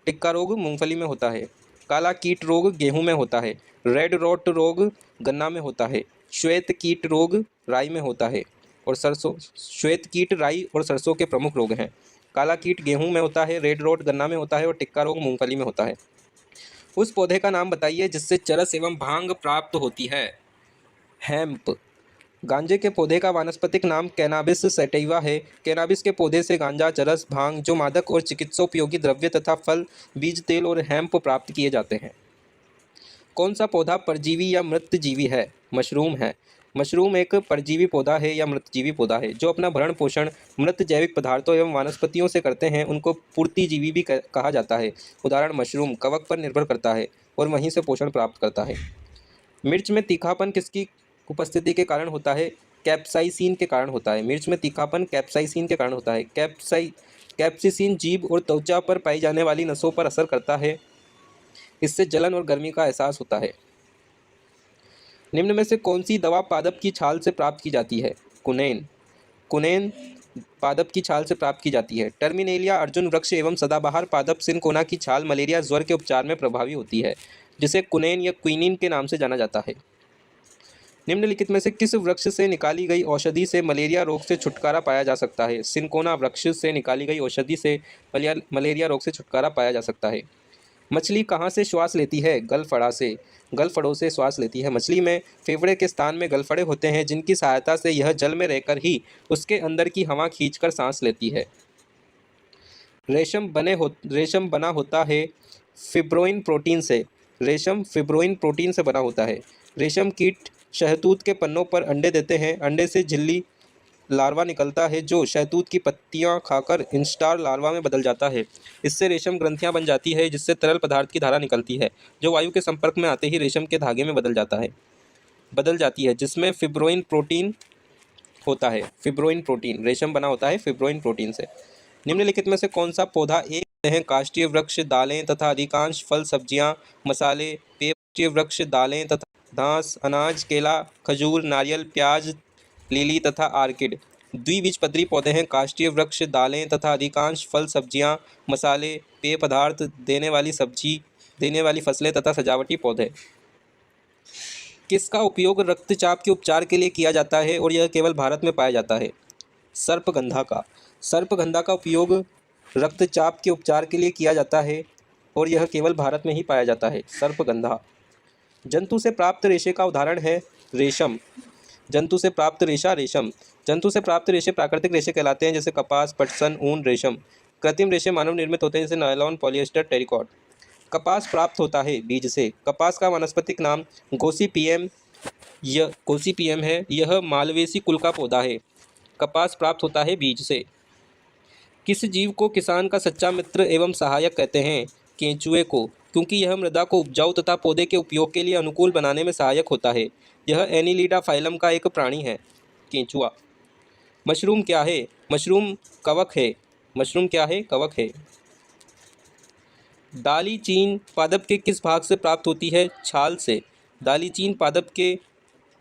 टिक्का रोग मूंगफली में होता है। काला कीट रोग गेहूं में होता है। रेड रोट रोग गन्ना में होता है। श्वेत कीट रोग राई में होता है और सरसों। श्वेत कीट राई और सरसों के प्रमुख रोग हैं। काला कीट गेहूं में होता है, रेड रोट गन्ना में होता है और टिक्का रोग मूंगफली में होता है। उस पौधे का नाम बताइए जिससे चरस एवं भांग प्राप्त होती है। हेम्प। गांजे के पौधे का वानस्पतिक नाम कैनाबिस सैटिवा है। कैनाबिस के पौधे से गांजा, चरस, भांग जो मादक और चिकित्सोपयोगी द्रव्य तथा फल, बीज, तेल और हेम्प प्राप्त किए जाते हैं। कौन सा पौधा परजीवी या मृतजीवी है? मशरूम है। मशरूम एक परजीवी पौधा है या मृतजीवी पौधा है जो अपना भरण पोषण मृत जैविक पदार्थों एवं वनस्पतियों से करते हैं। उनको पूर्तिजीवी भी कहा जाता है। उदाहरण मशरूम कवक पर निर्भर करता है और वहीं से पोषण प्राप्त करता है। मिर्च में तीखापन किसकी उपस्थिति के कारण होता है? कैप्साइसिन के कारण होता है। मिर्च में तीखापन कैप्साइसिन के कारण होता है। कैप्सिसिन जीभ और त्वचा पर पाई जाने वाली नसों पर असर करता है। इससे जलन और गर्मी का एहसास होता है। निम्न में से कौन सी दवा पादप की छाल से प्राप्त की जाती है? कुनैन। कुनैन पादप की छाल से प्राप्त की जाती है। टर्मिनेलिया अर्जुन वृक्ष एवं सदाबहार पादप सिनकोना की छाल मलेरिया ज्वर के उपचार में प्रभावी होती है, जिसे कुनैन या क्विनिन के नाम से जाना जाता है। निम्नलिखित में से किस वृक्ष से निकाली गई औषधि से मलेरिया रोग से छुटकारा पाया जा सकता है? सिनकोना वृक्ष से निकाली गई औषधि से मलेरिया रोग से छुटकारा पाया जा सकता है। मछली कहाँ से श्वास लेती है? गलफड़ा से। गलफड़ों से श्वास लेती है। मछली में फेफड़े के स्थान में गलफड़े होते हैं, जिनकी सहायता से यह जल में रहकर ही उसके अंदर की हवा खींचकर सांस लेती है। रेशम बना होता है फिब्रोइन प्रोटीन से। रेशम फिब्रोइन प्रोटीन से बना होता है। रेशम कीट शहतूत के पन्नों पर अंडे देते हैं। अंडे से झिल्ली लार्वा निकलता है, जो शहतूत की पत्तियां खाकर इंस्टार लार्वा में बदल जाता है। इससे रेशम ग्रंथियां बन जाती है, जिससे तरल पदार्थ की धारा निकलती है, जो वायु के संपर्क में आते ही रेशम के धागे में बदल जाती है, जिसमें फिब्रोइन प्रोटीन होता है। फिब्रोइन प्रोटीन रेशम बना होता है फिब्रोइन प्रोटीन से। निम्नलिखित में से कौन सा पौधा एक हैं? काष्ठीय वृक्ष, दालें तथा अधिकांश फल सब्जियां, मसाले, पेय। काष्ठीय वृक्ष, दालें तथा घास, अनाज, केला, खजूर, नारियल, प्याज, लिली तथा आर्किड। द्विबीजपत्री पौधे हैं। काष्ठीय वृक्ष, दालें तथा अधिकांश फल सब्जियां, मसाले, पेय पदार्थ देने वाली फसलें तथा सजावटी पौधे। किसका उपयोग रक्तचाप के उपचार के लिए किया जाता है और यह केवल भारत में पाया जाता है? सर्पगंधा का। सर्पगंधा का उपयोग रक्तचाप के उपचार के लिए किया जाता है और यह केवल भारत में ही पाया जाता है। सर्पगंधा। जंतु से प्राप्त रेशे का उदाहरण है रेशम। जंतु से प्राप्त रेशा रेशम। जंतु से प्राप्त रेशे प्राकृतिक रेशे कहलाते हैं, जैसे कपास, पटसन, ऊन, रेशम। कृत्रिम रेशे मानव निर्मित होते हैं, जैसे नायलॉन, पॉलिएस्टर, टेरिकॉट। कपास प्राप्त होता है बीज से। कपास का वानस्पतिक नाम गोसिपियम है। यह मालवेसी कुल का पौधा है। कपास प्राप्त होता है बीज से। किस जीव को किसान का सच्चा मित्र एवं सहायक कहते हैं? केंचुए को, क्योंकि यह मृदा को उपजाऊ तथा पौधे के उपयोग के लिए अनुकूल बनाने में सहायक होता है। यह एनीलिडा फाइलम का एक प्राणी है। केंचुआ। मशरूम क्या है? मशरूम कवक है। मशरूम क्या है? कवक है। दालीचीन पादप के किस भाग से प्राप्त होती है? छाल से। दालीचीन पादप के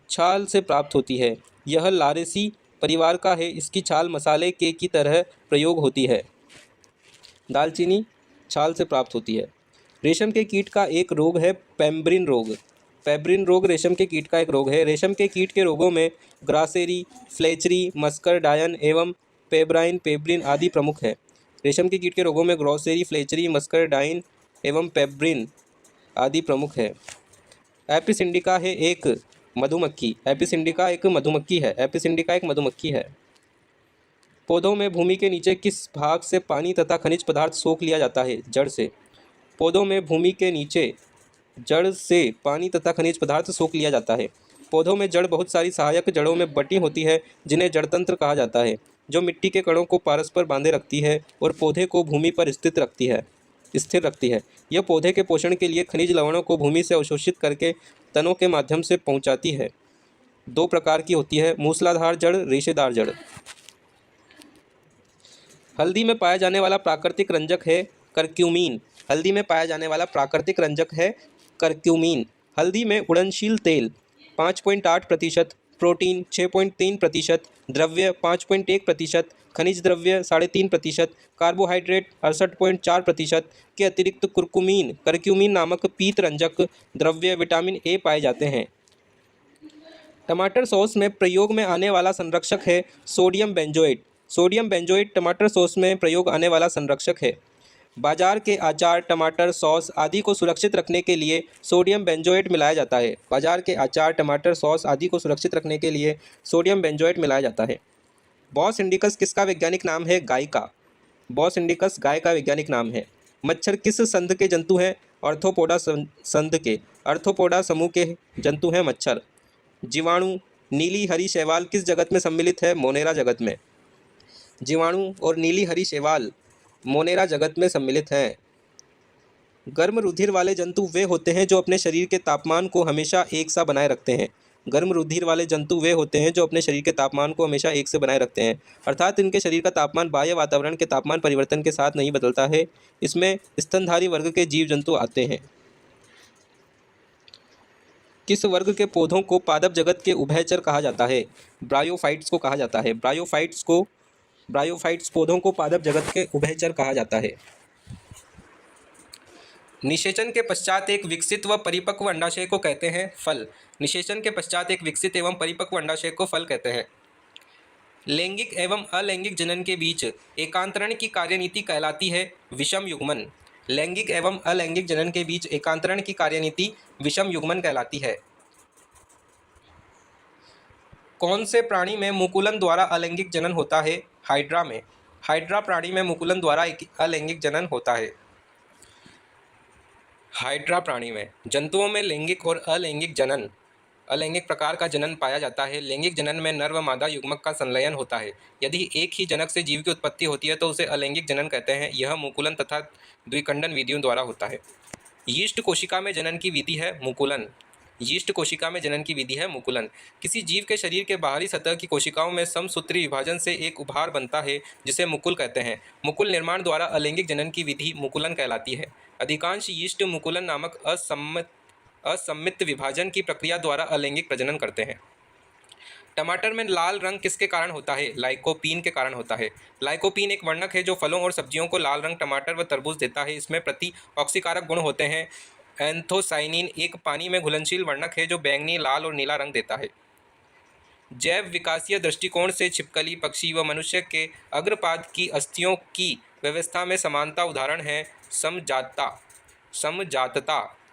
छाल से प्राप्त होती है। यह लारेसी परिवार का है। इसकी छाल मसाले के की तरह प्रयोग होती है। दालचीनी छाल से प्राप्त होती है। रेशम के कीट का एक रोग है पेब्रिन रोग। पेब्रिन रोग रेशम के कीट का एक रोग है। रेशम के कीट के रोगों में ग्रासेरी, फ्लेचरी, मस्कर डायन एवं पेब्रिन आदि प्रमुख है। रेशम के कीट के रोगों में ग्रोसेरी, फ्लेचरी, मस्कर डाइन एवं पेब्रिन आदि प्रमुख है। एपिसिंडिका है एक मधुमक्खी। एपिसिंडिका एक मधुमक्खी है। एपिसिंडिका एक मधुमक्खी है। पौधों में भूमि के नीचे किस भाग से पानी तथा खनिज पदार्थ सोख लिया जाता है? जड़ से। पौधों में भूमि के नीचे जड़ से पानी तथा खनिज पदार्थ सोख लिया जाता है। पौधों में जड़ बहुत सारी सहायक जड़ों में बटी होती है, जिन्हें जड़तंत्र कहा जाता है, जो मिट्टी के कणों को परस्पर बांधे रखती है और पौधे को भूमि पर स्थिर रखती है। यह पौधे के पोषण के लिए खनिज लवणों को भूमि से अवशोषित करके तनों के माध्यम से पहुंचाती है। दो प्रकार की होती है, मूसलाधार जड़, रेशेदार जड़। हल्दी में पाया जाने वाला प्राकृतिक रंजक है करक्यूमिन। हल्दी में पाया जाने वाला प्राकृतिक रंजक है करक्यूमिन। हल्दी में उड़नशील तेल 5.8%, प्रोटीन 6.3%, द्रव्य 5.1%, खनिज द्रव्य 3.5%, कार्बोहाइड्रेट 68.4% के अतिरिक्त करक्यूमिन नामक पीत रंजक द्रव्य विटामिन ए पाए जाते हैं। टमाटर सॉस में प्रयोग में आने वाला संरक्षक है सोडियम बेंजोएट। सोडियम बेंजोएट टमाटर सॉस में प्रयोग आने वाला संरक्षक है। बाजार के अचार, टमाटर सॉस आदि को सुरक्षित रखने के लिए सोडियम बेंजोएट मिलाया जाता है। बाजार के अचार, टमाटर सॉस आदि को सुरक्षित रखने के लिए सोडियम बेंजोएट मिलाया जाता है। बॉस इंडिकस किसका वैज्ञानिक नाम है? गाय का। बॉस इंडिकस गाय का वैज्ञानिक नाम है। मच्छर किस संघ के जंतु हैं? आर्थ्रोपोडा संघ के। आर्थ्रोपोडा समूह के जंतु हैं मच्छर। जीवाणु नीली हरी शैवाल किस जगत में सम्मिलित है? मोनेरा जगत में। जीवाणु और नीली हरी शैवाल मोनेरा जगत में सम्मिलित हैं। गर्म रुधिर वाले जंतु वे होते हैं जो अपने शरीर के तापमान को हमेशा एक सा बनाए रखते हैं। गर्म रुधिर वाले जंतु वे होते हैं जो अपने शरीर के तापमान को हमेशा एक से बनाए रखते हैं, अर्थात इनके शरीर का तापमान बाह्य वातावरण के तापमान परिवर्तन के साथ नहीं बदलता है। इसमें स्तनधारी वर्ग के जीव जंतु आते हैं। किस वर्ग के पौधों को पादप जगत के उभयचर कहा जाता है? ब्रायोफाइट्स को कहा जाता है। ब्रायोफाइट्स पौधों को पादप जगत के उभयचर कहा जाता है। निषेचन के पश्चात एक विकसित व परिपक्व अंडाशय को कहते हैं फल। निषेचन के पश्चात एक विकसित एवं परिपक्व अंडाशय को फल कहते हैं। लैंगिक एवं अलैंगिक जनन के बीच एकांतरण की कार्यनीति कहलाती है विषम युग्मन। लैंगिक एवं अलैंगिक जनन के बीच एकांतरण की कार्यनीति विषम युग्मन कहलाती है। कौन से प्राणी में मुकुलन द्वारा अलैंगिक जनन होता है? हाइड्रा में। हाइड्रा प्राणी में मुकुलन द्वारा अलैंगिक जनन होता है। हाइड्रा प्राणी में जंतुओं में लैंगिक और अलैंगिक प्रकार का जनन पाया जाता है। लैंगिक जनन में नर व मादा युग्मक का संलयन होता है। यदि एक ही जनक से जीव की उत्पत्ति होती है तो उसे अलैंगिक जनन कहते हैं। यह मुकुलन तथा द्विखंडन विधियों द्वारा होता है। यीस्ट कोशिका में जनन की विधि है मुकुलन। यीस्ट कोशिका में जनन की विधि है मुकुलन। किसी जीव के शरीर के बाहरी सतह की कोशिकाओं में समसूत्री विभाजन से एक उभार बनता है जिसे मुकुल कहते हैं। मुकुल निर्माण द्वारा अलैंगिक जनन की विधि मुकुलन कहलाती है। अधिकांश यीस्ट मुकुलन नामक असम्मित विभाजन की प्रक्रिया द्वारा अलैंगिक प्रजनन करते हैं। टमाटर में लाल रंग किसके कारण होता है? लाइकोपीन के कारण होता है। लाइकोपीन एक वर्णक है जो फलों और सब्जियों को लाल रंग टमाटर व तरबूज देता है। इसमें प्रति ऑक्सीकारक गुण होते हैं। एंथोसाइनिन एक पानी में घुलनशील वर्णक है जो बैंगनी, लाल और नीला रंग देता है। जैव विकासीय दृष्टिकोण से छिपकली, पक्षी व मनुष्य के अग्रपाद की अस्थियों की व्यवस्था में समानता उदाहरण है समजातता।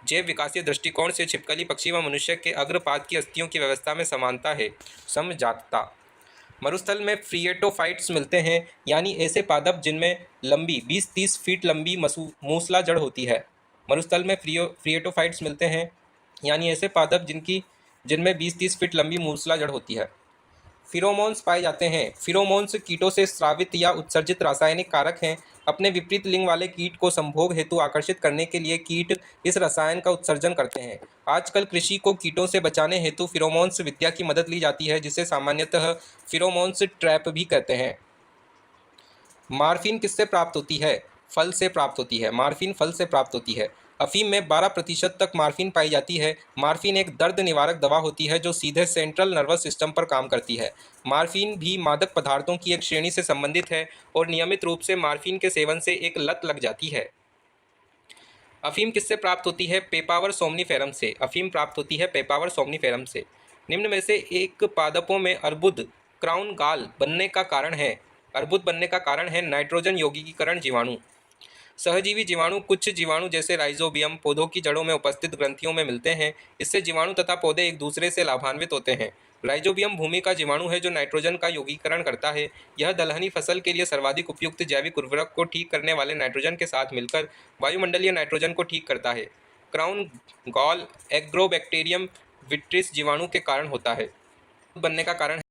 जैव विकासीय दृष्टिकोण से छिपकली, पक्षी व मनुष्य के अग्रपाद की अस्थियों की व्यवस्था में समानता है समजातता। मरुस्थल में फ्रिएटोफाइट्स मिलते हैं, यानी ऐसे पादप जिनमें लंबी 20-30 फीट लंबी मूसला जड़ होती है। मरुस्थल में फ्रिएटोफाइट्स मिलते हैं, यानी ऐसे पादप जिनमें 20-30 फीट लंबी मूसला जड़ होती है। फिरोमोन्स पाए जाते हैं। फिरोमोन्स कीटों से स्रावित या उत्सर्जित रासायनिक कारक हैं। अपने विपरीत लिंग वाले कीट को संभोग हेतु आकर्षित करने के लिए कीट इस रसायन का उत्सर्जन करते हैं। आजकल कृषि को कीटों से बचाने हेतु फिरोमोन्स विद्या की मदद ली जाती है, जिसे सामान्यतः फिरोमोन्स ट्रैप भी कहते हैं। मॉर्फिन किससे प्राप्त होती है? फल से प्राप्त होती है। मॉर्फिन फल से प्राप्त होती है। अफीम में 12% तक मॉर्फिन पाई जाती है। मॉर्फिन एक दर्द निवारक दवा होती है जो सीधे सेंट्रल नर्वस सिस्टम पर काम करती है। मॉर्फिन भी मादक पदार्थों की एक श्रेणी से संबंधित है और नियमित रूप से मॉर्फिन के सेवन से एक लत लग जाती है। अफीम किससे प्राप्त होती है? पेपावर सोमनीफेरम से। अफीम प्राप्त होती है पेपावर सोमनीफेरम से। निम्न में से एक पादपों में अर्बुद क्राउन गॉल बनने का कारण है नाइट्रोजन यौगिकीकरण जीवाणु। सहजीवी जीवाणु कुछ जीवाणु जैसे राइजोबियम पौधों की जड़ों में उपस्थित ग्रंथियों में मिलते हैं। इससे जीवाणु तथा पौधे एक दूसरे से लाभान्वित होते हैं। राइजोबियम भूमि का जीवाणु है जो नाइट्रोजन का यौगिकीकरण करता है। यह दलहनी फसल के लिए सर्वाधिक उपयुक्त जैविक उर्वरक को ठीक करने वाले नाइट्रोजन के साथ मिलकर वायुमंडलीय नाइट्रोजन को ठीक करता है। क्राउन गॉल एग्रोबैक्टीरियम विट्रिस जीवाणु के कारण होता है। बनने का कारण